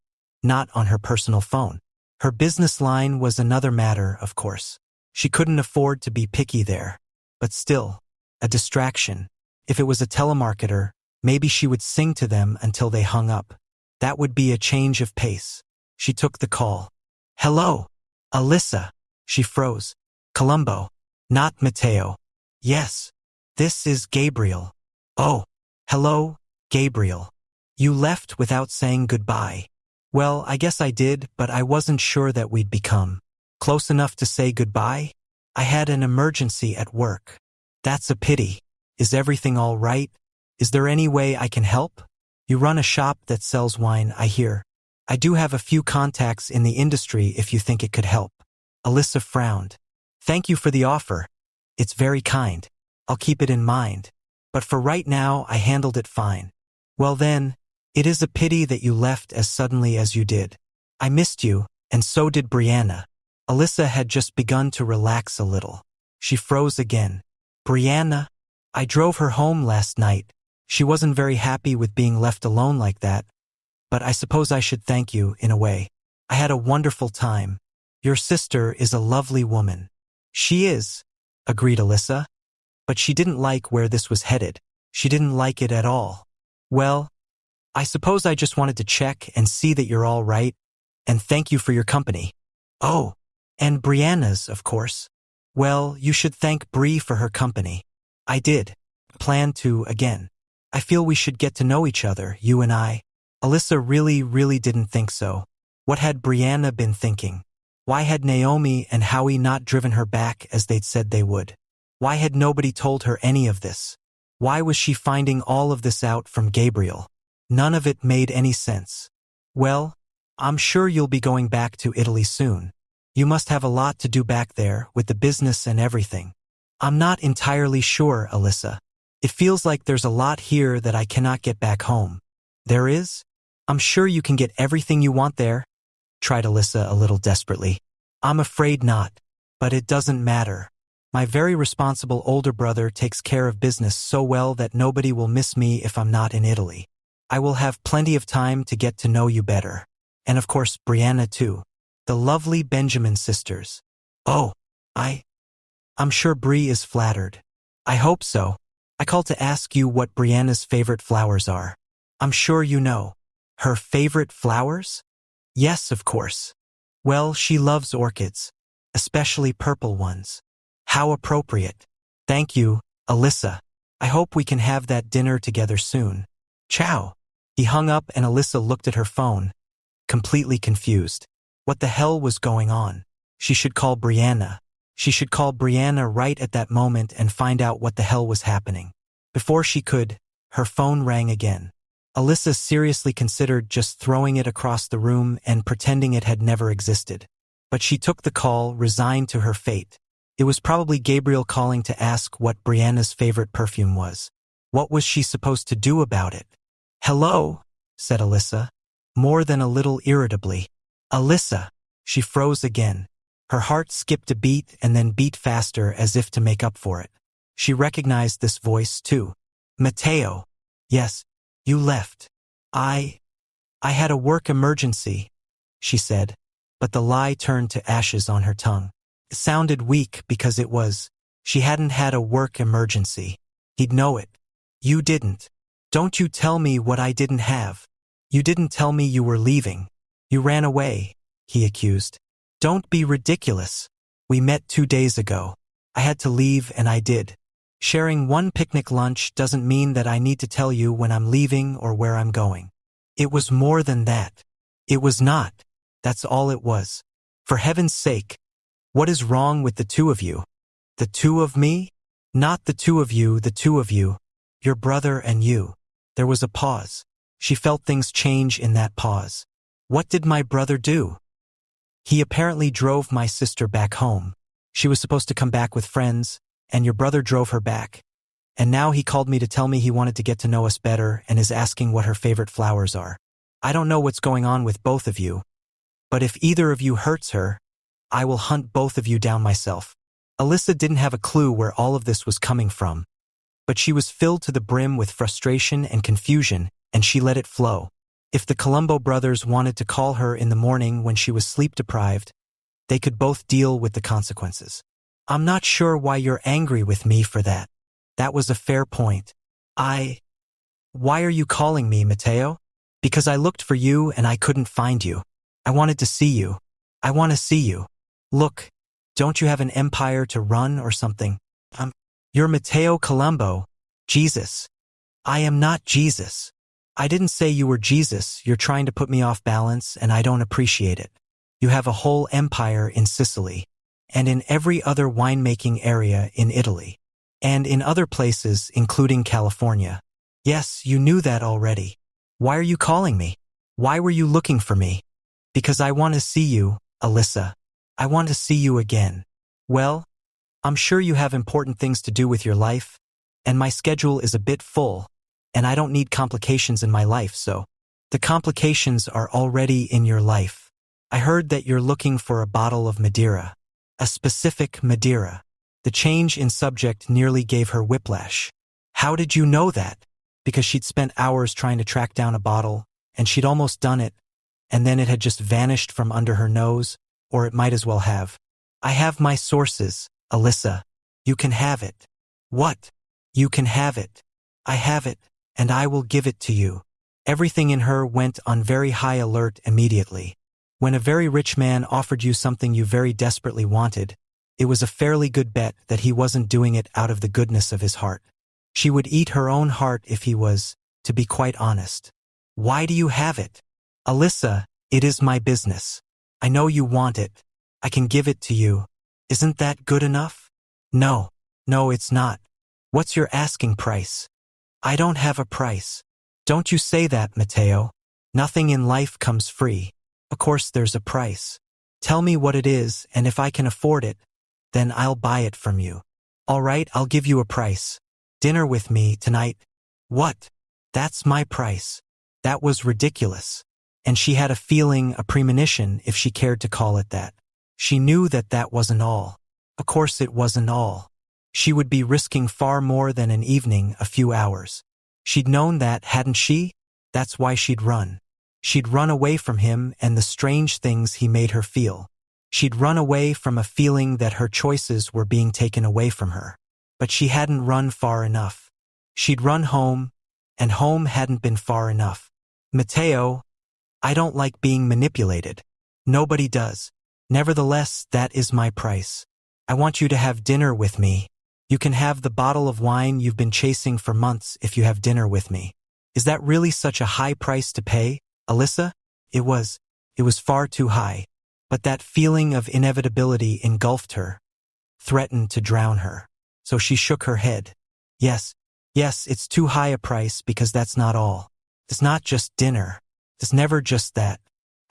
not on her personal phone. Her business line was another matter, of course. She couldn't afford to be picky there. But still, a distraction. If it was a telemarketer, maybe she would sing to them until they hung up. That would be a change of pace. She took the call. Hello, Alyssa. She froze. Colombo, not Matteo. Yes, this is Gabriel. Oh, hello, Gabriel. You left without saying goodbye. Well, I guess I did, but I wasn't sure that we'd become close enough to say goodbye. I had an emergency at work. That's a pity. Is everything all right? Is there any way I can help? You run a shop that sells wine, I hear. I do have a few contacts in the industry if you think it could help. Alyssa frowned. Thank you for the offer. It's very kind. I'll keep it in mind. But for right now, I handled it fine. Well then, it is a pity that you left as suddenly as you did. I missed you, and so did Brianna. Alyssa had just begun to relax a little. She froze again. Brianna? I drove her home last night. She wasn't very happy with being left alone like that. But I suppose I should thank you, in a way. I had a wonderful time. Your sister is a lovely woman. She is, agreed Alyssa. But she didn't like where this was headed. She didn't like it at all. Well, I suppose I just wanted to check and see that you're all right, and thank you for your company. Oh, and Brianna's, of course. Well, you should thank Bree for her company. I did. Plan to again. I feel we should get to know each other, you and I. Alyssa really didn't think so. What had Brianna been thinking? Why had Naomi and Howie not driven her back as they'd said they would? Why had nobody told her any of this? Why was she finding all of this out from Gabriel? None of it made any sense. Well, I'm sure you'll be going back to Italy soon. You must have a lot to do back there with the business and everything. I'm not entirely sure, Alyssa. It feels like there's a lot here that I cannot get back home. There is? I'm sure you can get everything you want there, tried Alyssa a little desperately. I'm afraid not, but it doesn't matter. My very responsible older brother takes care of business so well that nobody will miss me if I'm not in Italy. I will have plenty of time to get to know you better. And of course, Brianna too. The lovely Benjamin sisters. Oh, I'm sure Bree is flattered. I hope so. I called to ask you what Brianna's favorite flowers are. I'm sure you know. Her favorite flowers? Yes, of course. Well, she loves orchids, especially purple ones. How appropriate. Thank you, Alyssa. I hope we can have that dinner together soon. Ciao. He hung up and Alyssa looked at her phone, completely confused. What the hell was going on? She should call Brianna. She should call Brianna right at that moment and find out what the hell was happening. Before she could, her phone rang again. Alyssa seriously considered just throwing it across the room and pretending it had never existed. But she took the call, resigned to her fate. It was probably Gabriel calling to ask what Brianna's favorite perfume was. What was she supposed to do about it? Hello, said Alyssa, more than a little irritably. Alyssa. She froze again. Her heart skipped a beat and then beat faster as if to make up for it. She recognized this voice too. Matteo. Yes, you left. I had a work emergency, she said, but the lie turned to ashes on her tongue. It sounded weak because it was. She hadn't had a work emergency. He'd know it. You didn't. Don't you tell me what I didn't have. You didn't tell me you were leaving. You ran away, he accused. Don't be ridiculous. We met 2 days ago. I had to leave and I did. Sharing one picnic lunch doesn't mean that I need to tell you when I'm leaving or where I'm going. It was more than that. It was not. That's all it was. For heaven's sake, what is wrong with the two of you? The two of me? Not the two of you, the two of you. Your brother and you. There was a pause. She felt things change in that pause. What did my brother do? He apparently drove my sister back home. She was supposed to come back with friends, and your brother drove her back. And now he called me to tell me he wanted to get to know us better and is asking what her favorite flowers are. I don't know what's going on with both of you, but if either of you hurts her, I will hunt both of you down myself. Alyssa didn't have a clue where all of this was coming from, but she was filled to the brim with frustration and confusion, and she let it flow. If the Colombo brothers wanted to call her in the morning when she was sleep-deprived, they could both deal with the consequences. I'm not sure why you're angry with me for that. That was a fair point. Why are you calling me, Matteo? Because I looked for you and I couldn't find you. I wanted to see you. I want to see you. Look, don't you have an empire to run or something? You're Matteo Colombo. Jesus. I am not Jesus. I didn't say you were Jesus. You're trying to put me off balance and I don't appreciate it. You have a whole empire in Sicily and in every other winemaking area in Italy and in other places, including California. Yes, you knew that already. Why are you calling me? Why were you looking for me? Because I want to see you, Alyssa. I want to see you again. Well, I'm sure you have important things to do with your life, and my schedule is a bit full, and I don't need complications in my life, so the complications are already in your life. I heard that you're looking for a bottle of Madeira, a specific Madeira. The change in subject nearly gave her whiplash. How did you know that? Because she'd spent hours trying to track down a bottle, and she'd almost done it, and then it had just vanished from under her nose, or it might as well have. I have my sources, Alyssa. You can have it. What? You can have it. I have it, and I will give it to you. Everything in her went on very high alert immediately. When a very rich man offered you something you very desperately wanted, it was a fairly good bet that he wasn't doing it out of the goodness of his heart. She would eat her own heart if he was, to be quite honest. Why do you have it? Alyssa, it is my business. I know you want it. I can give it to you. Isn't that good enough? No, it's not. What's your asking price? I don't have a price. Don't you say that, Matteo. Nothing in life comes free. Of course there's a price. Tell me what it is, and if I can afford it, then I'll buy it from you. All right, I'll give you a price. Dinner with me tonight. What? That's my price. That was ridiculous. And she had a feeling, a premonition, if she cared to call it that. She knew that that wasn't all. Of course it wasn't all. She would be risking far more than an evening, a few hours. She'd known that, hadn't she? That's why she'd run. She'd run away from him and the strange things he made her feel. She'd run away from a feeling that her choices were being taken away from her. But she hadn't run far enough. She'd run home, and home hadn't been far enough. Matteo, I don't like being manipulated. Nobody does. Nevertheless, that is my price. I want you to have dinner with me. You can have the bottle of wine you've been chasing for months if you have dinner with me. Is that really such a high price to pay, Alyssa? It was far too high. But that feeling of inevitability engulfed her, threatened to drown her. So she shook her head. Yes, it's too high a price because that's not all. It's not just dinner. It's never just that.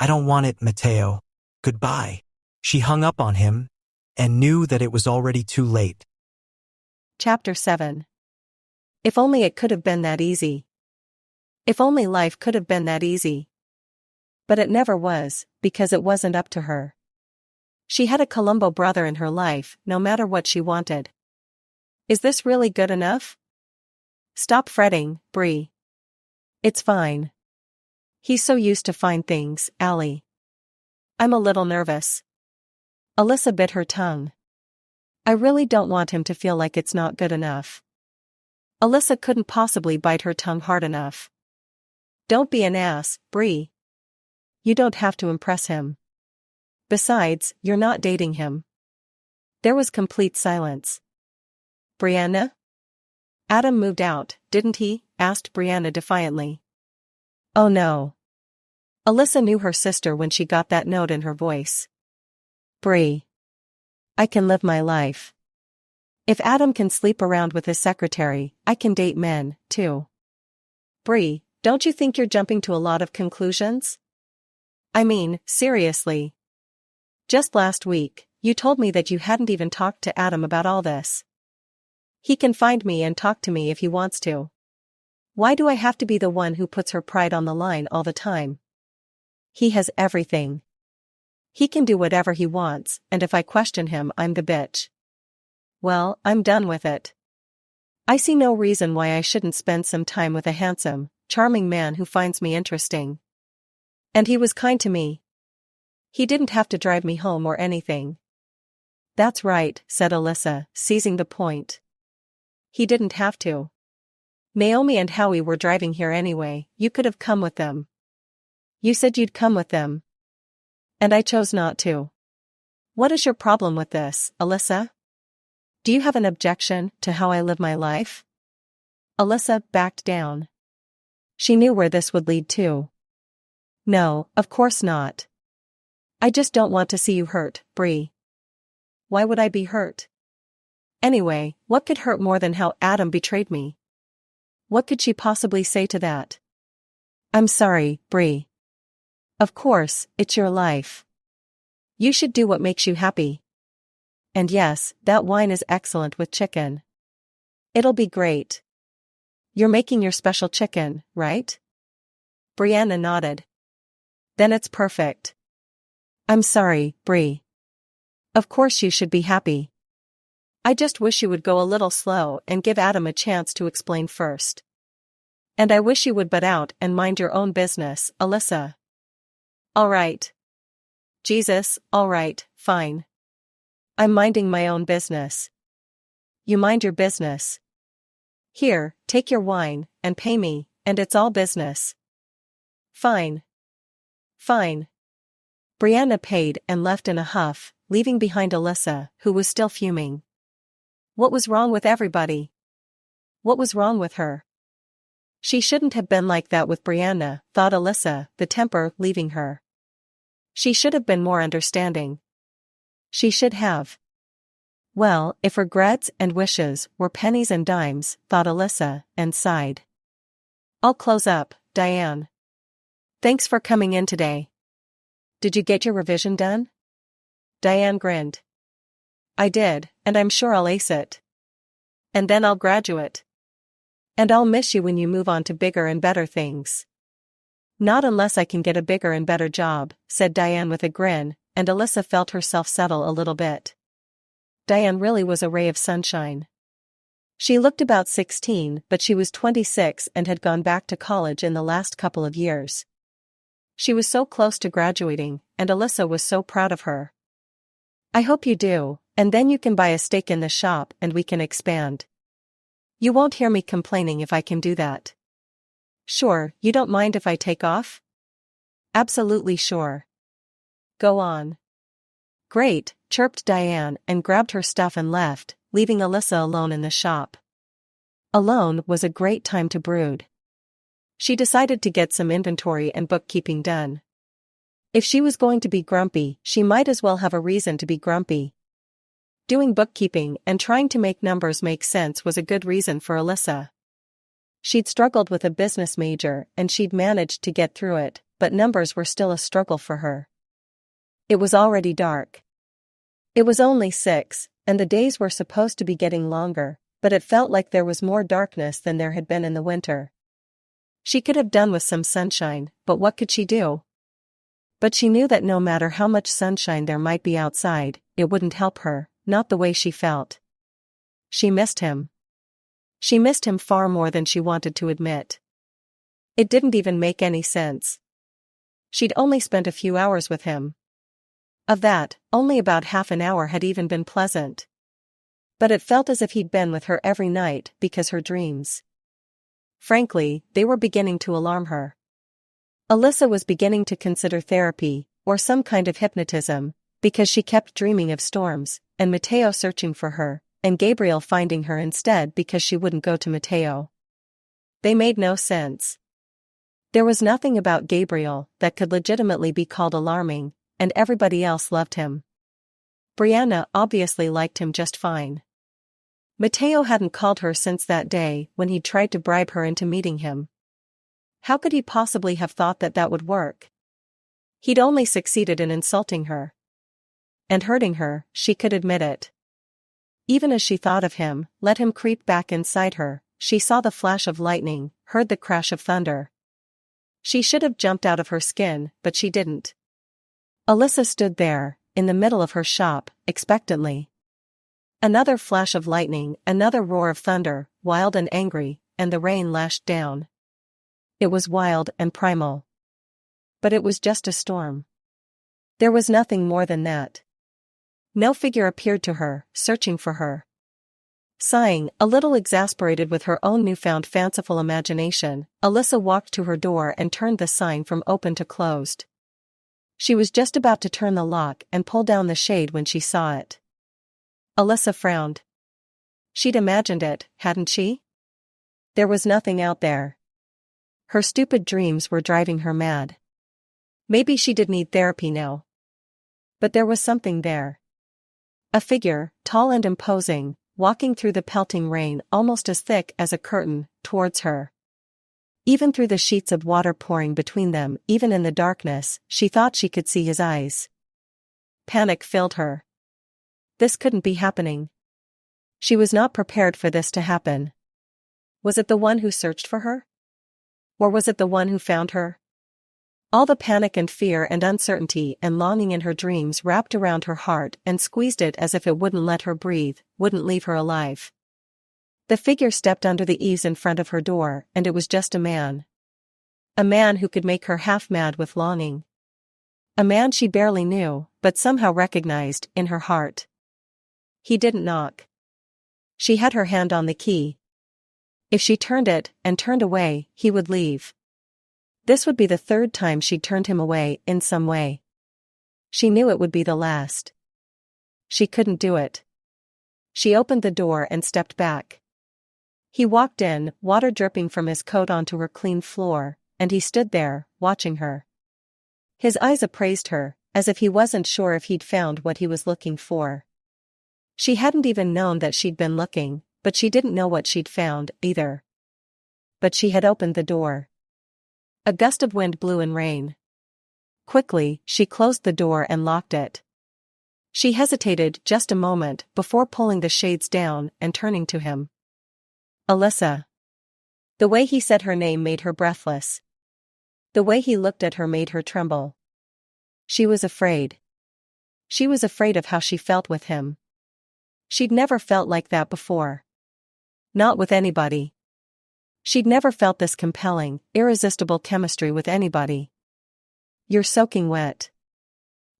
I don't want it, Matteo. Goodbye. She hung up on him and knew that it was already too late. Chapter 7. If only it could have been that easy. If only life could have been that easy. But it never was, because it wasn't up to her. She had a Columbo brother in her life, no matter what she wanted. Is this really good enough? Stop fretting, Bree. It's fine. He's so used to fine things, Allie. I'm a little nervous. Alyssa bit her tongue. I really don't want him to feel like it's not good enough. Alyssa couldn't possibly bite her tongue hard enough. Don't be an ass, Bree. You don't have to impress him. Besides, you're not dating him. There was complete silence. Brianna? Adam moved out, didn't he? Asked Brianna defiantly. Oh no. Alyssa knew her sister when she got that note in her voice. Bree. I can live my life. If Adam can sleep around with his secretary, I can date men, too. Bree, don't you think you're jumping to a lot of conclusions? I mean, seriously. Just last week, you told me that you hadn't even talked to Adam about all this. He can find me and talk to me if he wants to. Why do I have to be the one who puts her pride on the line all the time? He has everything. He can do whatever he wants, and if I question him, I'm the bitch. Well, I'm done with it. I see no reason why I shouldn't spend some time with a handsome, charming man who finds me interesting. And he was kind to me. He didn't have to drive me home or anything. That's right, said Alyssa, seizing the point. He didn't have to. Naomi and Howie were driving here anyway, you could have come with them. You said you'd come with them. And I chose not to. What is your problem with this, Alyssa? Do you have an objection to how I live my life? Alyssa backed down. She knew where this would lead to. No, of course not. I just don't want to see you hurt, Bree. Why would I be hurt? Anyway, what could hurt more than how Adam betrayed me? What could she possibly say to that? I'm sorry, Bree. Of course, it's your life. You should do what makes you happy. And yes, that wine is excellent with chicken. It'll be great. You're making your special chicken, right? Brianna nodded. Then it's perfect. I'm sorry, Bree. Of course you should be happy. I just wish you would go a little slow and give Adam a chance to explain first. And I wish you would butt out and mind your own business, Alyssa. All right. Jesus, all right, fine. I'm minding my own business. You mind your business. Here, take your wine, and pay me, and it's all business. Fine. Fine. Brianna paid and left in a huff, leaving behind Alyssa, who was still fuming. What was wrong with everybody? What was wrong with her? She shouldn't have been like that with Brianna, thought Alyssa, the temper leaving her. She should have been more understanding. She should have. Well, if regrets and wishes were pennies and dimes, thought Alyssa, and sighed. I'll close up, Diane. Thanks for coming in today. Did you get your revision done? Diane grinned. I did, and I'm sure I'll ace it. And then I'll graduate. And I'll miss you when you move on to bigger and better things. Not unless I can get a bigger and better job, said Diane with a grin, and Alyssa felt herself settle a little bit. Diane really was a ray of sunshine. She looked about 16, but she was 26 and had gone back to college in the last couple of years. She was so close to graduating, and Alyssa was so proud of her. I hope you do, and then you can buy a stake in the shop and we can expand. You won't hear me complaining if I can do that. Sure, you don't mind if I take off? Absolutely sure. Go on. Great, chirped Diane and grabbed her stuff and left, leaving Alyssa alone in the shop. Alone was a great time to brood. She decided to get some inventory and bookkeeping done. If she was going to be grumpy, she might as well have a reason to be grumpy. Doing bookkeeping and trying to make numbers make sense was a good reason for Alyssa. She'd struggled with a business major and she'd managed to get through it, but numbers were still a struggle for her. It was already dark. It was only 6, and the days were supposed to be getting longer, but it felt like there was more darkness than there had been in the winter. She could have done with some sunshine, but what could she do? But she knew that no matter how much sunshine there might be outside, it wouldn't help her, not the way she felt. She missed him. She missed him far more than she wanted to admit. It didn't even make any sense. She'd only spent a few hours with him. Of that, only about half an hour had even been pleasant. But it felt as if he'd been with her every night because her dreams. Frankly, they were beginning to alarm her. Alyssa was beginning to consider therapy, or some kind of hypnotism, because she kept dreaming of storms, and Matteo searching for her, and Gabriel finding her instead because she wouldn't go to Matteo. They made no sense. There was nothing about Gabriel that could legitimately be called alarming, and everybody else loved him. Brianna obviously liked him just fine. Matteo hadn't called her since that day when he'd tried to bribe her into meeting him. How could he possibly have thought that that would work? He'd only succeeded in insulting her. And hurting her, she could admit it. Even as she thought of him, let him creep back inside her, she saw the flash of lightning, heard the crash of thunder. She should have jumped out of her skin, but she didn't. Alyssa stood there, in the middle of her shop, expectantly. Another flash of lightning, another roar of thunder, wild and angry, and the rain lashed down. It was wild and primal. But it was just a storm. There was nothing more than that. No figure appeared to her, searching for her. Sighing, a little exasperated with her own newfound fanciful imagination, Alyssa walked to her door and turned the sign from open to closed. She was just about to turn the lock and pull down the shade when she saw it. Alyssa frowned. She'd imagined it, hadn't she? There was nothing out there. Her stupid dreams were driving her mad. Maybe she did need therapy now. But there was something there. A figure, tall and imposing, walking through the pelting rain almost as thick as a curtain, towards her. Even through the sheets of water pouring between them, even in the darkness, she thought she could see his eyes. Panic filled her. This couldn't be happening. She was not prepared for this to happen. Was it the one who searched for her? Or was it the one who found her? All the panic and fear and uncertainty and longing in her dreams wrapped around her heart and squeezed it as if it wouldn't let her breathe, wouldn't leave her alive. The figure stepped under the eaves in front of her door, and it was just a man. A man who could make her half mad with longing. A man she barely knew, but somehow recognized in her heart. He didn't knock. She had her hand on the key. If she turned it and turned away, he would leave. This would be the third time she'd turned him away in some way. She knew it would be the last. She couldn't do it. She opened the door and stepped back. He walked in, water dripping from his coat onto her clean floor, and he stood there, watching her. His eyes appraised her, as if he wasn't sure if he'd found what he was looking for. She hadn't even known that she'd been looking, but she didn't know what she'd found, either. But she had opened the door. A gust of wind blew in rain. Quickly, she closed the door and locked it. She hesitated just a moment before pulling the shades down and turning to him. Alyssa. The way he said her name made her breathless. The way he looked at her made her tremble. She was afraid. She was afraid of how she felt with him. She'd never felt like that before. Not with anybody. She'd never felt this compelling, irresistible chemistry with anybody. You're soaking wet.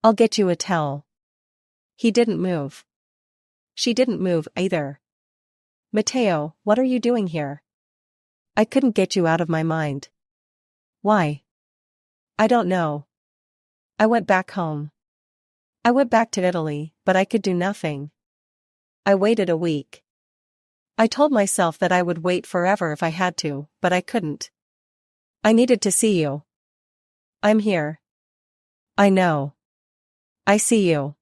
I'll get you a towel. He didn't move. She didn't move either. Matteo, what are you doing here? I couldn't get you out of my mind. Why? I don't know. I went back home. I went back to Italy, but I could do nothing. I waited a week. I told myself that I would wait forever if I had to, but I couldn't. I needed to see you. I'm here. I know. I see you.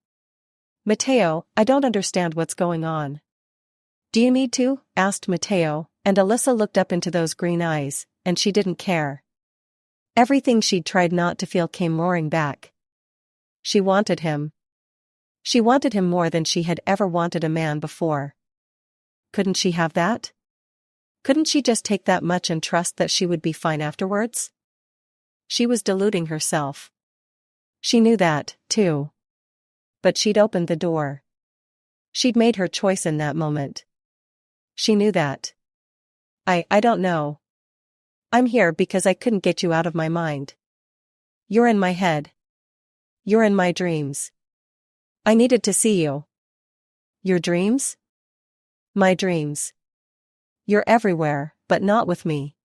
Matteo, I don't understand what's going on. Do you need to? Asked Matteo, and Alyssa looked up into those green eyes, and she didn't care. Everything she'd tried not to feel came roaring back. She wanted him. She wanted him more than she had ever wanted a man before. Couldn't she have that? Couldn't she just take that much and trust that she would be fine afterwards? She was deluding herself. She knew that, too. But she'd opened the door. She'd made her choice in that moment. She knew that. I don't know. I'm here because I couldn't get you out of my mind. You're in my head. You're in my dreams. I needed to see you. Your dreams? My dreams. You're everywhere, but not with me.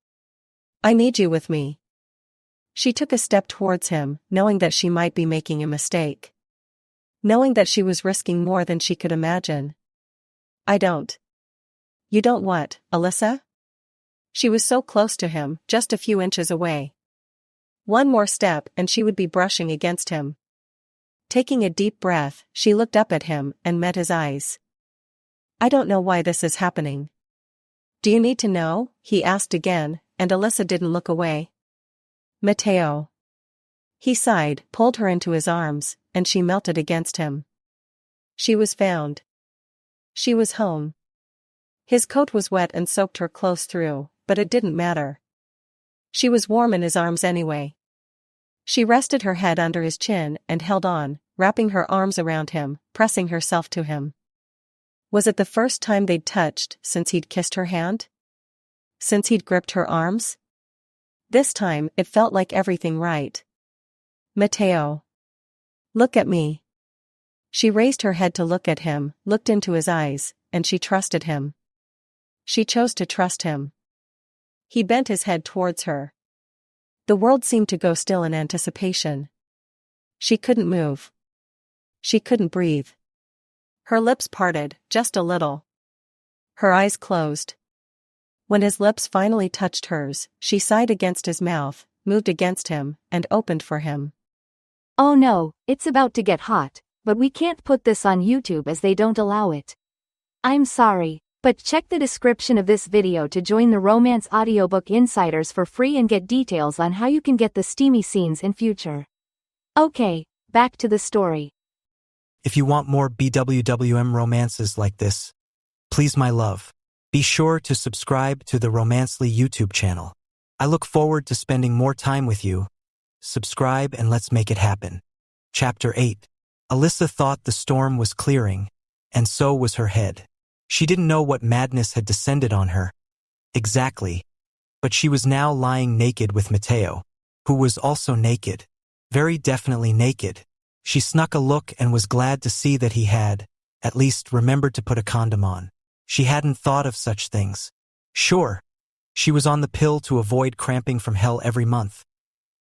I need you with me. She took a step towards him, knowing that she might be making a mistake. Knowing that she was risking more than she could imagine. I don't. You don't what, Alyssa? She was so close to him, just a few inches away. One more step and she would be brushing against him. Taking a deep breath, she looked up at him and met his eyes. I don't know why this is happening. Do you need to know? He asked again, and Alyssa didn't look away. Matteo. He sighed, pulled her into his arms, and she melted against him. She was found. She was home. His coat was wet and soaked her clothes through, but it didn't matter. She was warm in his arms anyway. She rested her head under his chin and held on, wrapping her arms around him, pressing herself to him. Was it the first time they'd touched since he'd kissed her hand? Since he'd gripped her arms? This time it felt like everything right. Matteo. Look at me. She raised her head to look at him, looked into his eyes, and she trusted him. She chose to trust him. He bent his head towards her. The world seemed to go still in anticipation. She couldn't move. She couldn't breathe. Her lips parted, just a little. Her eyes closed. When his lips finally touched hers, she sighed against his mouth, moved against him, and opened for him. Oh no, it's about to get hot, but we can't put this on YouTube as they don't allow it. I'm sorry, but check the description of this video to join the Romance Audiobook Insiders for free and get details on how you can get the steamy scenes in future. Okay, back to the story. If you want more BWWM romances like this, please my love, be sure to subscribe to the Romancely YouTube channel. I look forward to spending more time with you. Subscribe and let's make it happen. Chapter 8. Alyssa thought the storm was clearing, and so was her head. She didn't know what madness had descended on her. Exactly. But she was now lying naked with Matteo, who was also naked. very definitely naked. She snuck a look and was glad to see that he had, at least, remembered to put a condom on. She hadn't thought of such things. Sure, she was on the pill to avoid cramping from hell every month.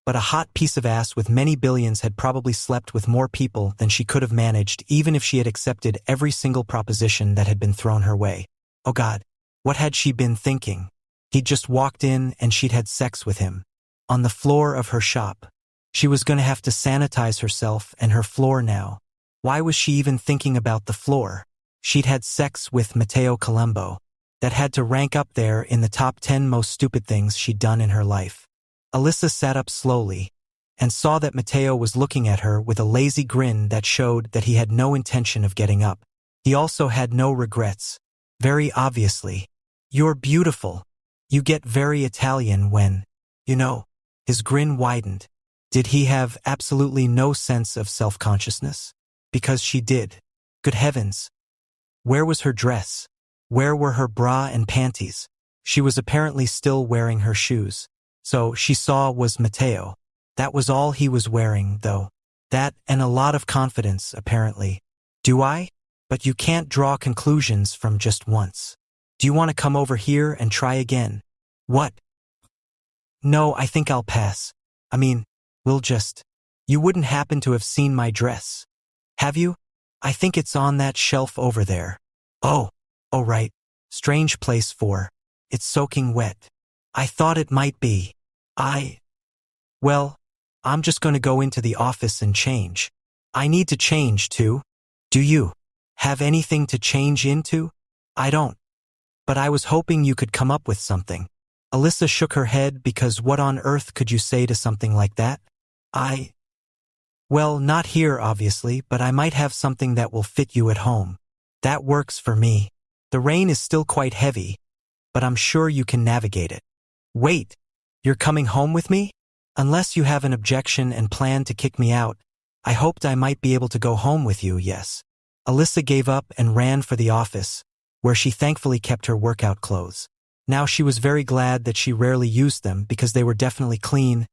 But a hot piece of ass with many billions had probably slept with more people than she could have managed even if she had accepted every single proposition that had been thrown her way. Oh God, what had she been thinking? He'd just walked in and she'd had sex with him. On the floor of her shop. She was going to have to sanitize herself and her floor now. Why was she even thinking about the floor? She'd had sex with Matteo Colombo. That had to rank up there in the top 10 most stupid things she'd done in her life. Alyssa sat up slowly and saw that Matteo was looking at her with a lazy grin that showed that he had no intention of getting up. He also had no regrets. Very obviously. You're beautiful. You get very Italian when, you know. His grin widened. Did he have absolutely no sense of self-consciousness? Because she did. Good heavens. Where was her dress? Where were her bra and panties? She was apparently still wearing her shoes. So she saw was Matteo. That was all he was wearing, though. That and a lot of confidence, apparently. Do I? But you can't draw conclusions from just once. Do you want to come over here and try again? What? No, I think I'll pass. I mean, we'll just... You wouldn't happen to have seen my dress. Have you? I think it's on that shelf over there. Oh right. Strange place for. It's soaking wet. I thought it might be. Well, I'm just going to go into the office and change. I need to change too. Do you have anything to change into? I don't. But I was hoping you could come up with something. Alyssa shook her head because what on earth could you say to something like that? Well, not here obviously, but I might have something that will fit you at home. That works for me. The rain is still quite heavy, but I'm sure you can navigate it. Wait, you're coming home with me? Unless you have an objection and plan to kick me out, I hoped I might be able to go home with you, yes. Alyssa gave up and ran for the office, where she thankfully kept her workout clothes. Now she was very glad that she rarely used them because they were definitely clean,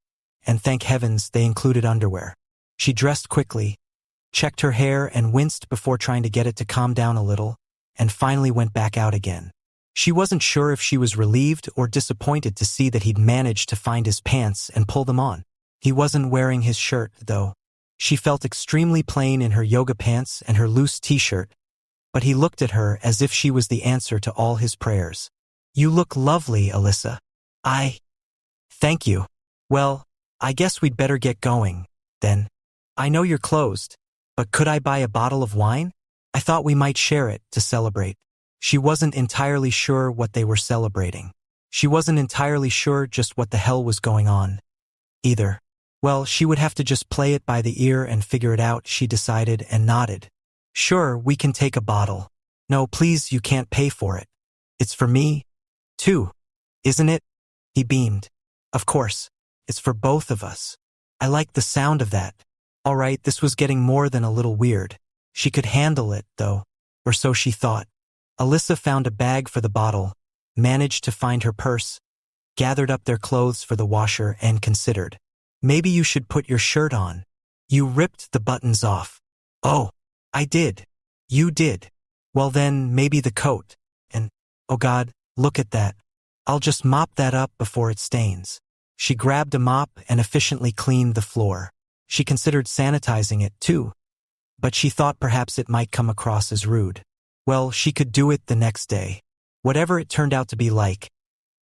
and thank heavens they included underwear. She dressed quickly, checked her hair and winced before trying to get it to calm down a little, and finally went back out again. She wasn't sure if she was relieved or disappointed to see that he'd managed to find his pants and pull them on. He wasn't wearing his shirt, though. She felt extremely plain in her yoga pants and her loose t-shirt, but he looked at her as if she was the answer to all his prayers. You look lovely, Alyssa. Thank you. Well, I guess we'd better get going, then. I know you're closed, but could I buy a bottle of wine? I thought we might share it to celebrate. She wasn't entirely sure what they were celebrating. She wasn't entirely sure just what the hell was going on, either. Well, she would have to just play it by the ear and figure it out, she decided and nodded. Sure, we can take a bottle. No, please, you can't pay for it. It's for me, too, isn't it? He beamed. Of course, it's for both of us. I like the sound of that. All right, this was getting more than a little weird. She could handle it, though, or so she thought. Alyssa found a bag for the bottle, managed to find her purse, gathered up their clothes for the washer and considered. Maybe you should put your shirt on. You ripped the buttons off. Oh, I did. You did. Well then, maybe the coat. And, oh God, look at that. I'll just mop that up before it stains. She grabbed a mop and efficiently cleaned the floor. She considered sanitizing it, too. But she thought perhaps it might come across as rude. Well, she could do it the next day. Whatever it turned out to be like.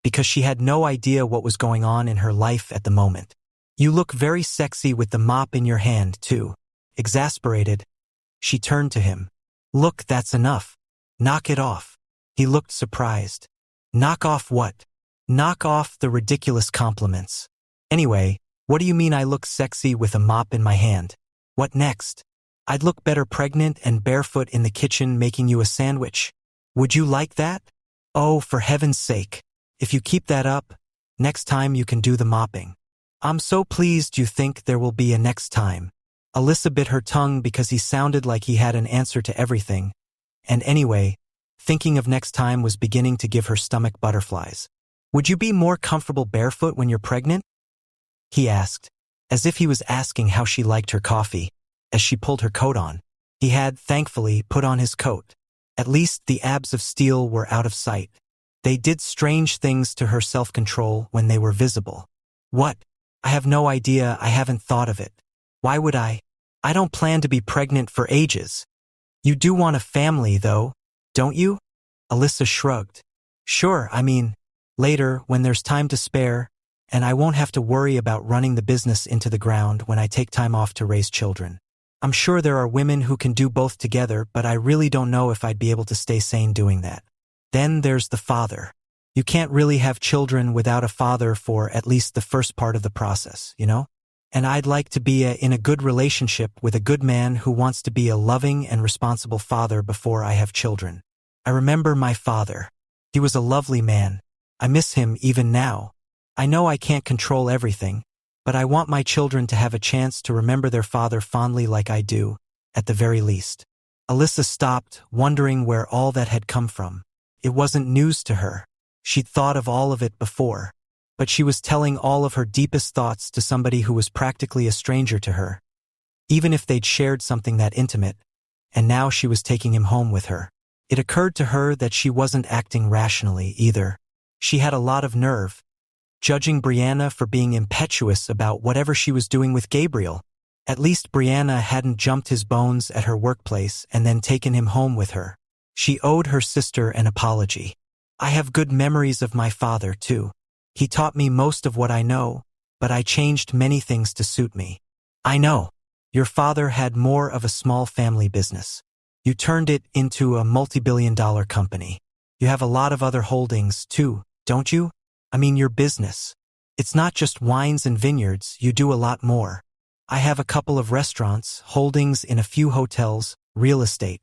Because she had no idea what was going on in her life at the moment. You look very sexy with the mop in your hand, too. Exasperated, she turned to him. Look, that's enough. Knock it off. He looked surprised. Knock off what? Knock off the ridiculous compliments. Anyway, what do you mean I look sexy with a mop in my hand? What next? I'd look better pregnant and barefoot in the kitchen making you a sandwich. Would you like that? Oh, for heaven's sake. If you keep that up, next time you can do the mopping. I'm so pleased you think there will be a next time. Alyssa bit her tongue because he sounded like he had an answer to everything. And anyway, thinking of next time was beginning to give her stomach butterflies. Would you be more comfortable barefoot when you're pregnant? He asked. as if he was asking how she liked her coffee, as she pulled her coat on. He had, thankfully, put on his coat. At least the abs of steel were out of sight. They did strange things to her self-control when they were visible. What? I have no idea, I haven't thought of it. Why would I? I don't plan to be pregnant for ages. You do want a family, though, don't you? Alyssa shrugged. Sure, I mean, later, when there's time to spare, and I won't have to worry about running the business into the ground when I take time off to raise children. I'm sure there are women who can do both together, but I really don't know if I'd be able to stay sane doing that. Then there's the father. You can't really have children without a father for at least the first part of the process, you know? And I'd like to be in a good relationship with a good man who wants to be a loving and responsible father before I have children. I remember my father. He was a lovely man. I miss him even now. I know I can't control everything, but I want my children to have a chance to remember their father fondly like I do, at the very least. Alyssa stopped, wondering where all that had come from. It wasn't news to her. She'd thought of all of it before, but she was telling all of her deepest thoughts to somebody who was practically a stranger to her, even if they'd shared something that intimate, and now she was taking him home with her. It occurred to her that she wasn't acting rationally either. She had a lot of nerve, judging Brianna for being impetuous about whatever she was doing with Gabriel. At least Brianna hadn't jumped his bones at her workplace and then taken him home with her. She owed her sister an apology. I have good memories of my father, too. He taught me most of what I know, but I changed many things to suit me. I know. Your father had more of a small family business. You turned it into a multi-billion-dollar company. You have a lot of other holdings, too, don't you? I mean, your business. It's not just wines and vineyards, you do a lot more. I have a couple of restaurants, holdings in a few hotels, real estate.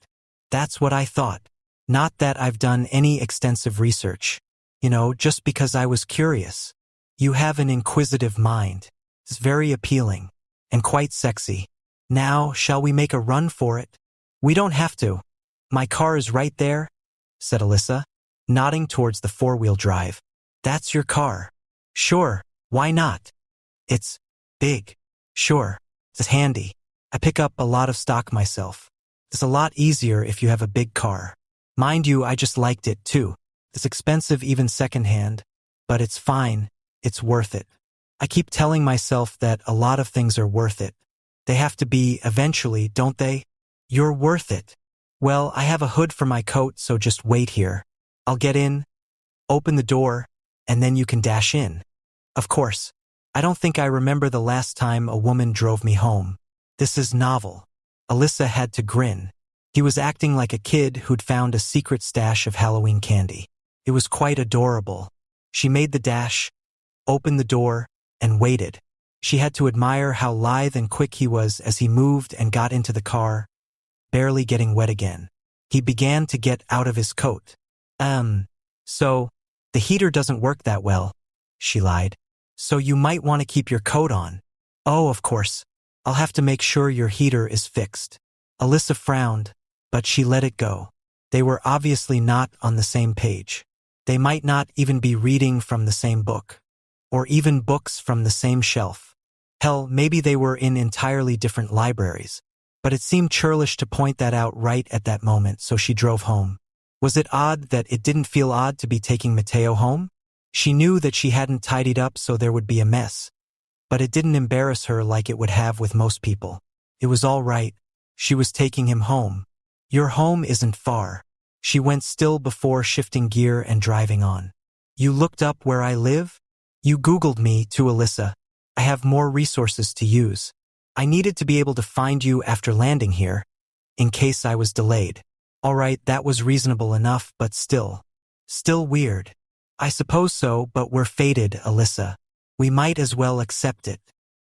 That's what I thought. Not that I've done any extensive research. You know, just because I was curious. You have an inquisitive mind. It's very appealing. And quite sexy. Now, shall we make a run for it? We don't have to. My car is right there, said Alyssa, nodding towards the four-wheel drive. That's your car. Sure, why not? It's big. Sure, it's handy. I pick up a lot of stock myself. It's a lot easier if you have a big car. Mind you, I just liked it too. It's expensive even secondhand, but it's fine. It's worth it. I keep telling myself that a lot of things are worth it. They have to be eventually, don't they? You're worth it. Well, I have a hood for my coat, so just wait here. I'll get in, open the door, and then you can dash in. Of course. I don't think I remember the last time a woman drove me home. This is novel. Alyssa had to grin. He was acting like a kid who'd found a secret stash of Halloween candy. It was quite adorable. She made the dash, opened the door, and waited. She had to admire how lithe and quick he was as he moved and got into the car, barely getting wet again. He began to get out of his coat. So, the heater doesn't work that well, she lied. So you might want to keep your coat on. Oh, of course. I'll have to make sure your heater is fixed. Alyssa frowned, but she let it go. They were obviously not on the same page. They might not even be reading from the same book, or even books from the same shelf. Hell, maybe they were in entirely different libraries. But it seemed churlish to point that out right at that moment, so she drove home. Was it odd that it didn't feel odd to be taking Mateo home? She knew that she hadn't tidied up, so there would be a mess. But it didn't embarrass her like it would have with most people. It was all right. She was taking him home. Your home isn't far. She went still before shifting gear and driving on. You looked up where I live? You Googled me, too, Alyssa. I have more resources to use. I needed to be able to find you after landing here, in case I was delayed. All right, that was reasonable enough, but still weird. I suppose so, but we're fated, Alyssa. We might as well accept it.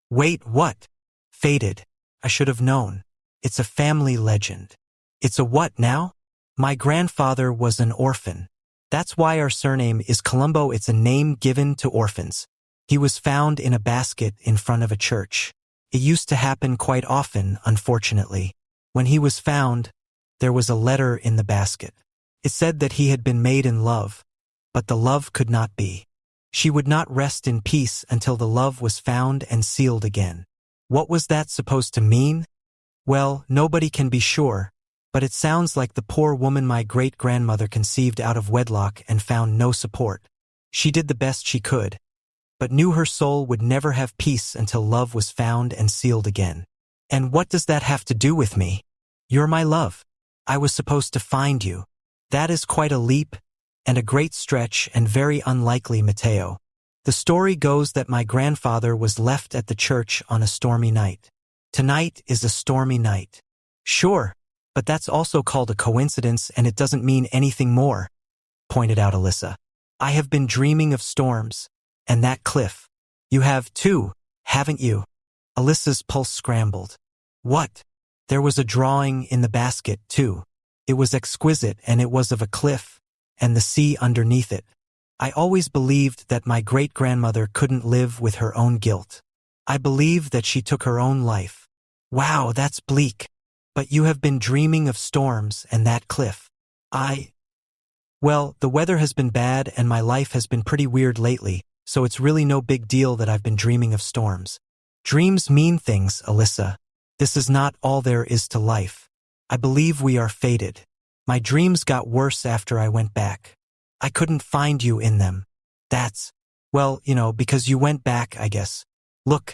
Wait, what? Fated. I should have known. It's a family legend. It's a what now? My grandfather was an orphan. That's why our surname is Colombo. It's a name given to orphans. He was found in a basket in front of a church. It used to happen quite often, unfortunately. When he was found, there was a letter in the basket. It said that he had been made in love, but the love could not be. She would not rest in peace until the love was found and sealed again. What was that supposed to mean? Well, nobody can be sure, but it sounds like the poor woman my great-grandmother conceived out of wedlock and found no support. She did the best she could, but knew her soul would never have peace until love was found and sealed again. And what does that have to do with me? You're my love. I was supposed to find you. That is quite a leap, and a great stretch, and very unlikely, Matteo. The story goes that my grandfather was left at the church on a stormy night. Tonight is a stormy night. Sure, but that's also called a coincidence, and it doesn't mean anything more, pointed out Alyssa. I have been dreaming of storms, and that cliff. You have too, haven't you? Alyssa's pulse scrambled. What? There was a drawing in the basket, too. It was exquisite, and it was of a cliff, and the sea underneath it. I always believed that my great-grandmother couldn't live with her own guilt. I believe that she took her own life. Wow, that's bleak. But you have been dreaming of storms and that cliff. Well, the weather has been bad and my life has been pretty weird lately, so it's really no big deal that I've been dreaming of storms. Dreams mean things, Alyssa. This is not all there is to life. I believe we are fated. My dreams got worse after I went back. I couldn't find you in them. Well, because you went back, I guess. Look,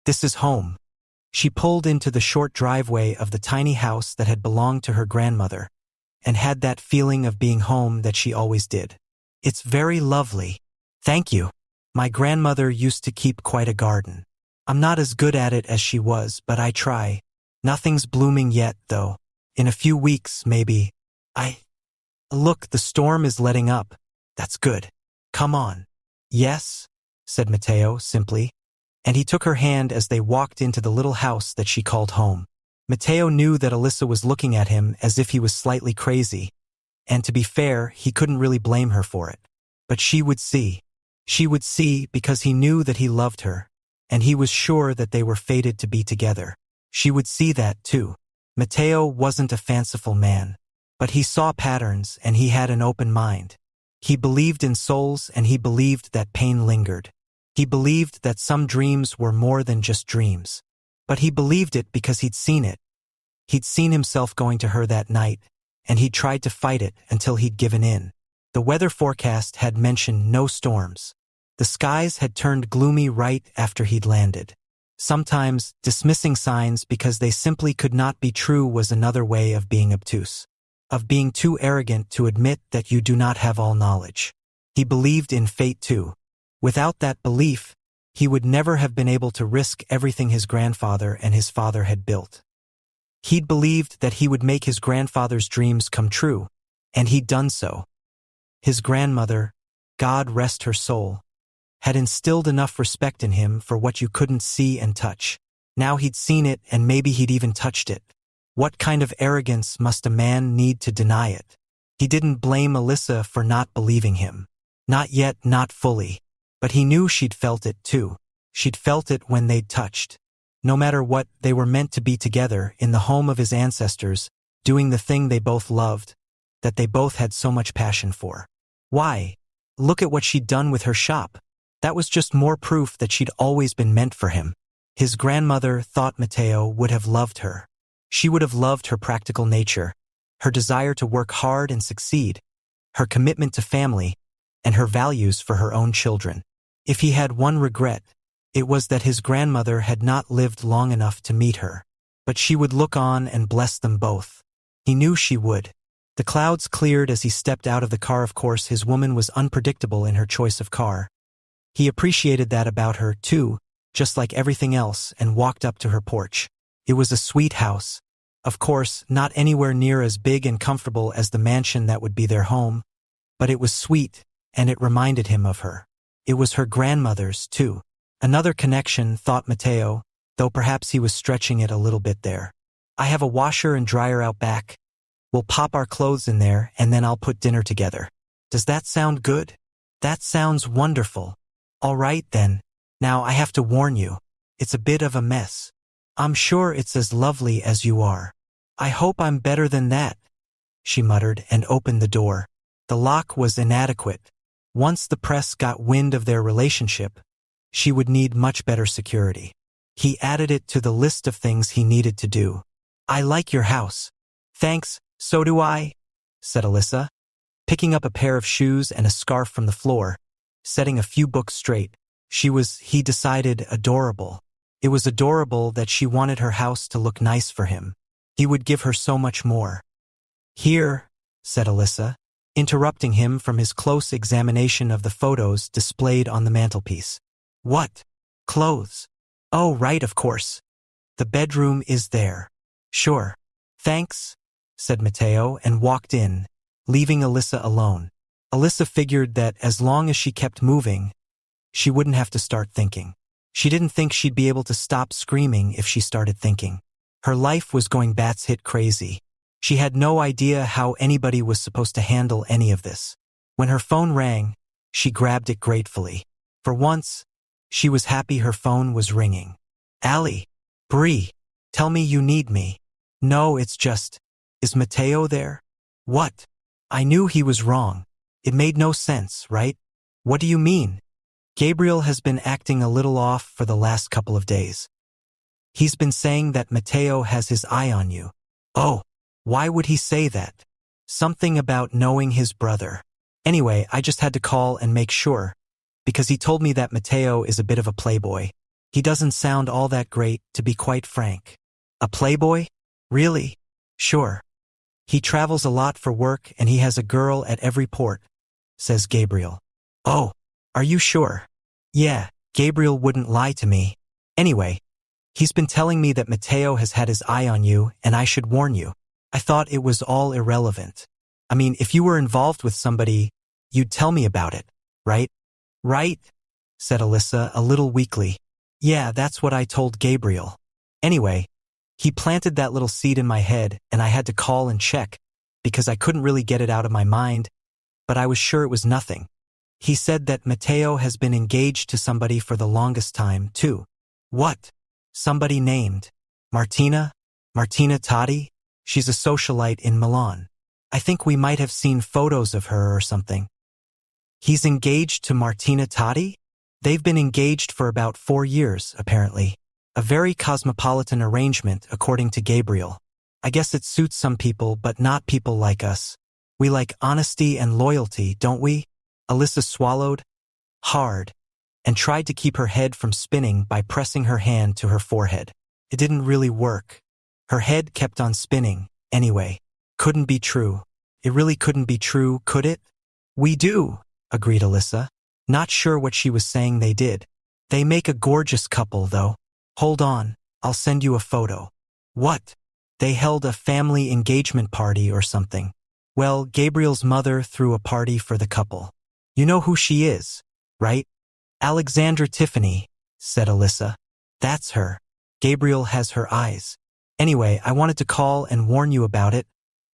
this is home. She pulled into the short driveway of the tiny house that had belonged to her grandmother, and had that feeling of being home that she always did. It's very lovely. Thank you. My grandmother used to keep quite a garden. I'm not as good at it as she was, but I try. Nothing's blooming yet, though. In a few weeks, maybe. Look, the storm is letting up. That's good. Come on. Yes, said Matteo simply, and he took her hand as they walked into the little house that she called home. Matteo knew that Alyssa was looking at him as if he was slightly crazy, and to be fair, he couldn't really blame her for it. But she would see. She would see because he knew that he loved her, and he was sure that they were fated to be together. She would see that too. Matteo wasn't a fanciful man, but he saw patterns and he had an open mind. He believed in souls and he believed that pain lingered. He believed that some dreams were more than just dreams. But he believed it because he'd seen it. He'd seen himself going to her that night, and he'd tried to fight it until he'd given in. The weather forecast had mentioned no storms. The skies had turned gloomy right after he'd landed. Sometimes, dismissing signs because they simply could not be true was another way of being obtuse, of being too arrogant to admit that you do not have all knowledge. He believed in fate too. Without that belief, he would never have been able to risk everything his grandfather and his father had built. He'd believed that he would make his grandfather's dreams come true, and he'd done so. His grandmother, God rest her soul, had instilled enough respect in him for what you couldn't see and touch. Now he'd seen it and maybe he'd even touched it. What kind of arrogance must a man need to deny it? He didn't blame Alyssa for not believing him. Not yet, not fully. But he knew she'd felt it too. She'd felt it when they'd touched. No matter what, they were meant to be together in the home of his ancestors, doing the thing they both loved, that they both had so much passion for. Why? Look at what she'd done with her shop. That was just more proof that she'd always been meant for him. His grandmother, thought Matteo, would have loved her. She would have loved her practical nature, her desire to work hard and succeed, her commitment to family, and her values for her own children. If he had one regret, it was that his grandmother had not lived long enough to meet her. But she would look on and bless them both. He knew she would. The clouds cleared as he stepped out of the car. Of course, his woman was unpredictable in her choice of car. He appreciated that about her, too, just like everything else, and walked up to her porch. It was a sweet house. Of course, not anywhere near as big and comfortable as the mansion that would be their home, but it was sweet, and it reminded him of her. It was her grandmother's, too. Another connection, thought Matteo, though perhaps he was stretching it a little bit there. I have a washer and dryer out back. We'll pop our clothes in there, and then I'll put dinner together. Does that sound good? That sounds wonderful. All right, then. Now I have to warn you. It's a bit of a mess. I'm sure it's as lovely as you are. I hope I'm better than that, she muttered and opened the door. The lock was inadequate. Once the press got wind of their relationship, she would need much better security. He added it to the list of things he needed to do. I like your house. Thanks, so do I, said Alyssa, picking up a pair of shoes and a scarf from the floor, setting a few books straight. He decided, adorable. It was adorable that she wanted her house to look nice for him. He would give her so much more. Here, said Alyssa, interrupting him from his close examination of the photos displayed on the mantelpiece. What? Clothes? Oh, right, of course. The bedroom is there. Sure. Thanks, said Mateo and walked in, leaving Alyssa alone. Alyssa figured that as long as she kept moving, she wouldn't have to start thinking. She didn't think she'd be able to stop screaming if she started thinking. Her life was going batshit crazy. She had no idea how anybody was supposed to handle any of this. When her phone rang, she grabbed it gratefully. For once, she was happy her phone was ringing. Allie, Bree, tell me you need me. No, it's just, is Mateo there? What? I knew he was wrong. It made no sense, right? What do you mean? Gabriel has been acting a little off for the last couple of days. He's been saying that Mateo has his eye on you. Oh, why would he say that? Something about knowing his brother. Anyway, I just had to call and make sure, because he told me that Mateo is a bit of a playboy. He doesn't sound all that great, to be quite frank. A playboy? Really? Sure. He travels a lot for work and he has a girl at every port, says Gabriel. Oh, are you sure? Yeah, Gabriel wouldn't lie to me. Anyway, he's been telling me that Mateo has had his eye on you and I should warn you. I thought it was all irrelevant. I mean, if you were involved with somebody, you'd tell me about it, right? Right? Said Alyssa a little weakly. Yeah, that's what I told Gabriel. Anyway, he planted that little seed in my head and I had to call and check because I couldn't really get it out of my mind, but I was sure it was nothing. He said that Mateo has been engaged to somebody for the longest time, too. What? Somebody named Martina? Martina Totti? She's a socialite in Milan. I think we might have seen photos of her or something. He's engaged to Martina Totti? They've been engaged for about 4 years, apparently. A very cosmopolitan arrangement, according to Gabriel. I guess it suits some people, but not people like us. We like honesty and loyalty, don't we? Alyssa swallowed hard and tried to keep her head from spinning by pressing her hand to her forehead. It didn't really work. Her head kept on spinning, anyway. Couldn't be true. It really couldn't be true, could it? We do, agreed Alyssa. Not sure what she was saying they did. They make a gorgeous couple, though. Hold on, I'll send you a photo. What? They held a family engagement party or something. Well, Gabriel's mother threw a party for the couple. You know who she is, right? Alexandra Tiffany, said Alyssa. That's her. Gabriel has her eyes. Anyway, I wanted to call and warn you about it,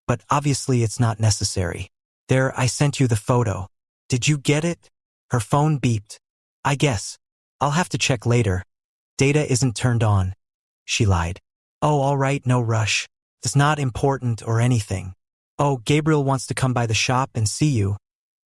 but obviously it's not necessary. There, I sent you the photo. Did you get it? Her phone beeped. I guess. I'll have to check later. Data isn't turned on. She lied. Oh, all right, no rush. It's not important or anything. Oh, Gabriel wants to come by the shop and see you,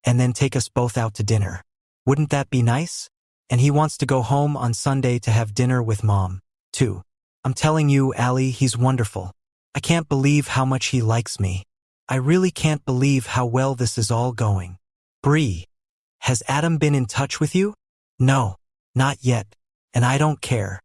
and then take us both out to dinner. Wouldn't that be nice? And he wants to go home on Sunday to have dinner with Mom, too. I'm telling you, Allie, he's wonderful. I can't believe how much he likes me. I really can't believe how well this is all going. Bree, has Adam been in touch with you? No, not yet, and I don't care.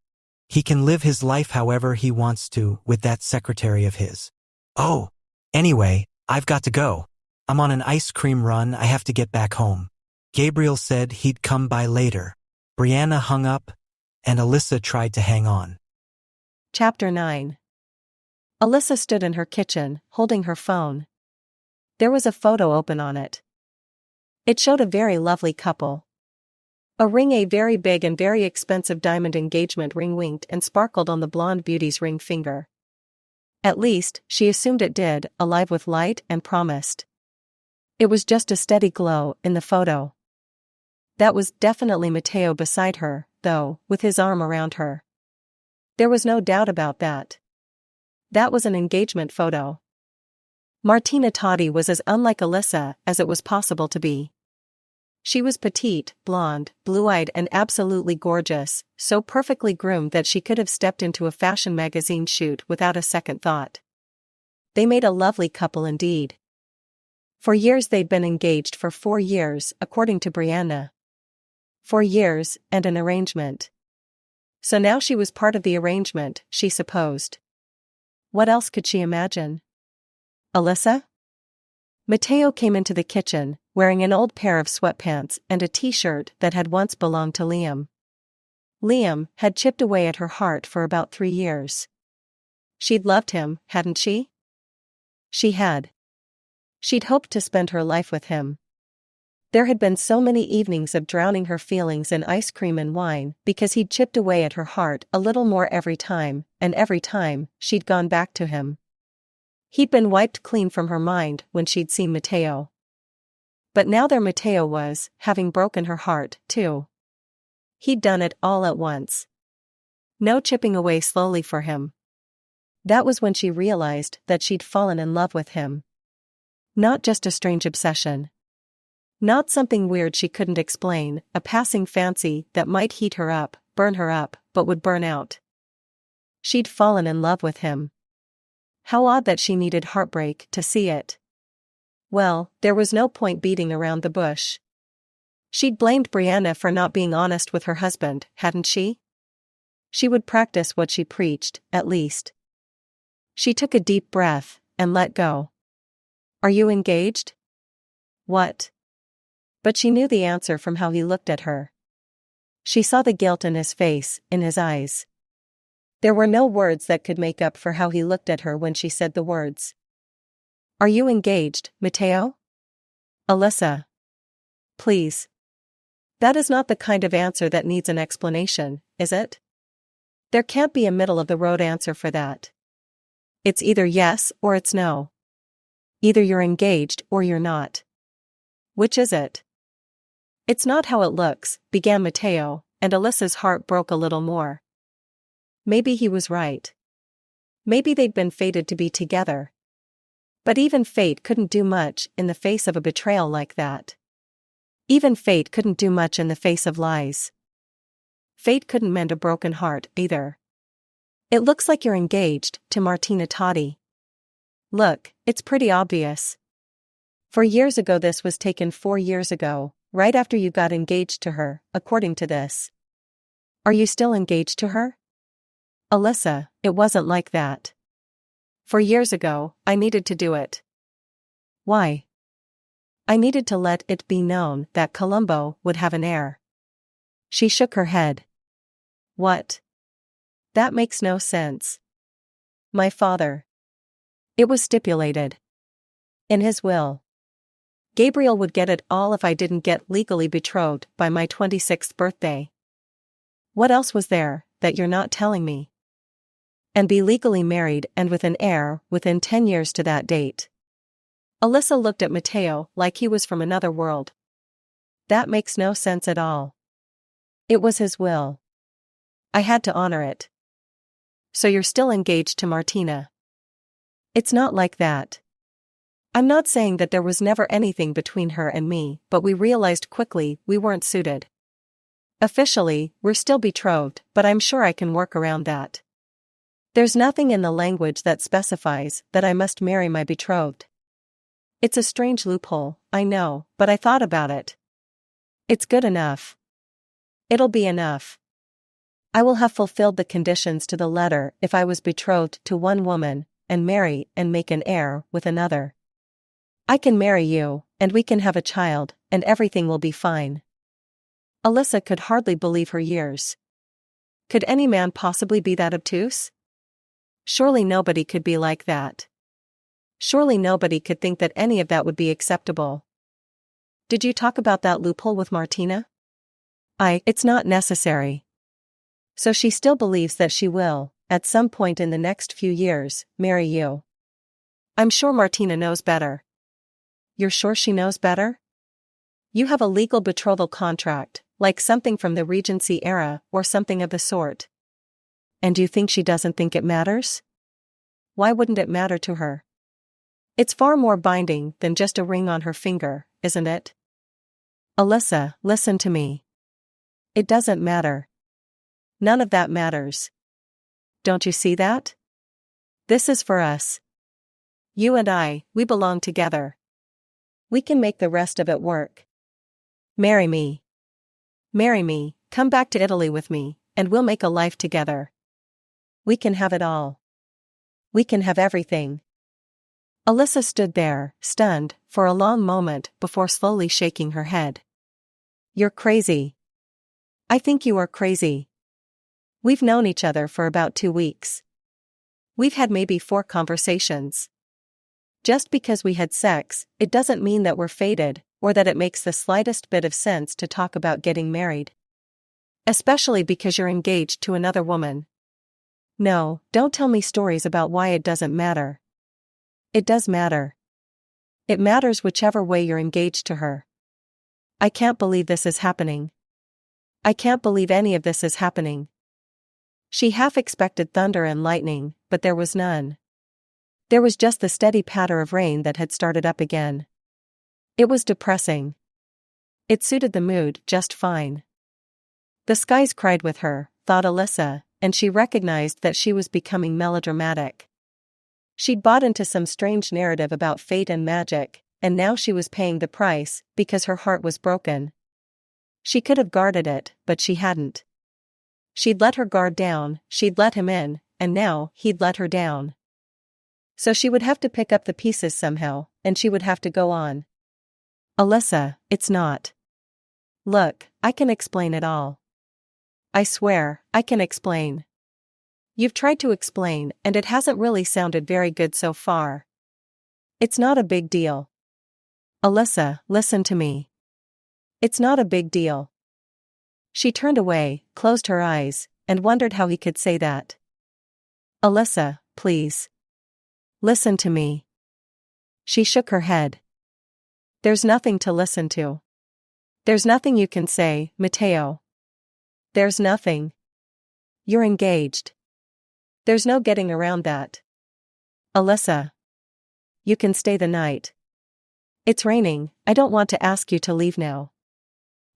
He can live his life however he wants to with that secretary of his. Oh, anyway, I've got to go. I'm on an ice cream run, I have to get back home. Gabriel said he'd come by later. Brianna hung up, and Alyssa tried to hang on. Chapter 9. Alyssa stood in her kitchen, holding her phone. There was a photo open on it. It showed a very lovely couple. A very big and very expensive diamond engagement ring winked and sparkled on the blonde beauty's ring finger. At least, she assumed it did, alive with light and promised. It was just a steady glow in the photo. That was definitely Mateo beside her, though, with his arm around her. There was no doubt about that. That was an engagement photo. Martina Totti was as unlike Alyssa as it was possible to be. She was petite, blonde, blue-eyed and absolutely gorgeous, so perfectly groomed that she could have stepped into a fashion magazine shoot without a second thought. They made a lovely couple indeed. For years they'd been engaged for 4 years, according to Brianna. 4 years, and an arrangement. So now she was part of the arrangement, she supposed. What else could she imagine? Alyssa? Mateo came into the kitchen, wearing an old pair of sweatpants and a t-shirt that had once belonged to Liam. Liam had chipped away at her heart for about 3 years. She'd loved him, hadn't she? She had. She'd hoped to spend her life with him. There had been so many evenings of drowning her feelings in ice cream and wine because he'd chipped away at her heart a little more every time, and every time, she'd gone back to him. He'd been wiped clean from her mind when she'd seen Mateo. But now there Mateo was, having broken her heart, too. He'd done it all at once. No chipping away slowly for him. That was when she realized that she'd fallen in love with him. Not just a strange obsession. Not something weird she couldn't explain, a passing fancy that might heat her up, burn her up, but would burn out. She'd fallen in love with him. How odd that she needed heartbreak to see it. Well, there was no point beating around the bush. She'd blamed Brianna for not being honest with her husband, hadn't she? She would practice what she preached, at least. She took a deep breath, and let go. Are you engaged? What? But she knew the answer from how he looked at her. She saw the guilt in his face, in his eyes. There were no words that could make up for how he looked at her when she said the words. Are you engaged, Mateo? Alyssa. Please. That is not the kind of answer that needs an explanation, is it? There can't be a middle-of-the-road answer for that. It's either yes or it's no. Either you're engaged or you're not. Which is it? It's not how it looks, began Mateo, and Alyssa's heart broke a little more. Maybe he was right. Maybe they'd been fated to be together. But even fate couldn't do much in the face of a betrayal like that. Even fate couldn't do much in the face of lies. Fate couldn't mend a broken heart, either. It looks like you're engaged to Martina Totti. Look, it's pretty obvious. 4 years ago this was taken 4 years ago, right after you got engaged to her, according to this. Are you still engaged to her? Alyssa, it wasn't like that. 4 years ago, I needed to do it. Why? I needed to let it be known that Columbo would have an heir. She shook her head. What? That makes no sense. My father. It was stipulated. In his will. Gabriel would get it all if I didn't get legally betrothed by my 26th birthday. What else was there that you're not telling me? And be legally married and with an heir within 10 years to that date. Alyssa looked at Mateo like he was from another world. That makes no sense at all. It was his will. I had to honor it. So you're still engaged to Martina? It's not like that. I'm not saying that there was never anything between her and me, but we realized quickly we weren't suited. Officially, we're still betrothed, but I'm sure I can work around that. There's nothing in the language that specifies that I must marry my betrothed. It's a strange loophole, I know, but I thought about it. It's good enough. It'll be enough. I will have fulfilled the conditions to the letter if I was betrothed to one woman, and marry and make an heir with another. I can marry you, and we can have a child, and everything will be fine. Alyssa could hardly believe her ears. Could any man possibly be that obtuse? Surely nobody could be like that. Surely nobody could think that any of that would be acceptable. Did you talk about that loophole with Martina? It's not necessary. So she still believes that she will, at some point in the next few years, marry you. I'm sure Martina knows better. You're sure she knows better? You have a legal betrothal contract, like something from the Regency era or something of the sort. And you think she doesn't think it matters? Why wouldn't it matter to her? It's far more binding than just a ring on her finger, isn't it? Alyssa, listen to me. It doesn't matter. None of that matters. Don't you see that? This is for us. You and I, we belong together. We can make the rest of it work. Marry me. Marry me, come back to Italy with me, and we'll make a life together. We can have it all. We can have everything. Alyssa stood there, stunned, for a long moment before slowly shaking her head. You're crazy. I think you are crazy. We've known each other for about 2 weeks. We've had maybe 4 conversations. Just because we had sex, it doesn't mean that we're fated, or that it makes the slightest bit of sense to talk about getting married. Especially because you're engaged to another woman. No, don't tell me stories about why it doesn't matter. It does matter. It matters whichever way you're engaged to her. I can't believe this is happening. I can't believe any of this is happening. She half expected thunder and lightning, but there was none. There was just the steady patter of rain that had started up again. It was depressing. It suited the mood just fine. The skies cried with her, thought Alyssa, and she recognized that she was becoming melodramatic. She'd bought into some strange narrative about fate and magic, and now she was paying the price because her heart was broken. She could have guarded it, but she hadn't. She'd let her guard down, she'd let him in, and now he'd let her down. So she would have to pick up the pieces somehow, and she would have to go on. Alyssa, it's not. Look, I can explain it all. I swear, I can explain. You've tried to explain, and it hasn't really sounded very good so far. It's not a big deal. Alyssa, listen to me. It's not a big deal. She turned away, closed her eyes, and wondered how he could say that. Alyssa, please. Listen to me. She shook her head. There's nothing to listen to. There's nothing you can say, Matteo. There's nothing. You're engaged. There's no getting around that. Alyssa. You can stay the night. It's raining, I don't want to ask you to leave now.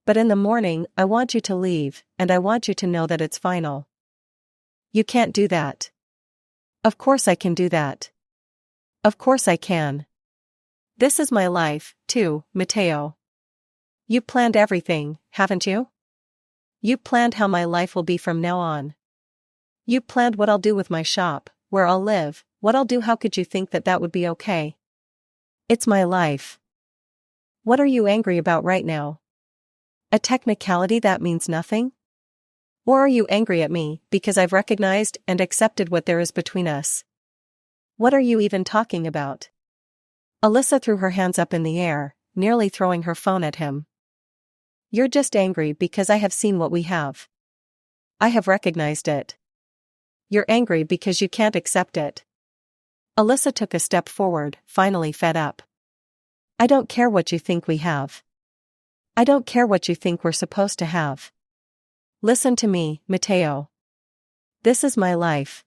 But in the morning, I want you to leave, and I want you to know that it's final. You can't do that. Of course I can do that. Of course I can. This is my life, too, Matteo. You planned everything, haven't you? You planned how my life will be from now on. You planned what I'll do with my shop, where I'll live, what I'll do. How could you think that that would be okay? It's my life. What are you angry about right now? A technicality that means nothing? Or are you angry at me because I've recognized and accepted what there is between us? What are you even talking about? Alyssa threw her hands up in the air, nearly throwing her phone at him. You're just angry because I have seen what we have. I have recognized it. You're angry because you can't accept it. Alyssa took a step forward, finally fed up. I don't care what you think we have. I don't care what you think we're supposed to have. Listen to me, Matteo. This is my life.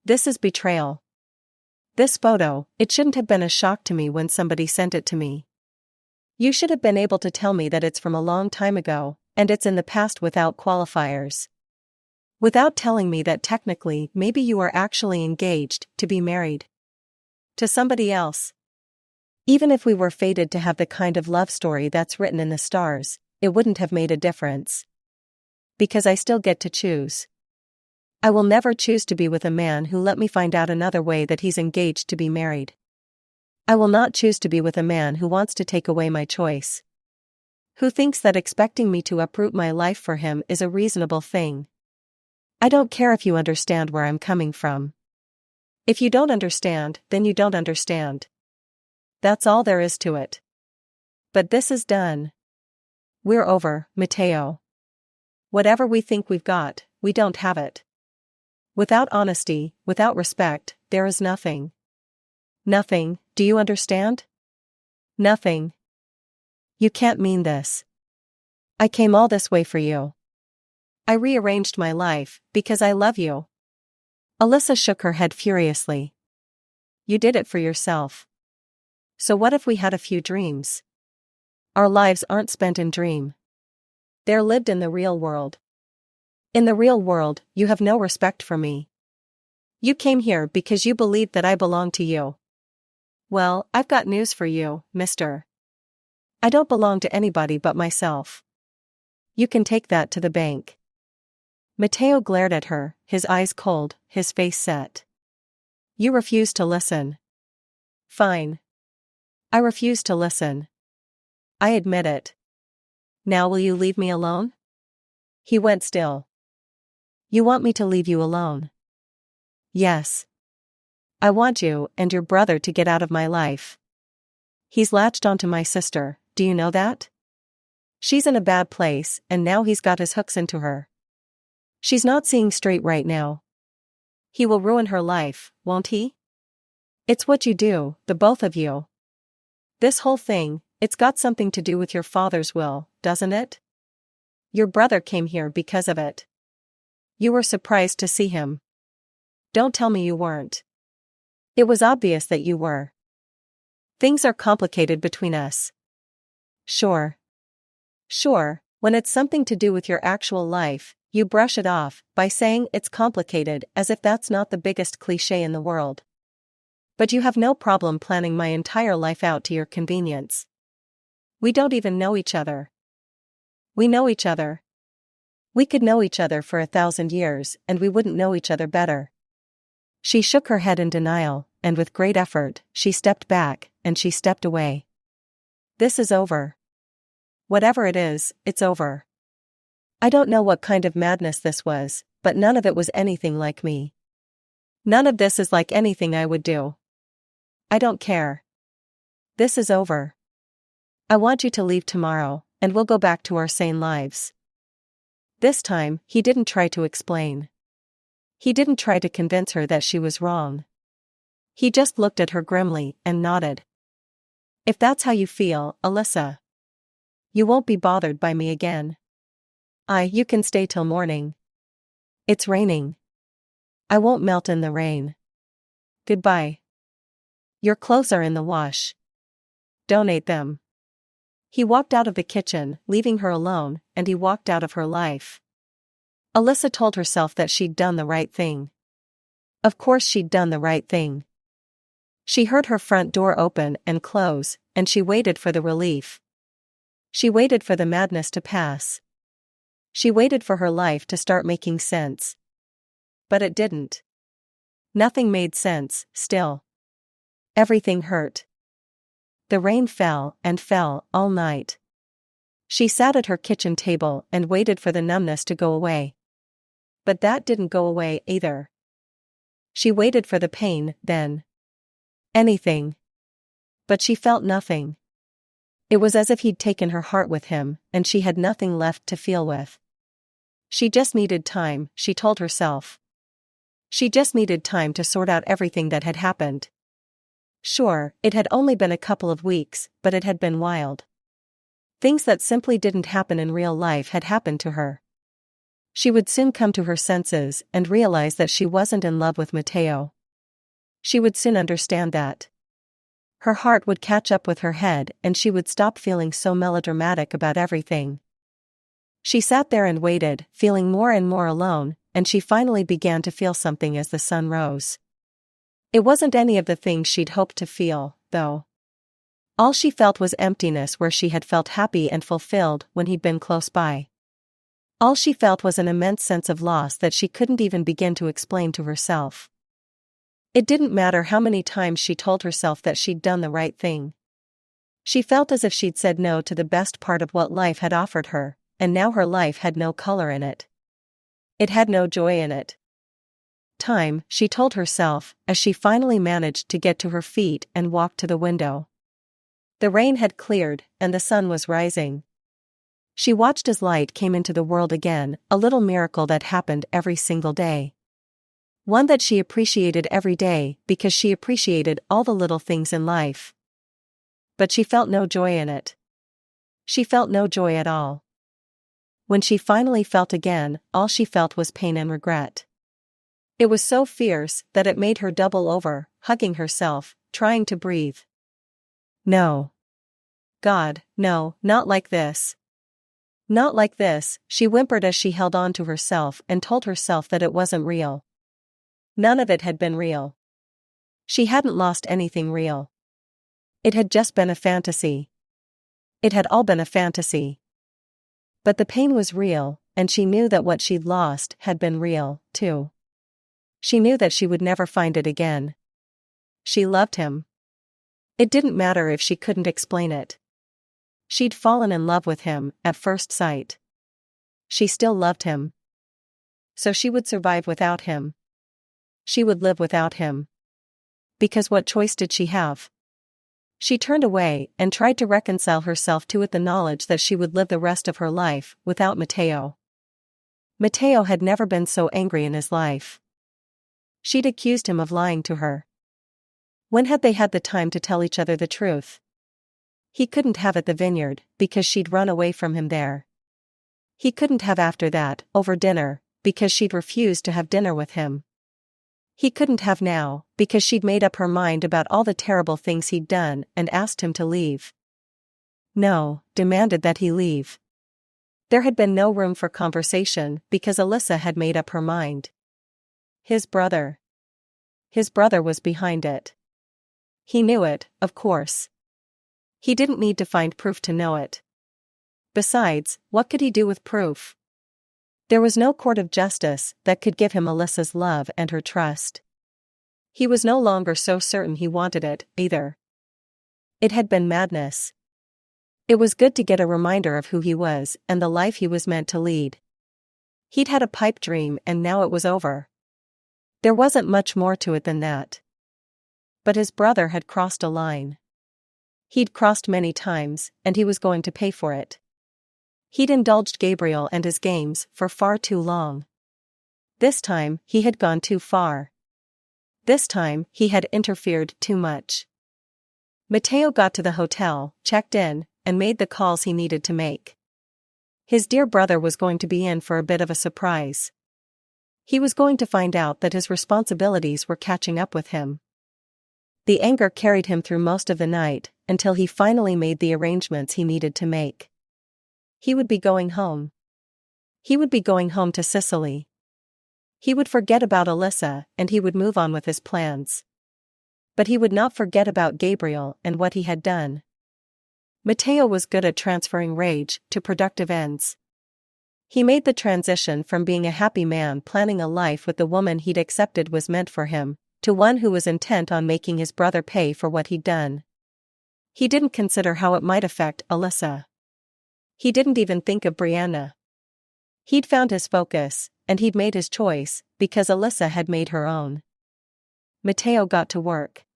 This is betrayal. This photo, it shouldn't have been a shock to me when somebody sent it to me. You should have been able to tell me that it's from a long time ago, and it's in the past without qualifiers. Without telling me that technically maybe you are actually engaged to be married to somebody else. Even if we were fated to have the kind of love story that's written in the stars, it wouldn't have made a difference. Because I still get to choose. I will never choose to be with a man who let me find out another way that he's engaged to be married. I will not choose to be with a man who wants to take away my choice. Who thinks that expecting me to uproot my life for him is a reasonable thing. I don't care if you understand where I'm coming from. If you don't understand, then you don't understand. That's all there is to it. But this is done. We're over, Matteo. Whatever we think we've got, we don't have it. Without honesty, without respect, there is nothing. Nothing, do you understand? Nothing. You can't mean this. I came all this way for you. I rearranged my life, because I love you. Alyssa shook her head furiously. You did it for yourself. So what if we had a few dreams? Our lives aren't spent in dream. They're lived in the real world. In the real world, you have no respect for me. You came here because you believed that I belong to you. Well, I've got news for you, mister. I don't belong to anybody but myself. You can take that to the bank. Matteo glared at her, his eyes cold, his face set. You refuse to listen. Fine. I refuse to listen. I admit it. Now will you leave me alone? He went still. You want me to leave you alone? Yes. I want you and your brother to get out of my life. He's latched onto my sister, do you know that? She's in a bad place, and now he's got his hooks into her. She's not seeing straight right now. He will ruin her life, won't he? It's what you do, the both of you. This whole thing, it's got something to do with your father's will, doesn't it? Your brother came here because of it. You were surprised to see him. Don't tell me you weren't. It was obvious that you were. Things are complicated between us. Sure. Sure, when it's something to do with your actual life, you brush it off by saying it's complicated as if that's not the biggest cliché in the world. But you have no problem planning my entire life out to your convenience. We don't even know each other. We know each other. We could know each other for 1,000 years and we wouldn't know each other better. She shook her head in denial, and with great effort, she stepped back, and she stepped away. This is over. Whatever it is, it's over. I don't know what kind of madness this was, but none of it was anything like me. None of this is like anything I would do. I don't care. This is over. I want you to leave tomorrow, and we'll go back to our sane lives. This time, he didn't try to explain. He didn't try to convince her that she was wrong. He just looked at her grimly and nodded. If that's how you feel, Alyssa, you won't be bothered by me again. You can stay till morning. It's raining. I won't melt in the rain. Goodbye. Your clothes are in the wash. Donate them. He walked out of the kitchen, leaving her alone, and he walked out of her life. Alyssa told herself that she'd done the right thing. Of course she'd done the right thing. She heard her front door open and close, and she waited for the relief. She waited for the madness to pass. She waited for her life to start making sense. But it didn't. Nothing made sense, still. Everything hurt. The rain fell and fell all night. She sat at her kitchen table and waited for the numbness to go away. But that didn't go away either. She waited for the pain, then. Anything. But she felt nothing. It was as if he'd taken her heart with him, and she had nothing left to feel with. She just needed time, she told herself. She just needed time to sort out everything that had happened. Sure, it had only been a couple of weeks, but it had been wild. Things that simply didn't happen in real life had happened to her. She would soon come to her senses and realize that she wasn't in love with Matteo. She would soon understand that. Her heart would catch up with her head and she would stop feeling so melodramatic about everything. She sat there and waited, feeling more and more alone, and she finally began to feel something as the sun rose. It wasn't any of the things she'd hoped to feel, though. All she felt was emptiness where she had felt happy and fulfilled when he'd been close by. All she felt was an immense sense of loss that she couldn't even begin to explain to herself. It didn't matter how many times she told herself that she'd done the right thing. She felt as if she'd said no to the best part of what life had offered her, and now her life had no color in it. It had no joy in it. Time, she told herself, as she finally managed to get to her feet and walk to the window. The rain had cleared, and the sun was rising. She watched as light came into the world again, a little miracle that happened every single day. One that she appreciated every day because she appreciated all the little things in life. But she felt no joy in it. She felt no joy at all. When she finally felt again, all she felt was pain and regret. It was so fierce that it made her double over, hugging herself, trying to breathe. No. God, no, not like this. Not like this, she whimpered as she held on to herself and told herself that it wasn't real. None of it had been real. She hadn't lost anything real. It had just been a fantasy. It had all been a fantasy. But the pain was real, and she knew that what she'd lost had been real, too. She knew that she would never find it again. She loved him. It didn't matter if she couldn't explain it. She'd fallen in love with him at first sight. She still loved him. So she would survive without him. She would live without him. Because what choice did she have? She turned away and tried to reconcile herself to it, the knowledge that she would live the rest of her life without Matteo. Matteo had never been so angry in his life. She'd accused him of lying to her. When had they had the time to tell each other the truth? He couldn't have at the vineyard, because she'd run away from him there. He couldn't have after that, over dinner, because she'd refused to have dinner with him. He couldn't have now, because she'd made up her mind about all the terrible things he'd done and asked him to leave. No, demanded that he leave. There had been no room for conversation because Alyssa had made up her mind. His brother. His brother was behind it. He knew it, of course. He didn't need to find proof to know it. Besides, what could he do with proof? There was no court of justice that could give him Alyssa's love and her trust. He was no longer so certain he wanted it, either. It had been madness. It was good to get a reminder of who he was and the life he was meant to lead. He'd had a pipe dream and now it was over. There wasn't much more to it than that. But his brother had crossed a line. He'd crossed many times, and he was going to pay for it. He'd indulged Gabriel and his games for far too long. This time, he had gone too far. This time, he had interfered too much. Matteo got to the hotel, checked in, and made the calls he needed to make. His dear brother was going to be in for a bit of a surprise. He was going to find out that his responsibilities were catching up with him. The anger carried him through most of the night, until he finally made the arrangements he needed to make. He would be going home. He would be going home to Sicily. He would forget about Alyssa, and he would move on with his plans. But he would not forget about Gabriel and what he had done. Matteo was good at transferring rage to productive ends. He made the transition from being a happy man planning a life with the woman he'd accepted was meant for him, to one who was intent on making his brother pay for what he'd done. He didn't consider how it might affect Alyssa. He didn't even think of Brianna. He'd found his focus, and he'd made his choice, because Alyssa had made her own. Matteo got to work.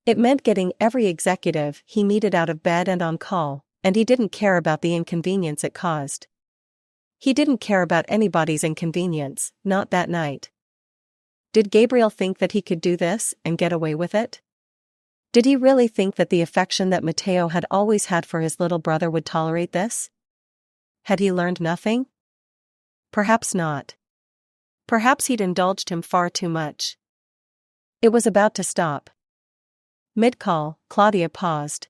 It meant getting every executive he needed out of bed and on call, and he didn't care about the inconvenience it caused. He didn't care about anybody's inconvenience, not that night. Did Gabriel think that he could do this and get away with it? Did he really think that the affection that Matteo had always had for his little brother would tolerate this? Had he learned nothing? Perhaps not. Perhaps he'd indulged him far too much. It was about to stop. Mid-call, Claudia paused.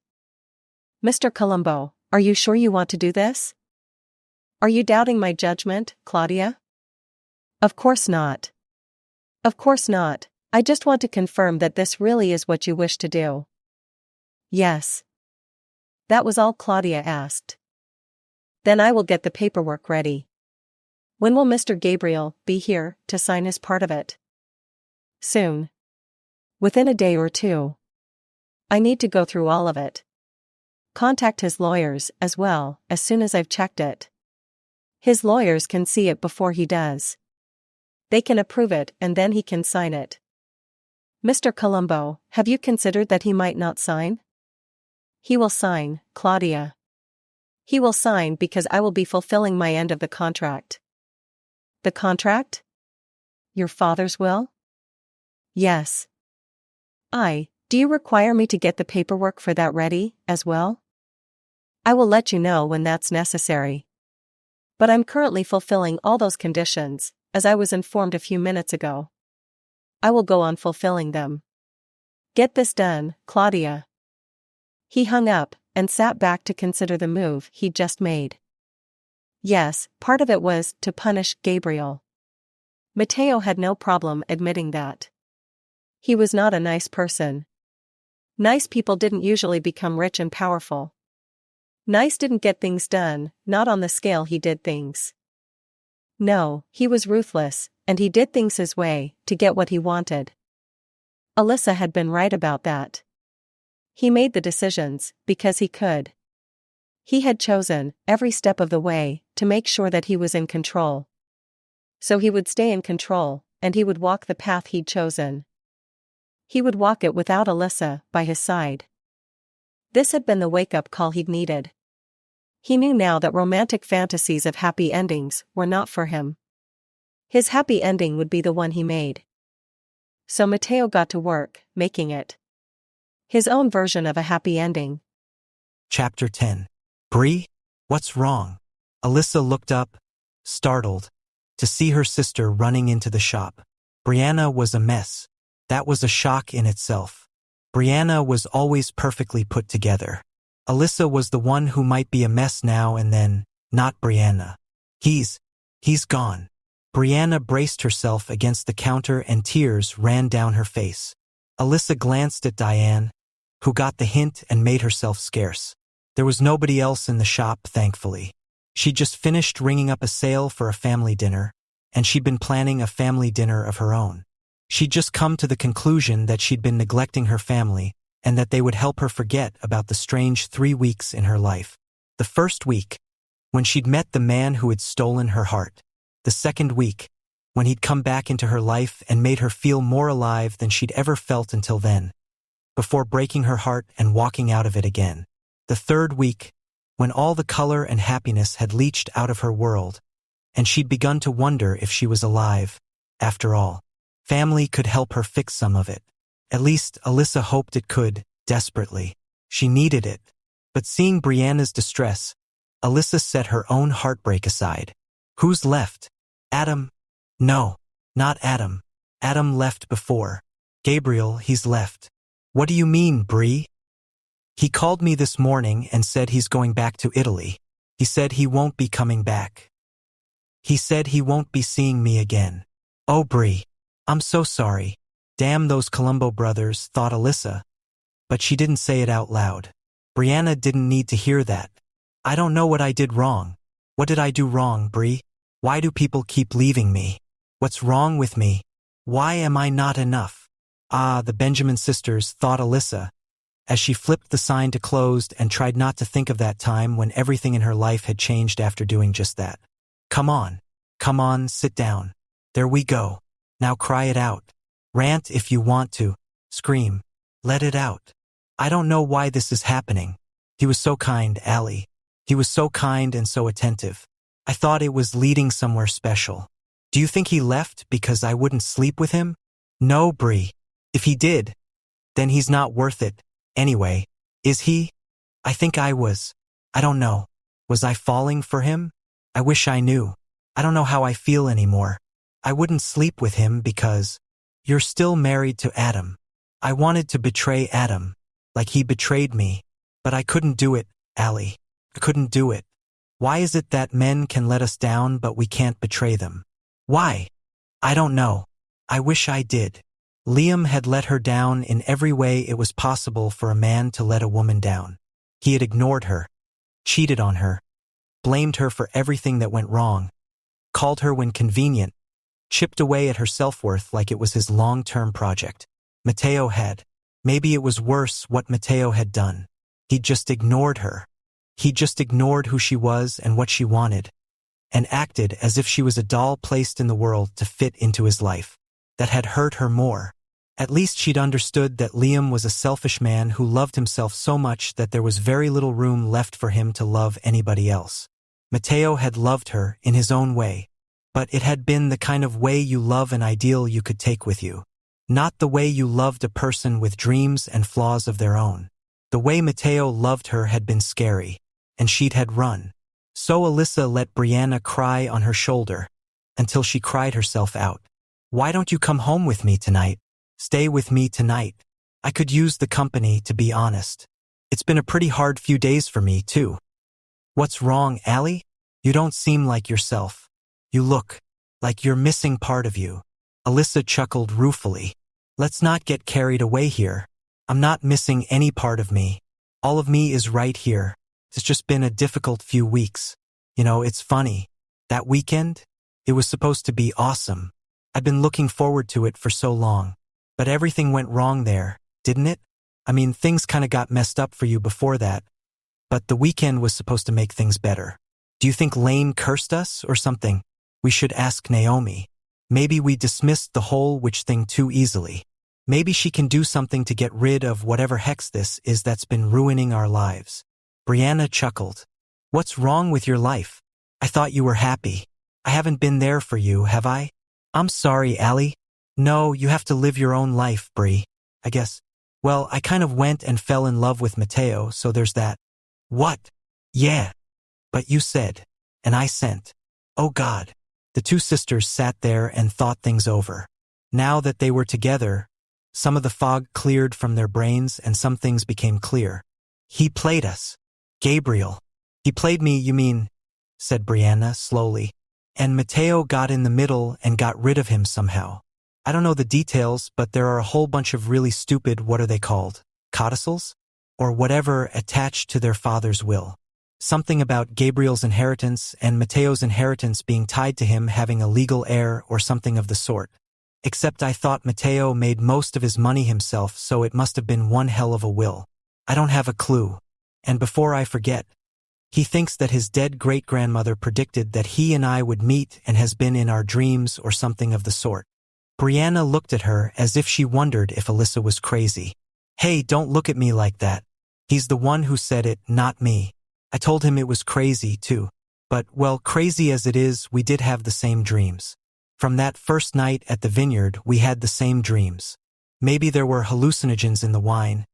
Mr. Colombo, are you sure you want to do this? Are you doubting my judgment, Claudia? Of course not. Of course not, I just want to confirm that this really is what you wish to do. Yes. That was all Claudia asked. Then I will get the paperwork ready. When will Mr. Gabriel be here to sign his part of it? Soon. Within a day or two. I need to go through all of it. Contact his lawyers as well, as soon as I've checked it. His lawyers can see it before he does. They can approve it and then he can sign it. Mr. Colombo, have you considered that he might not sign? He will sign, Claudia. He will sign because I will be fulfilling my end of the contract. The contract? Your father's will? Yes. Do you require me to get the paperwork for that ready, as well? I will let you know when that's necessary. But I'm currently fulfilling all those conditions, as I was informed a few minutes ago. I will go on fulfilling them. Get this done, Claudia. He hung up, and sat back to consider the move he'd just made. Yes, part of it was to punish Gabriel. Matteo had no problem admitting that. He was not a nice person. Nice people didn't usually become rich and powerful. Nice didn't get things done, not on the scale he did things. No, he was ruthless, and he did things his way, to get what he wanted. Alyssa had been right about that. He made the decisions, because he could. He had chosen, every step of the way, to make sure that he was in control. So he would stay in control, and he would walk the path he'd chosen. He would walk it without Alyssa by his side. This had been the wake-up call he'd needed. He knew now that romantic fantasies of happy endings were not for him. His happy ending would be the one he made. So Matteo got to work, making it. His own version of a happy ending. Chapter 10. Bree? What's wrong? Alyssa looked up, startled, to see her sister running into the shop. Brianna was a mess. That was a shock in itself. Brianna was always perfectly put together. Alyssa was the one who might be a mess now and then, not Brianna. He's gone. Brianna braced herself against the counter and tears ran down her face. Alyssa glanced at Diane, who got the hint and made herself scarce. There was nobody else in the shop, thankfully. She'd just finished ringing up a sale for a family dinner, and she'd been planning a family dinner of her own. She'd just come to the conclusion that she'd been neglecting her family, and that they would help her forget about the strange 3 weeks in her life. The first week, when she'd met the man who had stolen her heart. The second week, when he'd come back into her life and made her feel more alive than she'd ever felt until then, before breaking her heart and walking out of it again. The third week, when all the color and happiness had leached out of her world, and she'd begun to wonder if she was alive. After all, family could help her fix some of it. At least Alyssa hoped it could, desperately. She needed it. But seeing Brianna's distress, Alyssa set her own heartbreak aside. Who's left? Adam? No, not Adam. Adam left before. Gabriel, he's left. What do you mean, Bree? He called me this morning and said he's going back to Italy. He said he won't be coming back. He said he won't be seeing me again. Oh, Bree. I'm so sorry. Damn those Colombo brothers, thought Alyssa. But she didn't say it out loud. Brianna didn't need to hear that. I don't know what I did wrong. What did I do wrong, Bree? Why do people keep leaving me? What's wrong with me? Why am I not enough? Ah, the Benjamin sisters, thought Alyssa, as she flipped the sign to closed and tried not to think of that time when everything in her life had changed after doing just that. Come on, sit down. There we go. Now cry it out. Rant if you want to. Scream. Let it out. I don't know why this is happening. He was so kind, Allie. He was so kind and so attentive. I thought it was leading somewhere special. Do you think he left because I wouldn't sleep with him? No, Bree. If he did, then he's not worth it. Anyway, is he? I think I was. I don't know. Was I falling for him? I wish I knew. I don't know how I feel anymore. I wouldn't sleep with him because you're still married to Adam. I wanted to betray Adam, like he betrayed me, but I couldn't do it, Allie. I couldn't do it. Why is it that men can let us down but we can't betray them? Why? I don't know. I wish I did. Liam had let her down in every way it was possible for a man to let a woman down. He had ignored her, cheated on her, blamed her for everything that went wrong, called her when convenient, chipped away at her self-worth like it was his long-term project. Matteo had. Maybe it was worse what Matteo had done. He'd just ignored her. He just ignored who she was and what she wanted, and acted as if she was a doll placed in the world to fit into his life. That had hurt her more. At least she'd understood that Liam was a selfish man who loved himself so much that there was very little room left for him to love anybody else. Matteo had loved her in his own way, but it had been the kind of way you love an ideal you could take with you. Not the way you loved a person with dreams and flaws of their own. The way Matteo loved her had been scary, and she'd had run. So Alyssa let Brianna cry on her shoulder, until she cried herself out. Why don't you come home with me tonight? Stay with me tonight. I could use the company, to be honest. It's been a pretty hard few days for me, too. What's wrong, Allie? You don't seem like yourself. You look like you're missing part of you. Alyssa chuckled ruefully. Let's not get carried away here. I'm not missing any part of me. All of me is right here. It's just been a difficult few weeks. You know, it's funny. That weekend, it was supposed to be awesome. I've been looking forward to it for so long. But everything went wrong there, didn't it? I mean, things kind of got messed up for you before that. But the weekend was supposed to make things better. Do you think Lane cursed us or something? We should ask Naomi. Maybe we dismissed the whole witch thing too easily. Maybe she can do something to get rid of whatever hex this is that's been ruining our lives. Brianna chuckled. What's wrong with your life? I thought you were happy. I haven't been there for you, have I? I'm sorry, Allie. No, you have to live your own life, Bri. I guess. Well, I kind of went and fell in love with Mateo, so there's that. What? Yeah. But you said. And I sent. Oh God. The two sisters sat there and thought things over. Now that they were together, some of the fog cleared from their brains and some things became clear. He played us. Gabriel. He played me, you mean? Said Brianna slowly. And Mateo got in the middle and got rid of him somehow. I don't know the details, but there are a whole bunch of really stupid, what are they called? Codicils? Or whatever attached to their father's will. Something about Gabriel's inheritance and Mateo's inheritance being tied to him having a legal heir or something of the sort. Except I thought Mateo made most of his money himself, so it must have been one hell of a will. I don't have a clue. And before I forget, he thinks that his dead great-grandmother predicted that he and I would meet and has been in our dreams or something of the sort. Brianna looked at her as if she wondered if Alyssa was crazy. Hey, don't look at me like that. He's the one who said it, not me. I told him it was crazy, too. But, well, crazy as it is, we did have the same dreams. From that first night at the vineyard, we had the same dreams. Maybe there were hallucinogens in the wine.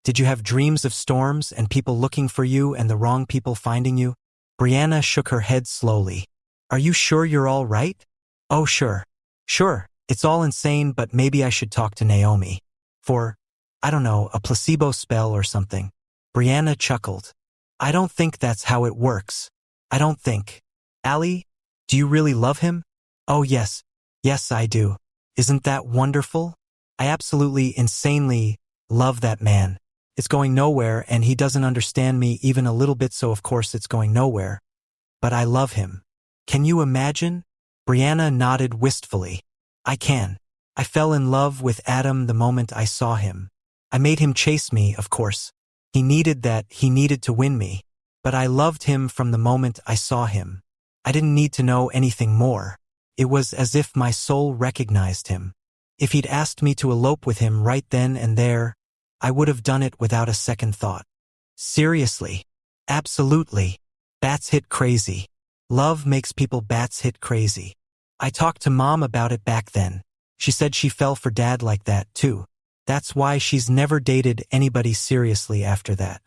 Did you have dreams of storms and people looking for you and the wrong people finding you? Brianna shook her head slowly. Are you sure you're all right? Oh, sure. Sure, it's all insane, but maybe I should talk to Naomi. For, I don't know, a placebo spell or something. Brianna chuckled. I don't think that's how it works. I don't think. Allie, do you really love him? Oh yes. Yes, I do. Isn't that wonderful? I absolutely insanely love that man. It's going nowhere and he doesn't understand me even a little bit, so of course it's going nowhere. But I love him. Can you imagine? Brianna nodded wistfully. I can. I fell in love with Adam the moment I saw him. I made him chase me, of course. He needed that, he needed to win me. But I loved him from the moment I saw him. I didn't need to know anything more. It was as if my soul recognized him. If he'd asked me to elope with him right then and there, I would have done it without a second thought. Seriously. Absolutely. Bats hit crazy. Love makes people bats hit crazy. I talked to Mom about it back then. She said she fell for Dad like that, too. That's why she's never dated anybody seriously after that.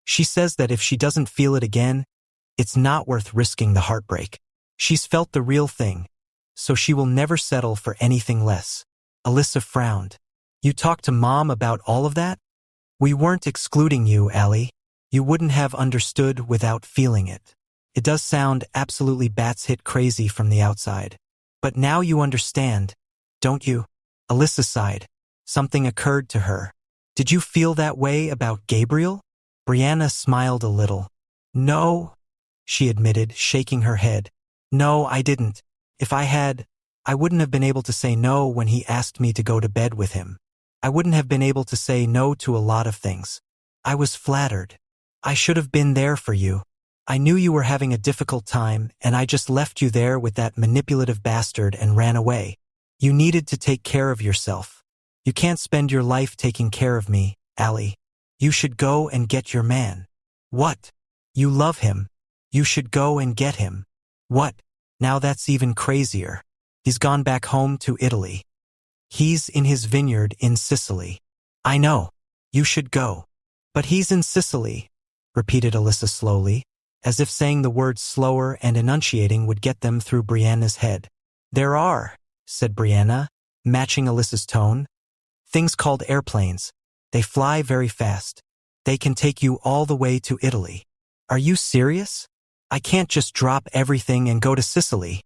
She says that if she doesn't feel it again, it's not worth risking the heartbreak. She's felt the real thing, so she will never settle for anything less. Alyssa frowned. You talked to Mom about all of that? We weren't excluding you, Allie. You wouldn't have understood without feeling it. It does sound absolutely bats hit crazy from the outside. But now you understand, don't you? Alyssa sighed. Something occurred to her. Did you feel that way about Gabriel? Brianna smiled a little. No, she admitted, shaking her head. No, I didn't. If I had, I wouldn't have been able to say no when he asked me to go to bed with him. I wouldn't have been able to say no to a lot of things. I was flattered. I should have been there for you. I knew you were having a difficult time, and I just left you there with that manipulative bastard and ran away. You needed to take care of yourself. You can't spend your life taking care of me, Allie. You should go and get your man. What? You love him. You should go and get him. What? Now that's even crazier. He's gone back home to Italy. He's in his vineyard in Sicily. I know. You should go. But he's in Sicily, repeated Alyssa slowly, as if saying the words slower and enunciating would get them through Brianna's head. There are, said Brianna, matching Alyssa's tone, things called airplanes. They fly very fast. They can take you all the way to Italy. Are you serious? I can't just drop everything and go to Sicily.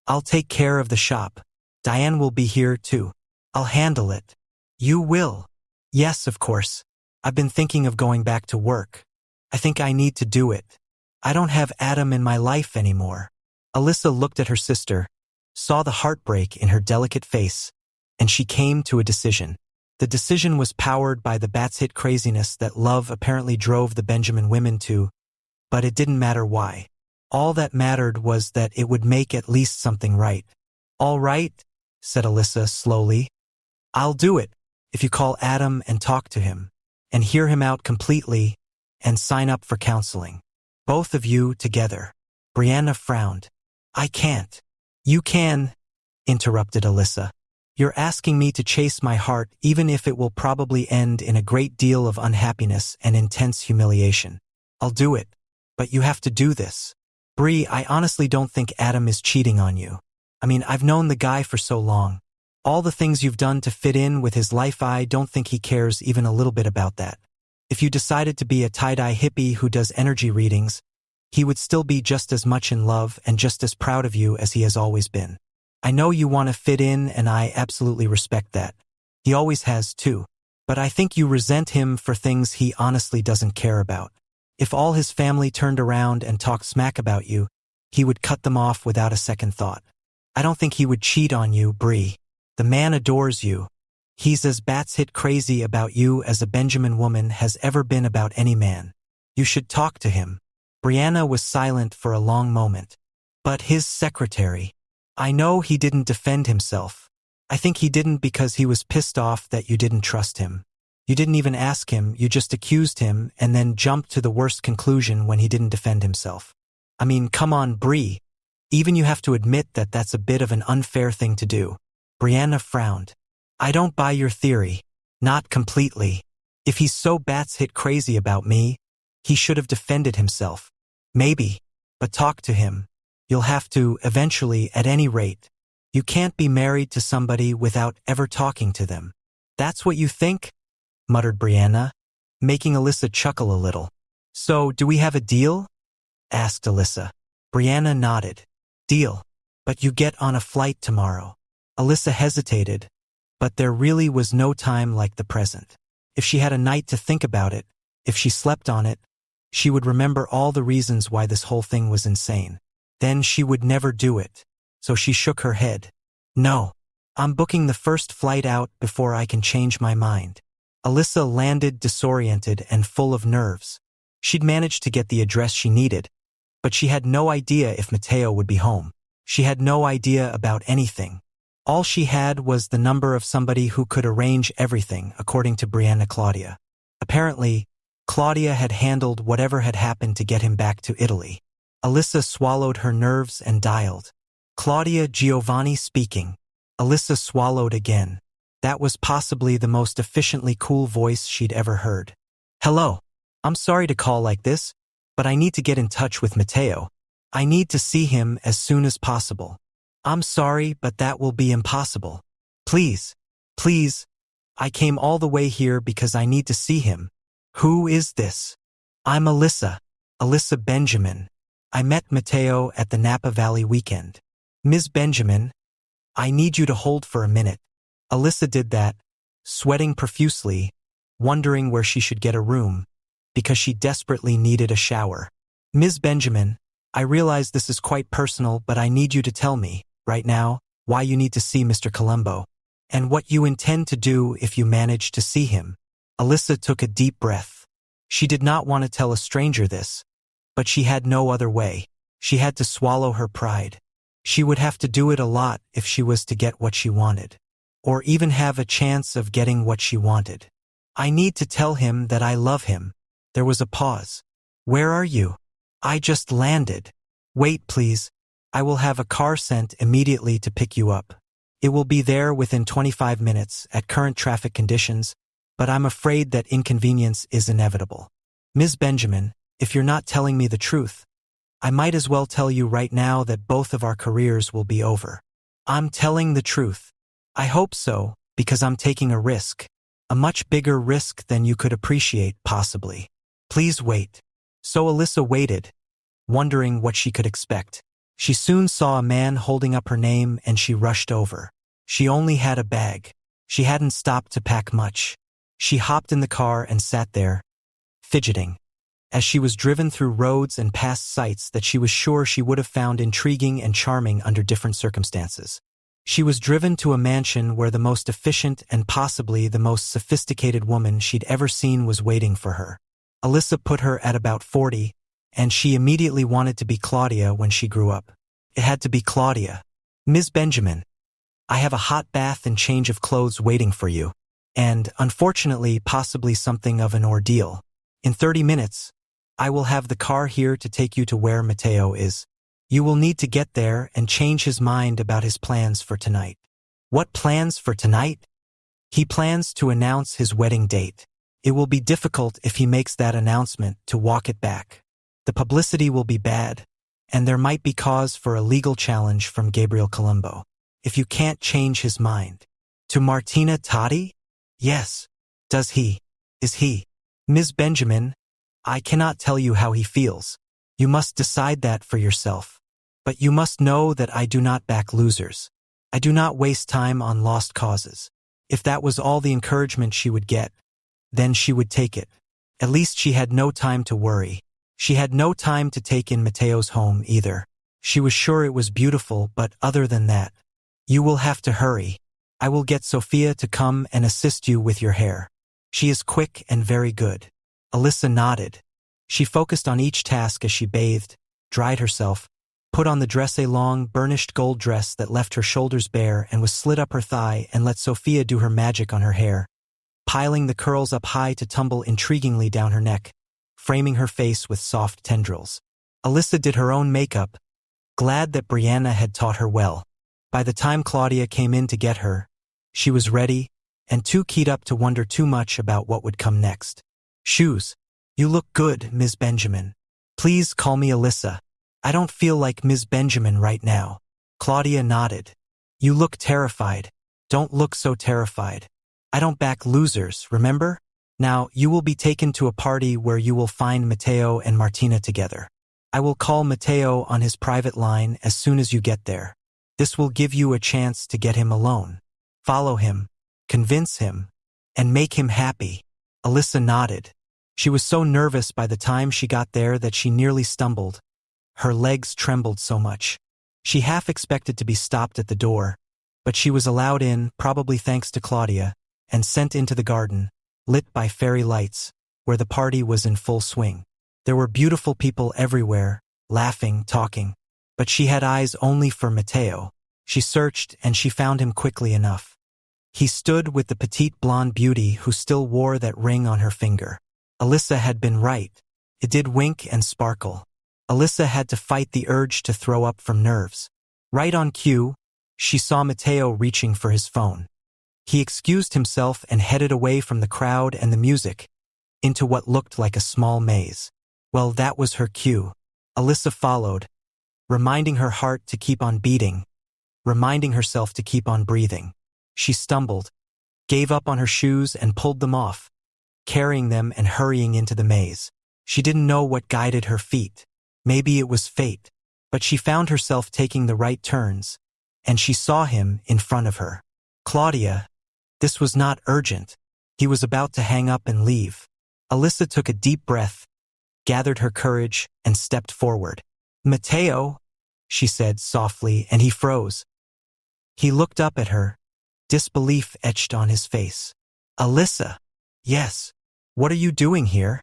I'll take care of the shop. Diane will be here too. I'll handle it. You will? Yes, of course. I've been thinking of going back to work. I think I need to do it. I don't have Adam in my life anymore. Alyssa looked at her sister, saw the heartbreak in her delicate face, and she came to a decision. The decision was powered by the batshit craziness that love apparently drove the Benjamin women to, but it didn't matter why. All that mattered was that it would make at least something right. All right, said Alyssa slowly. I'll do it if you call Adam and talk to him, and hear him out completely, and sign up for counseling. Both of you together. Brianna frowned. I can't. You can, interrupted Alyssa. You're asking me to chase my heart even if it will probably end in a great deal of unhappiness and intense humiliation. I'll do it, but you have to do this. Bree, I honestly don't think Adam is cheating on you. I mean, I've known the guy for so long. All the things you've done to fit in with his life, I don't think he cares even a little bit about that. If you decided to be a tie-dye hippie who does energy readings, he would still be just as much in love and just as proud of you as he has always been. I know you want to fit in, and I absolutely respect that. He always has too. But I think you resent him for things he honestly doesn't care about. If all his family turned around and talked smack about you, he would cut them off without a second thought. I don't think he would cheat on you, Bree. The man adores you. He's as batshit crazy about you as a Benjamin woman has ever been about any man. You should talk to him. Brianna was silent for a long moment. But his secretary. I know he didn't defend himself. I think he didn't because he was pissed off that you didn't trust him. You didn't even ask him, you just accused him and then jumped to the worst conclusion when he didn't defend himself. I mean, come on, Bree. Even you have to admit that that's a bit of an unfair thing to do. Brianna frowned. I don't buy your theory. Not completely. If he's so batshit crazy about me, he should have defended himself. Maybe. But talk to him. You'll have to, eventually, at any rate. You can't be married to somebody without ever talking to them. That's what you think? Muttered Brianna, making Alyssa chuckle a little. So, do we have a deal? Asked Alyssa. Brianna nodded. Deal. But you get on a flight tomorrow. Alyssa hesitated, but there really was no time like the present. If she had a night to think about it, if she slept on it, she would remember all the reasons why this whole thing was insane. Then she would never do it. So she shook her head. No. I'm booking the first flight out before I can change my mind. Alyssa landed disoriented and full of nerves. She'd managed to get the address she needed, but she had no idea if Matteo would be home. She had no idea about anything. All she had was the number of somebody who could arrange everything, according to Brianna Claudia. Apparently, Claudia had handled whatever had happened to get him back to Italy. Alyssa swallowed her nerves and dialed. Claudia Giovanni speaking. Alyssa swallowed again. That was possibly the most efficiently cool voice she'd ever heard. Hello. I'm sorry to call like this, but I need to get in touch with Matteo. I need to see him as soon as possible. I'm sorry, but that will be impossible. Please, please. I came all the way here because I need to see him. Who is this? I'm Alyssa. Alyssa Benjamin. I met Matteo at the Napa Valley weekend. Ms. Benjamin, I need you to hold for a minute. Alyssa did that, sweating profusely, wondering where she should get a room, because she desperately needed a shower. Ms. Benjamin, I realize this is quite personal, but I need you to tell me, right now, why you need to see Mr. Colombo, and what you intend to do if you manage to see him. Alyssa took a deep breath. She did not want to tell a stranger this, but she had no other way. She had to swallow her pride. She would have to do it a lot if she was to get what she wanted, or even have a chance of getting what she wanted. I need to tell him that I love him. There was a pause. Where are you? I just landed. Wait, please. I will have a car sent immediately to pick you up. It will be there within 25 minutes at current traffic conditions, but I'm afraid that inconvenience is inevitable. Ms. Benjamin, if you're not telling me the truth, I might as well tell you right now that both of our careers will be over. I'm telling the truth. I hope so, because I'm taking a risk. A much bigger risk than you could appreciate, possibly. Please wait. So Alyssa waited, wondering what she could expect. She soon saw a man holding up her name and she rushed over. She only had a bag. She hadn't stopped to pack much. She hopped in the car and sat there, fidgeting. As she was driven through roads and past sights that she was sure she would have found intriguing and charming under different circumstances. She was driven to a mansion where the most efficient and possibly the most sophisticated woman she'd ever seen was waiting for her. Alyssa put her at about 40, and she immediately wanted to be Claudia when she grew up. It had to be Claudia. Ms. Benjamin, I have a hot bath and change of clothes waiting for you. And, unfortunately, possibly something of an ordeal. In 30 minutes, I will have the car here to take you to where Matteo is. You will need to get there and change his mind about his plans for tonight. What plans for tonight? He plans to announce his wedding date. It will be difficult if he makes that announcement to walk it back. The publicity will be bad, and there might be cause for a legal challenge from Gabriel Colombo. If you can't change his mind. To Martina Totti? Yes. Does he? Is he? Ms. Benjamin, I cannot tell you how he feels. You must decide that for yourself. But you must know that I do not back losers. I do not waste time on lost causes. If that was all the encouragement she would get, then she would take it. At least she had no time to worry. She had no time to take in Matteo's home either. She was sure it was beautiful, but other than that, you will have to hurry. I will get Sophia to come and assist you with your hair. She is quick and very good. Alyssa nodded. She focused on each task as she bathed, dried herself, put on the dress, a long, burnished gold dress that left her shoulders bare and was slid up her thigh, and let Sophia do her magic on her hair, piling the curls up high to tumble intriguingly down her neck, framing her face with soft tendrils. Alyssa did her own makeup, glad that Brianna had taught her well. By the time Claudia came in to get her, she was ready, and too keyed up to wonder too much about what would come next. Shoes. You look good, Ms. Benjamin. Please call me Alyssa. I don't feel like Ms. Benjamin right now. Claudia nodded. You look terrified. Don't look so terrified. I don't back losers, remember? Now, you will be taken to a party where you will find Matteo and Martina together. I will call Matteo on his private line as soon as you get there. This will give you a chance to get him alone. Follow him, convince him, and make him happy. Alyssa nodded. She was so nervous by the time she got there that she nearly stumbled. Her legs trembled so much. She half expected to be stopped at the door, but she was allowed in, probably thanks to Claudia, and sent into the garden, lit by fairy lights, where the party was in full swing. There were beautiful people everywhere, laughing, talking, but she had eyes only for Matteo. She searched and she found him quickly enough. He stood with the petite blonde beauty who still wore that ring on her finger. Alyssa had been right. It did wink and sparkle. Alyssa had to fight the urge to throw up from nerves. Right on cue, she saw Matteo reaching for his phone. He excused himself and headed away from the crowd and the music, into what looked like a small maze. Well, that was her cue. Alyssa followed, reminding her heart to keep on beating, reminding herself to keep on breathing. She stumbled, gave up on her shoes and pulled them off, carrying them and hurrying into the maze. She didn't know what guided her feet. Maybe it was fate, but she found herself taking the right turns, and she saw him in front of her. Claudia. This was not urgent. He was about to hang up and leave. Alyssa took a deep breath, gathered her courage, and stepped forward. Matteo, she said softly, and he froze. He looked up at her, disbelief etched on his face. Alyssa. Yes. What are you doing here?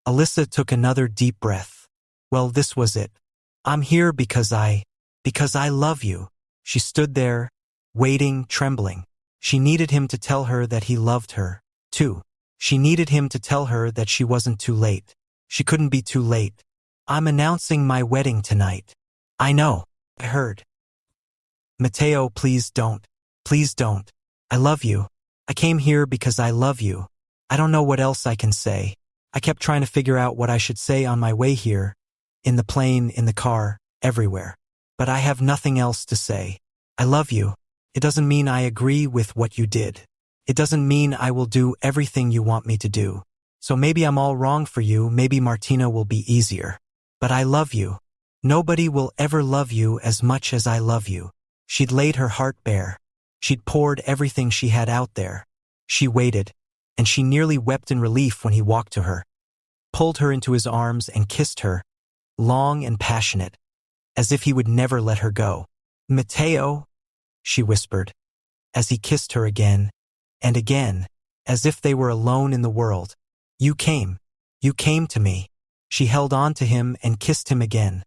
Alyssa took another deep breath. Well, this was it. I'm here because I love you. She stood there, waiting, trembling. She needed him to tell her that he loved her, too. She needed him to tell her that she wasn't too late. She couldn't be too late. I'm announcing my wedding tonight. I know. I heard. Matteo, please don't. Please don't. I love you. I came here because I love you. I don't know what else I can say. I kept trying to figure out what I should say on my way here. In the plane, in the car, everywhere. But I have nothing else to say. I love you. It doesn't mean I agree with what you did. It doesn't mean I will do everything you want me to do. So maybe I'm all wrong for you, maybe Martina will be easier. But I love you. Nobody will ever love you as much as I love you. She'd laid her heart bare. She'd poured everything she had out there. She waited, and she nearly wept in relief when he walked to her, pulled her into his arms and kissed her, long and passionate, as if he would never let her go. Matteo, she whispered, as he kissed her again and again, as if they were alone in the world. You came to me. She held on to him and kissed him again,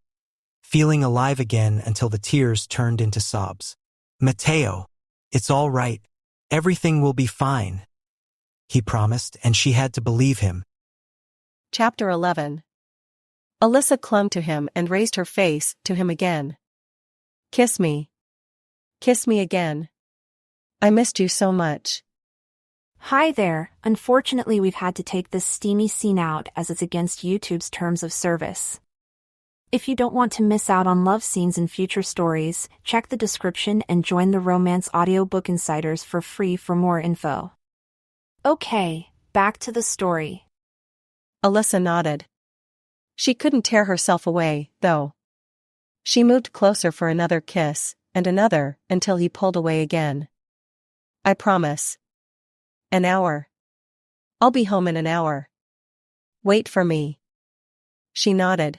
feeling alive again until the tears turned into sobs. Matteo, it's all right. Everything will be fine, he promised, and she had to believe him. Chapter 11. Alyssa clung to him and raised her face to him again. Kiss me. Kiss me again. I missed you so much. Hi there, unfortunately we've had to take this steamy scene out as it's against YouTube's terms of service. If you don't want to miss out on love scenes in future stories, check the description and join the Romance Audiobook Insiders for free for more info. Okay, back to the story. Alyssa nodded. She couldn't tear herself away, though. She moved closer for another kiss, and another, until he pulled away again. I promise. An hour. I'll be home in an hour. Wait for me. She nodded.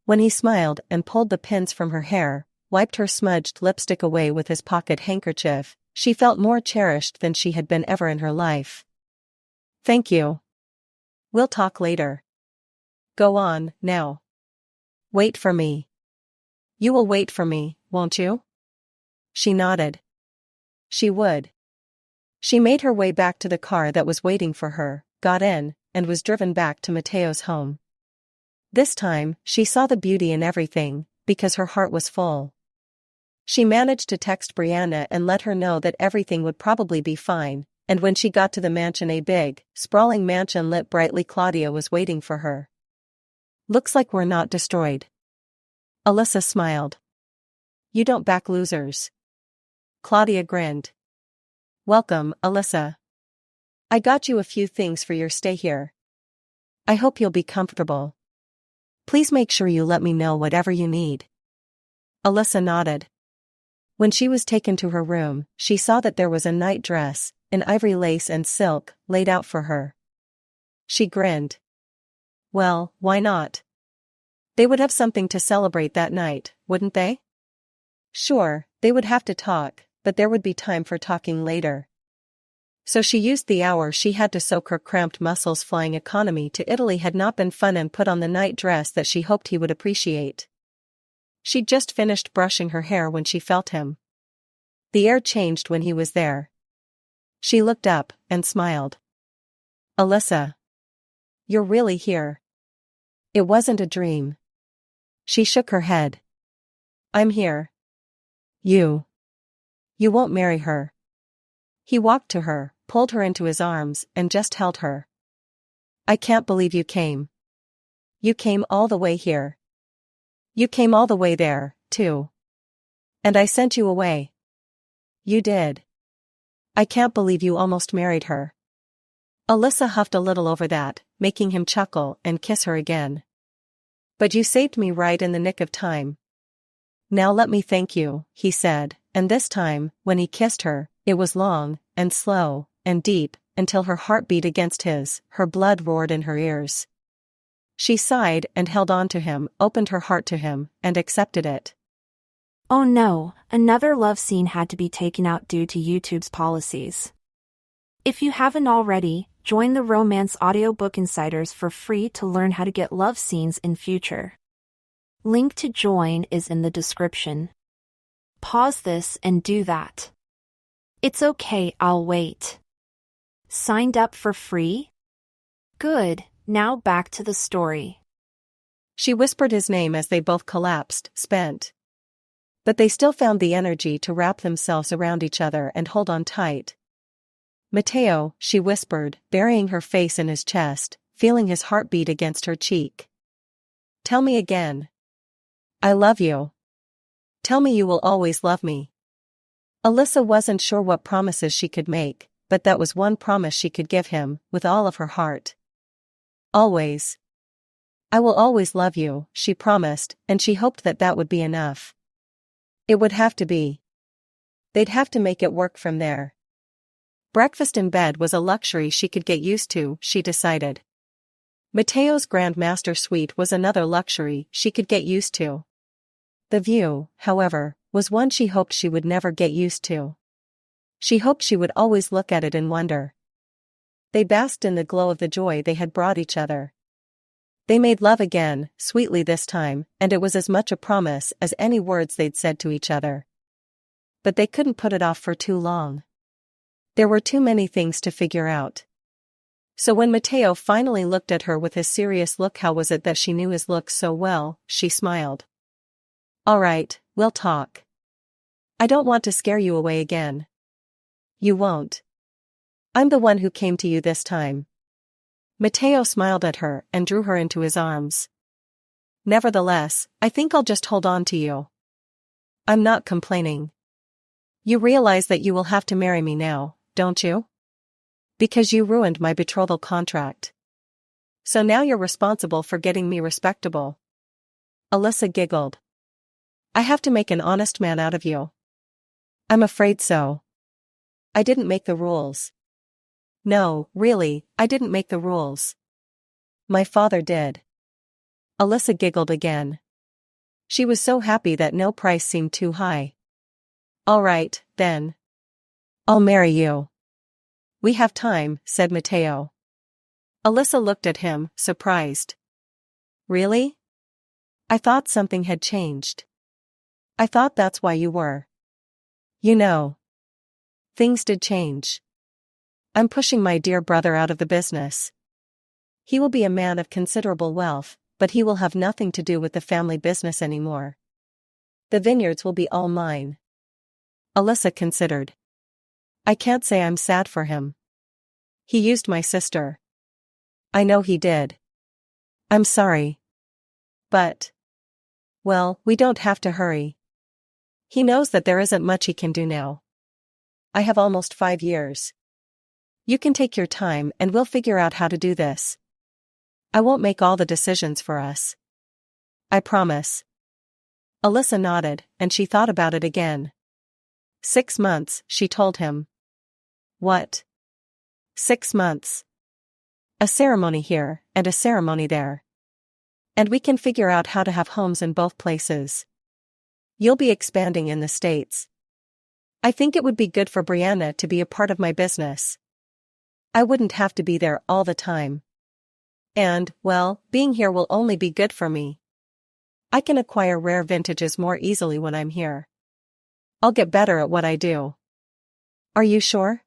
When he smiled and pulled the pins from her hair, wiped her smudged lipstick away with his pocket handkerchief, she felt more cherished than she had been ever in her life. Thank you. We'll talk later. Go on, now. Wait for me. You will wait for me, won't you? She nodded. She would. She made her way back to the car that was waiting for her, got in, and was driven back to Matteo's home. This time, she saw the beauty in everything, because her heart was full. She managed to text Brianna and let her know that everything would probably be fine, and when she got to the mansion, a big, sprawling mansion lit brightly, Claudia was waiting for her. Looks like we're not destroyed. Alyssa smiled. You don't back losers. Claudia grinned. Welcome, Alyssa. I got you a few things for your stay here. I hope you'll be comfortable. Please make sure you let me know whatever you need. Alyssa nodded. When she was taken to her room, she saw that there was a night dress, in ivory lace and silk, laid out for her. She grinned. Well, why not? They would have something to celebrate that night, wouldn't they? Sure, they would have to talk, but there would be time for talking later. So she used the hour she had to soak her cramped muscles. Flying economy to Italy had not been fun, and put on the night dress that she hoped he would appreciate. She'd just finished brushing her hair when she felt him. The air changed when he was there. She looked up and smiled. Alyssa. You're really here. It wasn't a dream. She shook her head. I'm here. You won't marry her. He walked to her, pulled her into his arms, and just held her. I can't believe you came. You came all the way here. You came all the way there, too. And I sent you away. You did. I can't believe you almost married her. Alyssa huffed a little over that, making him chuckle and kiss her again. But you saved me right in the nick of time. Now let me thank you, he said, and this time, when he kissed her, it was long, and slow, and deep, until her heart beat against his, her blood roared in her ears. She sighed and held on to him, opened her heart to him, and accepted it. Oh no, another love scene had to be taken out due to YouTube's policies. If you haven't already, join the Romance Audiobook Insiders for free to learn how to get love scenes in future. Link to join is in the description. Pause this and do that. It's okay, I'll wait. Signed up for free? Good, now back to the story. She whispered his name as they both collapsed, spent. But they still found the energy to wrap themselves around each other and hold on tight. Matteo, she whispered, burying her face in his chest, feeling his heart beat against her cheek. Tell me again. I love you. Tell me you will always love me. Alyssa wasn't sure what promises she could make, but that was one promise she could give him, with all of her heart. Always. I will always love you, she promised, and she hoped that that would be enough. It would have to be. They'd have to make it work from there. Breakfast in bed was a luxury she could get used to, she decided. Mateo's Grand Master Suite was another luxury she could get used to. The view, however, was one she hoped she would never get used to. She hoped she would always look at it and wonder. They basked in the glow of the joy they had brought each other. They made love again, sweetly this time, and it was as much a promise as any words they'd said to each other. But they couldn't put it off for too long. There were too many things to figure out. So when Mateo finally looked at her with his serious look, how was it that she knew his looks so well? She smiled. All right, we'll talk. I don't want to scare you away again. You won't. I'm the one who came to you this time. Mateo smiled at her and drew her into his arms. Nevertheless, I think I'll just hold on to you. I'm not complaining. You realize that you will have to marry me now, don't you? Because you ruined my betrothal contract. So now you're responsible for getting me respectable. Alyssa giggled. I have to make an honest man out of you. I'm afraid so. I didn't make the rules. No, really, I didn't make the rules. My father did. Alyssa giggled again. She was so happy that no price seemed too high. All right, then. I'll marry you. We have time, said Mateo. Alyssa looked at him, surprised. Really? I thought something had changed. I thought that's why you were. You know. Things did change. I'm pushing my dear brother out of the business. He will be a man of considerable wealth, but he will have nothing to do with the family business anymore. The vineyards will be all mine. Alyssa considered. I can't say I'm sad for him. He used my sister. I know he did. I'm sorry. But. Well, we don't have to hurry. He knows that there isn't much he can do now. I have almost 5 years. You can take your time and we'll figure out how to do this. I won't make all the decisions for us. I promise. Alyssa nodded, and she thought about it again. 6 months, she told him. What? 6 months. A ceremony here, and a ceremony there. And we can figure out how to have homes in both places. You'll be expanding in the States. I think it would be good for Brianna to be a part of my business. I wouldn't have to be there all the time. And, well, being here will only be good for me. I can acquire rare vintages more easily when I'm here. I'll get better at what I do. Are you sure?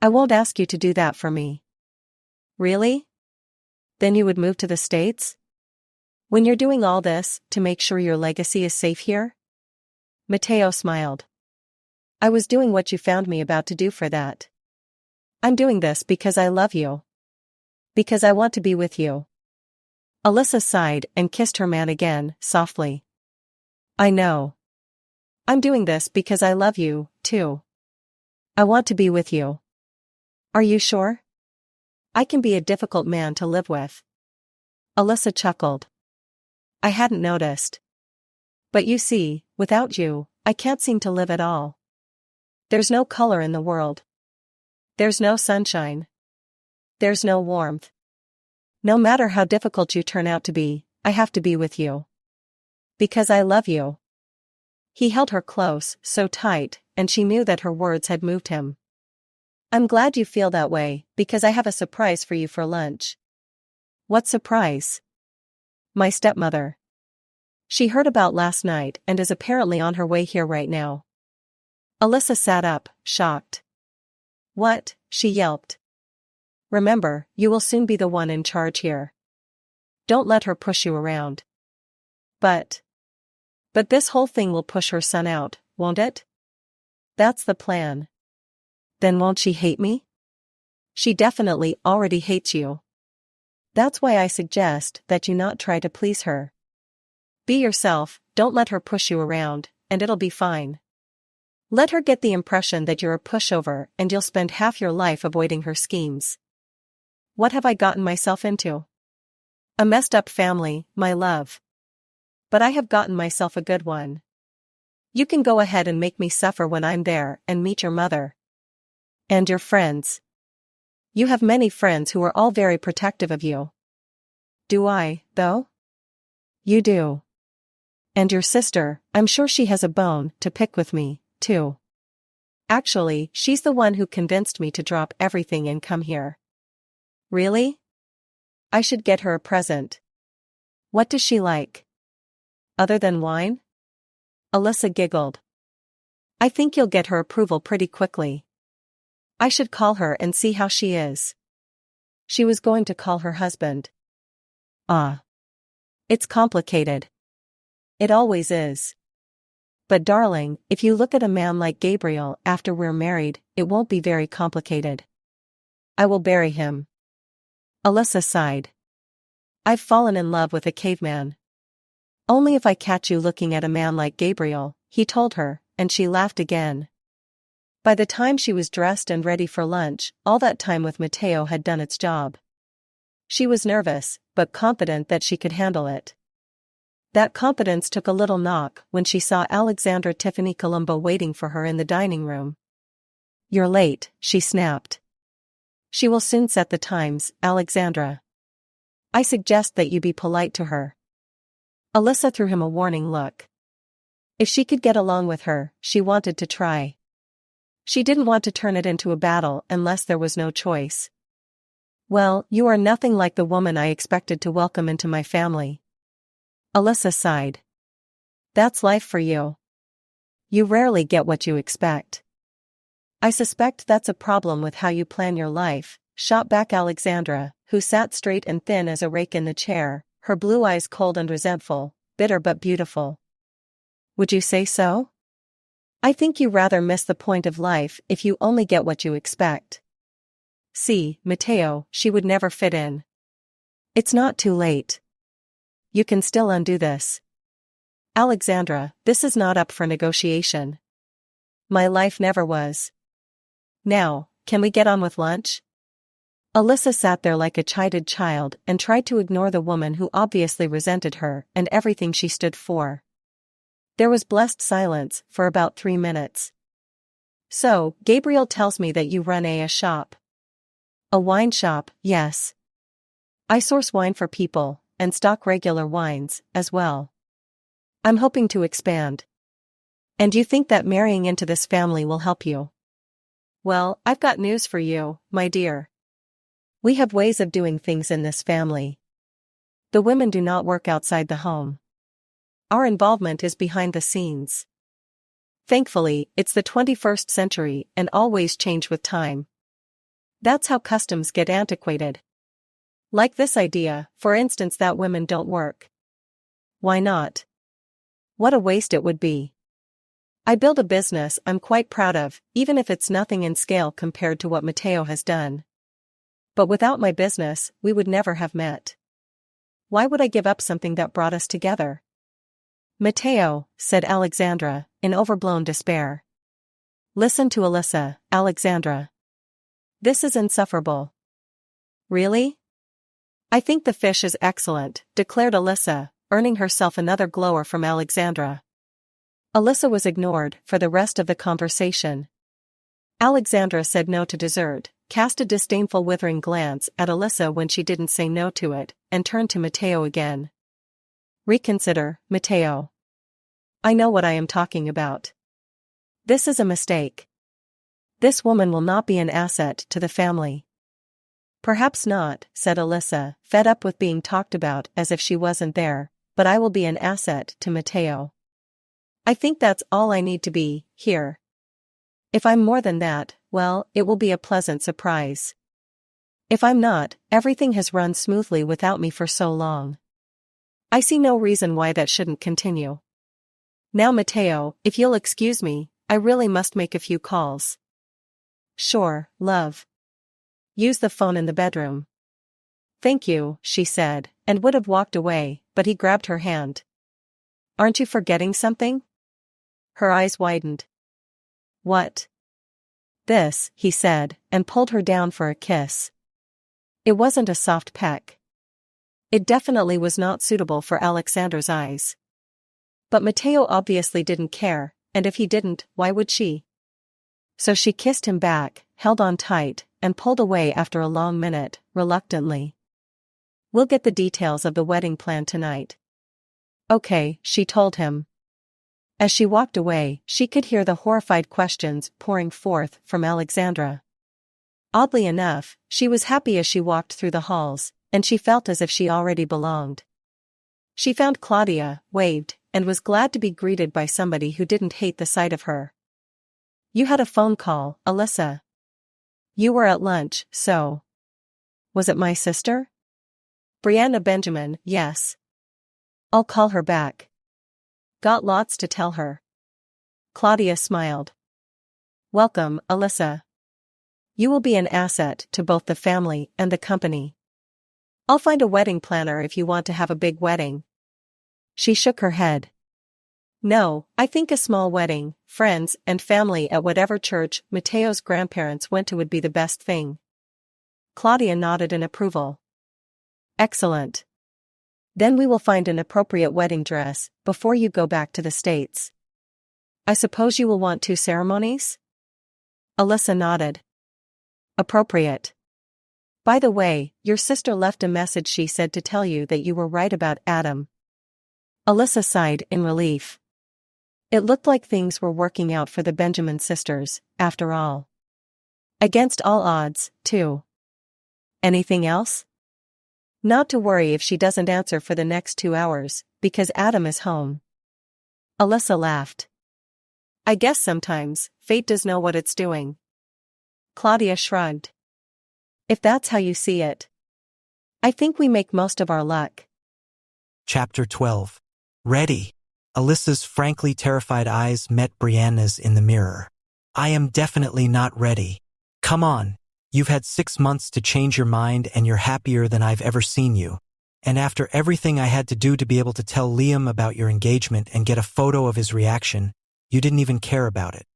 I won't ask you to do that for me. Really? Then you would move to the States? When you're doing all this, to make sure your legacy is safe here? Mateo smiled. I was doing what you found me about to do for that. I'm doing this because I love you. Because I want to be with you. Alyssa sighed and kissed her man again, softly. I know. I'm doing this because I love you, too. I want to be with you. Are you sure? I can be a difficult man to live with. Alyssa chuckled. I hadn't noticed. But you see, without you, I can't seem to live at all. There's no color in the world. There's no sunshine. There's no warmth. No matter how difficult you turn out to be, I have to be with you. Because I love you. He held her close, so tight, and she knew that her words had moved him. I'm glad you feel that way, because I have a surprise for you for lunch. What surprise? My stepmother. She heard about last night and is apparently on her way here right now. Alyssa sat up, shocked. What? She yelped. Remember, you will soon be the one in charge here. Don't let her push you around. But this whole thing will push her son out, won't it? That's the plan. Then won't she hate me? She definitely already hates you. That's why I suggest that you not try to please her. Be yourself, don't let her push you around, and it'll be fine. Let her get the impression that you're a pushover and you'll spend half your life avoiding her schemes. What have I gotten myself into? A messed up family, my love. But I have gotten myself a good one. You can go ahead and make me suffer when I'm there and meet your mother. And your friends. You have many friends who are all very protective of you. Do I, though? You do. And your sister, I'm sure she has a bone to pick with me, too. Actually, she's the one who convinced me to drop everything and come here. Really? I should get her a present. What does she like? Other than wine? Alyssa giggled. I think you'll get her approval pretty quickly. I should call her and see how she is. She was going to call her husband. It's complicated. It always is. But darling, if you look at a man like Gabriel after we're married, it won't be very complicated. I will bury him. Alyssa sighed. I've fallen in love with a caveman. Only if I catch you looking at a man like Gabriel, he told her, and she laughed again. By the time she was dressed and ready for lunch, all that time with Matteo had done its job. She was nervous, but confident that she could handle it. That confidence took a little knock when she saw Alexandra Tiffany Colombo waiting for her in the dining room. You're late, she snapped. She will soon set the times, Alexandra. I suggest that you be polite to her. Alyssa threw him a warning look. If she could get along with her, she wanted to try. She didn't want to turn it into a battle unless there was no choice. Well, you are nothing like the woman I expected to welcome into my family. Alyssa sighed. That's life for you. You rarely get what you expect. I suspect that's a problem with how you plan your life, shot back Alexandra, who sat straight and thin as a rake in the chair, her blue eyes cold and resentful, bitter but beautiful. Would you say so? I think you rather miss the point of life if you only get what you expect. See, Matteo, she would never fit in. It's not too late. You can still undo this. Alexandra, this is not up for negotiation. My life never was. Now, can we get on with lunch? Alyssa sat there like a chided child and tried to ignore the woman who obviously resented her and everything she stood for. There was blessed silence for about 3 minutes. So, Gabriel tells me that you run a shop. A wine shop, yes. I source wine for people, and stock regular wines, as well. I'm hoping to expand. And you think that marrying into this family will help you? Well, I've got news for you, my dear. We have ways of doing things in this family. The women do not work outside the home. Our involvement is behind the scenes. Thankfully, it's the 21st century and always change with time. That's how customs get antiquated. Like this idea, for instance, that women don't work. Why not? What a waste it would be. I build a business I'm quite proud of, even if it's nothing in scale compared to what Matteo has done. But without my business, we would never have met. Why would I give up something that brought us together? Matteo, said Alexandra, in overblown despair. Listen to Alyssa, Alexandra. This is insufferable. Really? I think the fish is excellent, declared Alyssa, earning herself another glower from Alexandra. Alyssa was ignored for the rest of the conversation. Alexandra said no to dessert, cast a disdainful withering glance at Alyssa when she didn't say no to it, and turned to Matteo again. Reconsider, Matteo. I know what I am talking about. This is a mistake. This woman will not be an asset to the family. Perhaps not, said Alyssa, fed up with being talked about as if she wasn't there, but I will be an asset to Matteo. I think that's all I need to be, here. If I'm more than that, well, it will be a pleasant surprise. If I'm not, everything has run smoothly without me for so long. I see no reason why that shouldn't continue. Now Matteo, if you'll excuse me, I really must make a few calls. Sure, love. Use the phone in the bedroom. Thank you, she said, and would have walked away, but he grabbed her hand. Aren't you forgetting something? Her eyes widened. What? This, he said, and pulled her down for a kiss. It wasn't a soft peck. It definitely was not suitable for Alexandra's eyes. But Mateo obviously didn't care, and if he didn't, why would she? So she kissed him back, held on tight, and pulled away after a long minute, reluctantly. We'll get the details of the wedding plan tonight. Okay, she told him. As she walked away, she could hear the horrified questions pouring forth from Alexandra. Oddly enough, she was happy as she walked through the halls, and she felt as if she already belonged. She found Claudia, waved, and was glad to be greeted by somebody who didn't hate the sight of her. You had a phone call, Alyssa. You were at lunch, so. Was it my sister? Brianna Benjamin, yes. I'll call her back. Got lots to tell her. Claudia smiled. Welcome, Alyssa. You will be an asset to both the family and the company. I'll find a wedding planner if you want to have a big wedding. She shook her head. No, I think a small wedding, friends and family at whatever church Mateo's grandparents went to would be the best thing. Claudia nodded in approval. Excellent. Then we will find an appropriate wedding dress before you go back to the States. I suppose you will want 2 ceremonies? Alyssa nodded. Appropriate. By the way, your sister left a message. She said to tell you that you were right about Adam. Alyssa sighed in relief. It looked like things were working out for the Benjamin sisters, after all. Against all odds, too. Anything else? Not to worry if she doesn't answer for the next 2 hours, because Adam is home. Alyssa laughed. I guess sometimes, fate does know what it's doing. Claudia shrugged. If that's how you see it. I think we make most of our luck. Chapter 12. Ready. Alyssa's frankly terrified eyes met Brianna's in the mirror. I am definitely not ready. Come on. You've had 6 months to change your mind and you're happier than I've ever seen you. And after everything I had to do to be able to tell Liam about your engagement and get a photo of his reaction, you didn't even care about it.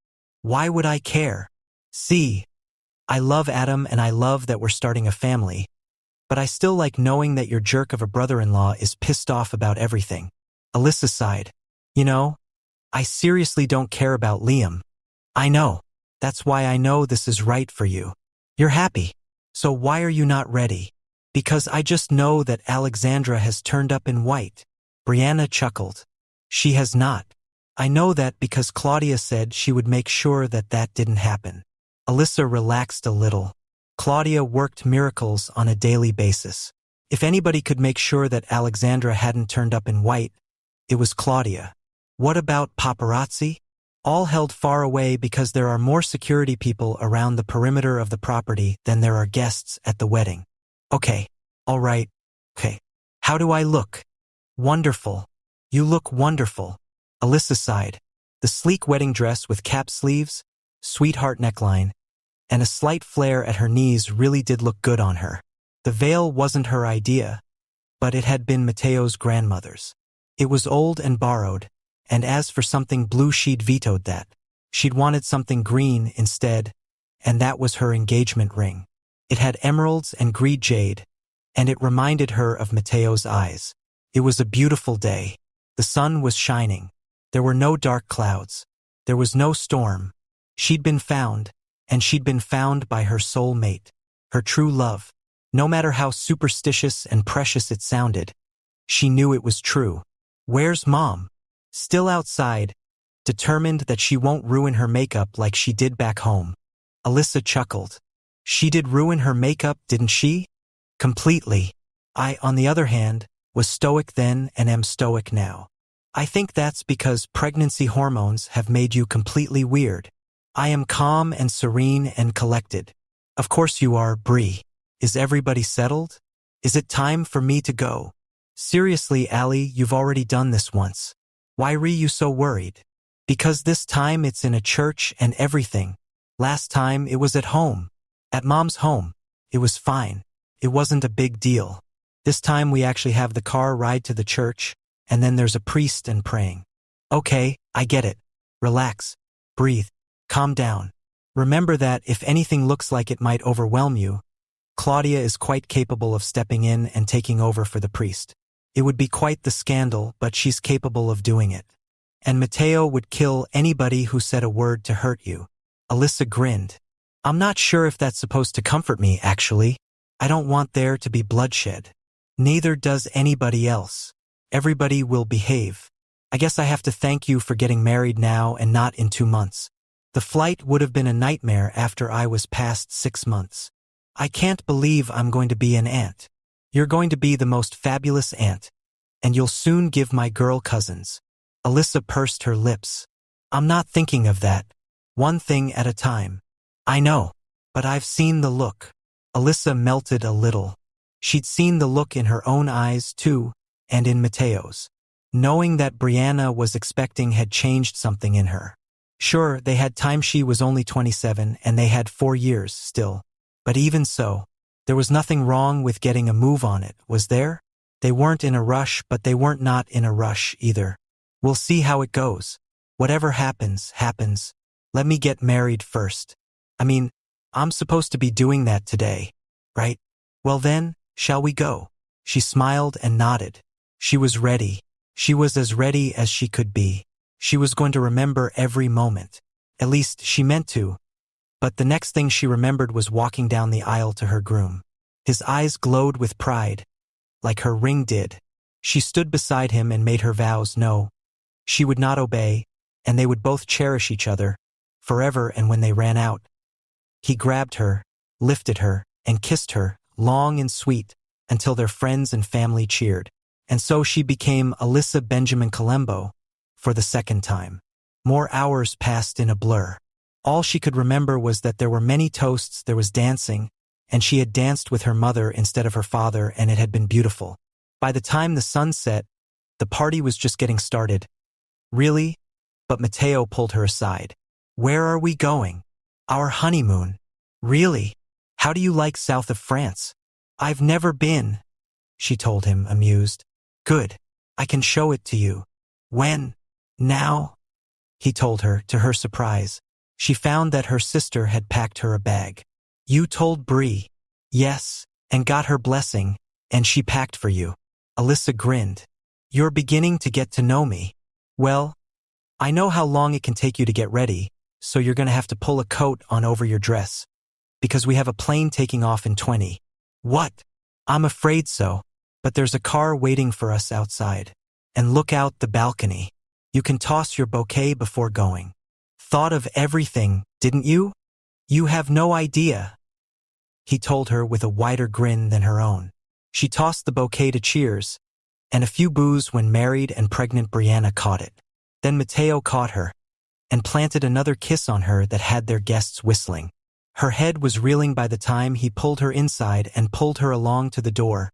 Why would I care? See, I love Adam and I love that we're starting a family, but I still like knowing that your jerk of a brother-in-law is pissed off about everything. Alyssa sighed. You know, I seriously don't care about Liam. I know. That's why I know this is right for you. You're happy. So why are you not ready? Because I just know that Alexandra has turned up in white. Brianna chuckled. She has not. I know that because Claudia said she would make sure that that didn't happen. Alyssa relaxed a little. Claudia worked miracles on a daily basis. If anybody could make sure that Alexandra hadn't turned up in white, it was Claudia. What about paparazzi? All held far away because there are more security people around the perimeter of the property than there are guests at the wedding. Okay, all right, okay. How do I look? Wonderful. You look wonderful. Alyssa sighed. The sleek wedding dress with cap sleeves, sweetheart neckline, and a slight flare at her knees really did look good on her. The veil wasn't her idea, but it had been Mateo's grandmother's. It was old and borrowed, and as for something blue, she'd vetoed that. She'd wanted something green instead, and that was her engagement ring. It had emeralds and green jade, and it reminded her of Mateo's eyes. It was a beautiful day. The sun was shining. There were no dark clouds. There was no storm. She'd been found, and she'd been found by her soul mate, her true love. No matter how superstitious and precious it sounded, she knew it was true. Where's Mom? Still outside, determined that she won't ruin her makeup like she did back home. Alyssa chuckled. She did ruin her makeup, didn't she? Completely. I, on the other hand, was stoic then and am stoic now. I think that's because pregnancy hormones have made you completely weird. I am calm and serene and collected. Of course you are, Bree. Is everybody settled? Is it time for me to go? Seriously, Allie, you've already done this once. Why are you so worried? Because this time it's in a church and everything. Last time it was at home. At Mom's home. It was fine. It wasn't a big deal. This time we actually have the car ride to the church, and then there's a priest and praying. Okay, I get it. Relax. Breathe. Calm down. Remember that if anything looks like it might overwhelm you, Claudia is quite capable of stepping in and taking over for the priest. It would be quite the scandal, but she's capable of doing it. And Matteo would kill anybody who said a word to hurt you. Alyssa grinned. I'm not sure if that's supposed to comfort me, actually. I don't want there to be bloodshed. Neither does anybody else. Everybody will behave. I guess I have to thank you for getting married now and not in 2 months. The flight would have been a nightmare after I was past 6 months. I can't believe I'm going to be an aunt. You're going to be the most fabulous aunt. And you'll soon give my girl cousins. Alyssa pursed her lips. I'm not thinking of that. One thing at a time. I know. But I've seen the look. Alyssa melted a little. She'd seen the look in her own eyes, too, and in Matteo's. Knowing that Brianna was expecting had changed something in her. Sure, they had time. She was only 27 and they had 4 years still. But even so, there was nothing wrong with getting a move on it, was there? They weren't in a rush, but they weren't not in a rush either. We'll see how it goes. Whatever happens, happens. Let me get married first. I mean, I'm supposed to be doing that today, right? Well then, shall we go? She smiled and nodded. She was ready. She was as ready as she could be. She was going to remember every moment. At least, she meant to. But the next thing she remembered was walking down the aisle to her groom. His eyes glowed with pride, like her ring did. She stood beside him and made her vows. No, she would not obey, and they would both cherish each other, forever. And when they ran out, he grabbed her, lifted her, and kissed her, long and sweet, until their friends and family cheered. And so she became Alyssa Benjamin Colombo, for the second time. More hours passed in a blur. All she could remember was that there were many toasts, there was dancing, and she had danced with her mother instead of her father, and it had been beautiful. By the time the sun set, the party was just getting started. Really? But Matteo pulled her aside. Where are we going? Our honeymoon. Really? How do you like south of France? I've never been, she told him, amused. Good. I can show it to you. When? Now? He told her, to her surprise. She found that her sister had packed her a bag. You told Bree. Yes, and got her blessing, and she packed for you. Alyssa grinned. You're beginning to get to know me. Well, I know how long it can take you to get ready, so you're going to have to pull a coat on over your dress. Because we have a plane taking off in 20. What? I'm afraid so, but there's a car waiting for us outside. And look out the balcony. You can toss your bouquet before going. Thought of everything, didn't you? You have no idea. He told her with a wider grin than her own. She tossed the bouquet to cheers, and a few boos when married and pregnant Brianna caught it. Then Matteo caught her, and planted another kiss on her that had their guests whistling. Her head was reeling by the time he pulled her inside and pulled her along to the door,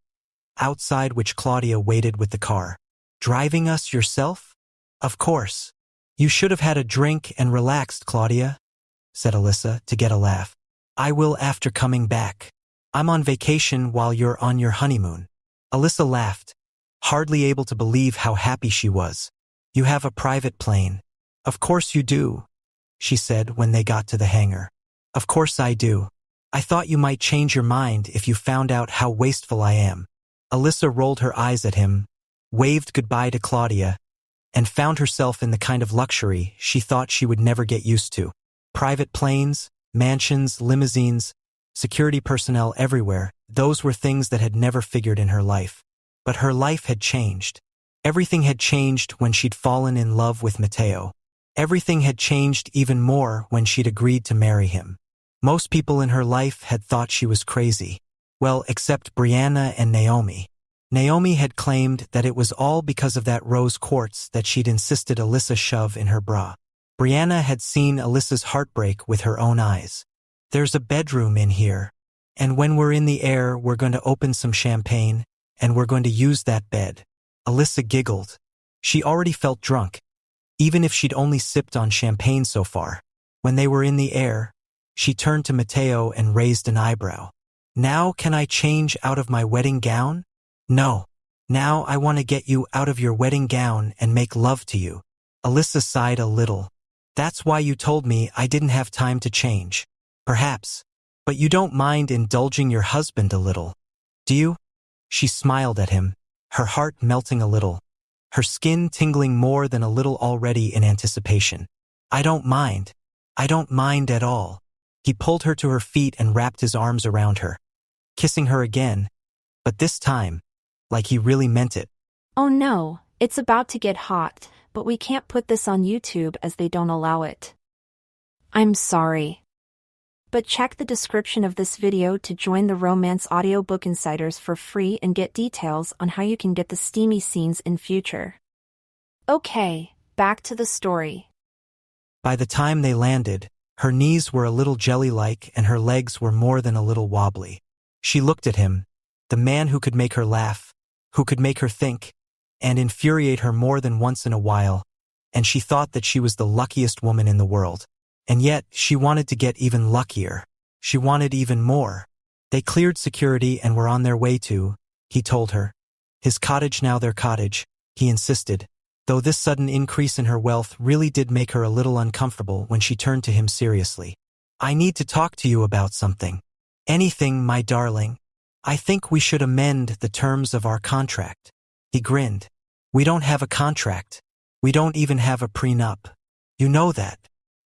outside which Claudia waited with the car. Driving us yourself? Of course. You should have had a drink and relaxed, Claudia, said Alyssa to get a laugh. I will after coming back. I'm on vacation while you're on your honeymoon. Alyssa laughed, hardly able to believe how happy she was. You have a private plane. Of course you do, she said when they got to the hangar. Of course I do. I thought you might change your mind if you found out how wasteful I am. Alyssa rolled her eyes at him, waved goodbye to Claudia, and found herself in the kind of luxury she thought she would never get used to. Private planes, mansions, limousines, security personnel everywhere, those were things that had never figured in her life. But her life had changed. Everything had changed when she'd fallen in love with Matteo. Everything had changed even more when she'd agreed to marry him. Most people in her life had thought she was crazy. Well, except Brianna and Naomi. Naomi had claimed that it was all because of that rose quartz that she'd insisted Alyssa shove in her bra. Brianna had seen Alyssa's heartbreak with her own eyes. There's a bedroom in here, and when we're in the air, we're going to open some champagne, and we're going to use that bed. Alyssa giggled. She already felt drunk, even if she'd only sipped on champagne so far. When they were in the air, she turned to Matteo and raised an eyebrow. Now can I change out of my wedding gown? No. Now I want to get you out of your wedding gown and make love to you. Alyssa sighed a little. That's why you told me I didn't have time to change. Perhaps. But you don't mind indulging your husband a little, do you? She smiled at him, her heart melting a little, her skin tingling more than a little already in anticipation. I don't mind. I don't mind at all. He pulled her to her feet and wrapped his arms around her, kissing her again, but this time, like he really meant it. Oh no, it's about to get hot, but we can't put this on YouTube as they don't allow it. I'm sorry. But check the description of this video to join the Romance Audiobook Insiders for free and get details on how you can get the steamy scenes in future. Okay, back to the story. By the time they landed, her knees were a little jelly-like and her legs were more than a little wobbly. She looked at him, the man who could make her laugh, who could make her think, and infuriate her more than once in a while, and she thought that she was the luckiest woman in the world. And yet, she wanted to get even luckier. She wanted even more. They cleared security and were on their way to, he told her. His cottage now their cottage, he insisted, though this sudden increase in her wealth really did make her a little uncomfortable when she turned to him seriously. I need to talk to you about something. Anything, my darling. I think we should amend the terms of our contract. He grinned. We don't have a contract. We don't even have a prenup. You know that.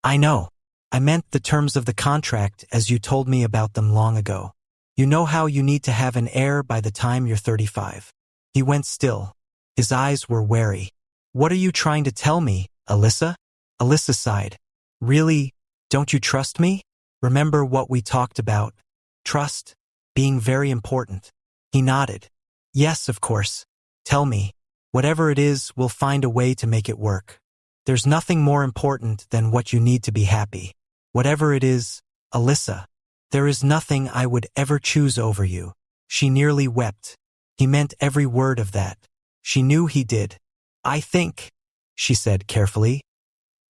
I know. I meant the terms of the contract as you told me about them long ago. You know how you need to have an heir by the time you're 35. He went still. His eyes were wary. What are you trying to tell me, Alyssa? Alyssa sighed. Really, don't you trust me? Remember what we talked about? Trust? Being very important. He nodded. Yes, of course. Tell me. Whatever it is, we'll find a way to make it work. There's nothing more important than what you need to be happy. Whatever it is, Alyssa, there is nothing I would ever choose over you. She nearly wept. He meant every word of that. She knew he did. I think, she said carefully,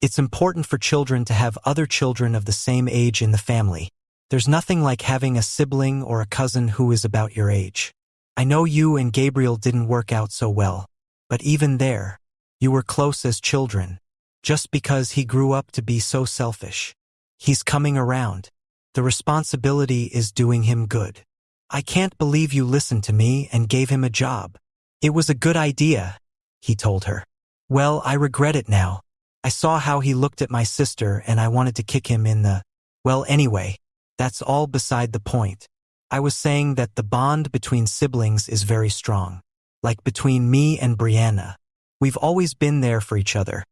it's important for children to have other children of the same age in the family. There's nothing like having a sibling or a cousin who is about your age. I know you and Gabriel didn't work out so well, but even there, you were close as children. Just because he grew up to be so selfish. He's coming around. The responsibility is doing him good. I can't believe you listened to me and gave him a job. It was a good idea, he told her. Well, I regret it now. I saw how he looked at my sister and I wanted to kick him in the... Well, anyway, that's all beside the point. I was saying that the bond between siblings is very strong. Like between me and Brianna. We've always been there for each other.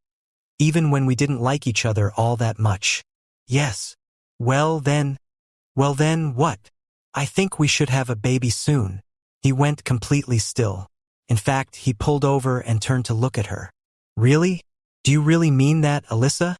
Even when we didn't like each other all that much. Yes. Well then what? I think we should have a baby soon. He went completely still. In fact, he pulled over and turned to look at her. Really? Do you really mean that, Alyssa?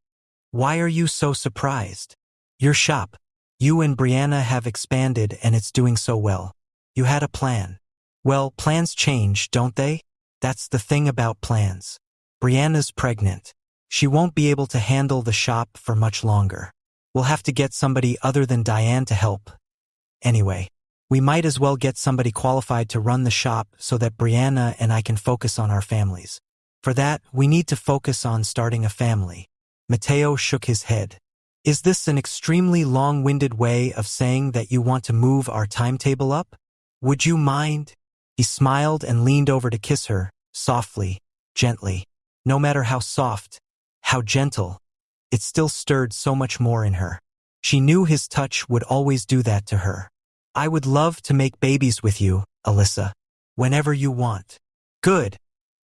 Why are you so surprised? Your shop. You and Brianna have expanded and it's doing so well. You had a plan. Well, plans change, don't they? That's the thing about plans. Brianna's pregnant. She won't be able to handle the shop for much longer. We'll have to get somebody other than Diane to help. Anyway, we might as well get somebody qualified to run the shop so that Brianna and I can focus on our families. For that, we need to focus on starting a family. Mateo shook his head. Is this an extremely long-winded way of saying that you want to move our timetable up? Would you mind? He smiled and leaned over to kiss her, softly, gently. No matter how soft, how gentle, it still stirred so much more in her. She knew his touch would always do that to her. I would love to make babies with you, Alyssa. Whenever you want. Good.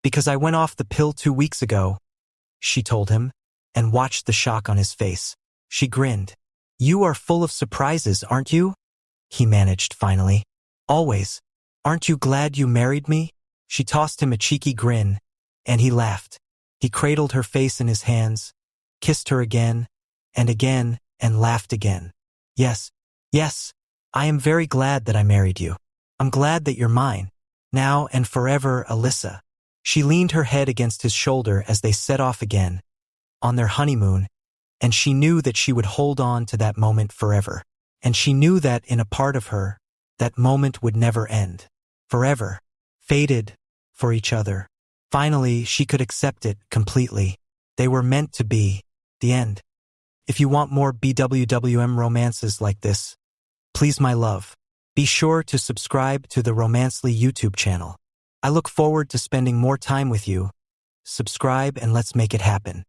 Because I went off the pill 2 weeks ago, she told him, and watched the shock on his face. She grinned. You are full of surprises, aren't you? He managed finally. Always. Aren't you glad you married me? She tossed him a cheeky grin, and he laughed. He cradled her face in his hands, kissed her again, and laughed again. Yes, I am very glad that I married you. I'm glad that you're mine. Now and forever, Alyssa. She leaned her head against his shoulder as they set off again, on their honeymoon, and she knew that she would hold on to that moment forever. And she knew that in a part of her, that moment would never end. Forever. Fated. For each other. Finally, she could accept it completely. They were meant to be. The end. If you want more BWWM romances like this, please my love, be sure to subscribe to the Romancely YouTube channel. I look forward to spending more time with you. Subscribe and let's make it happen.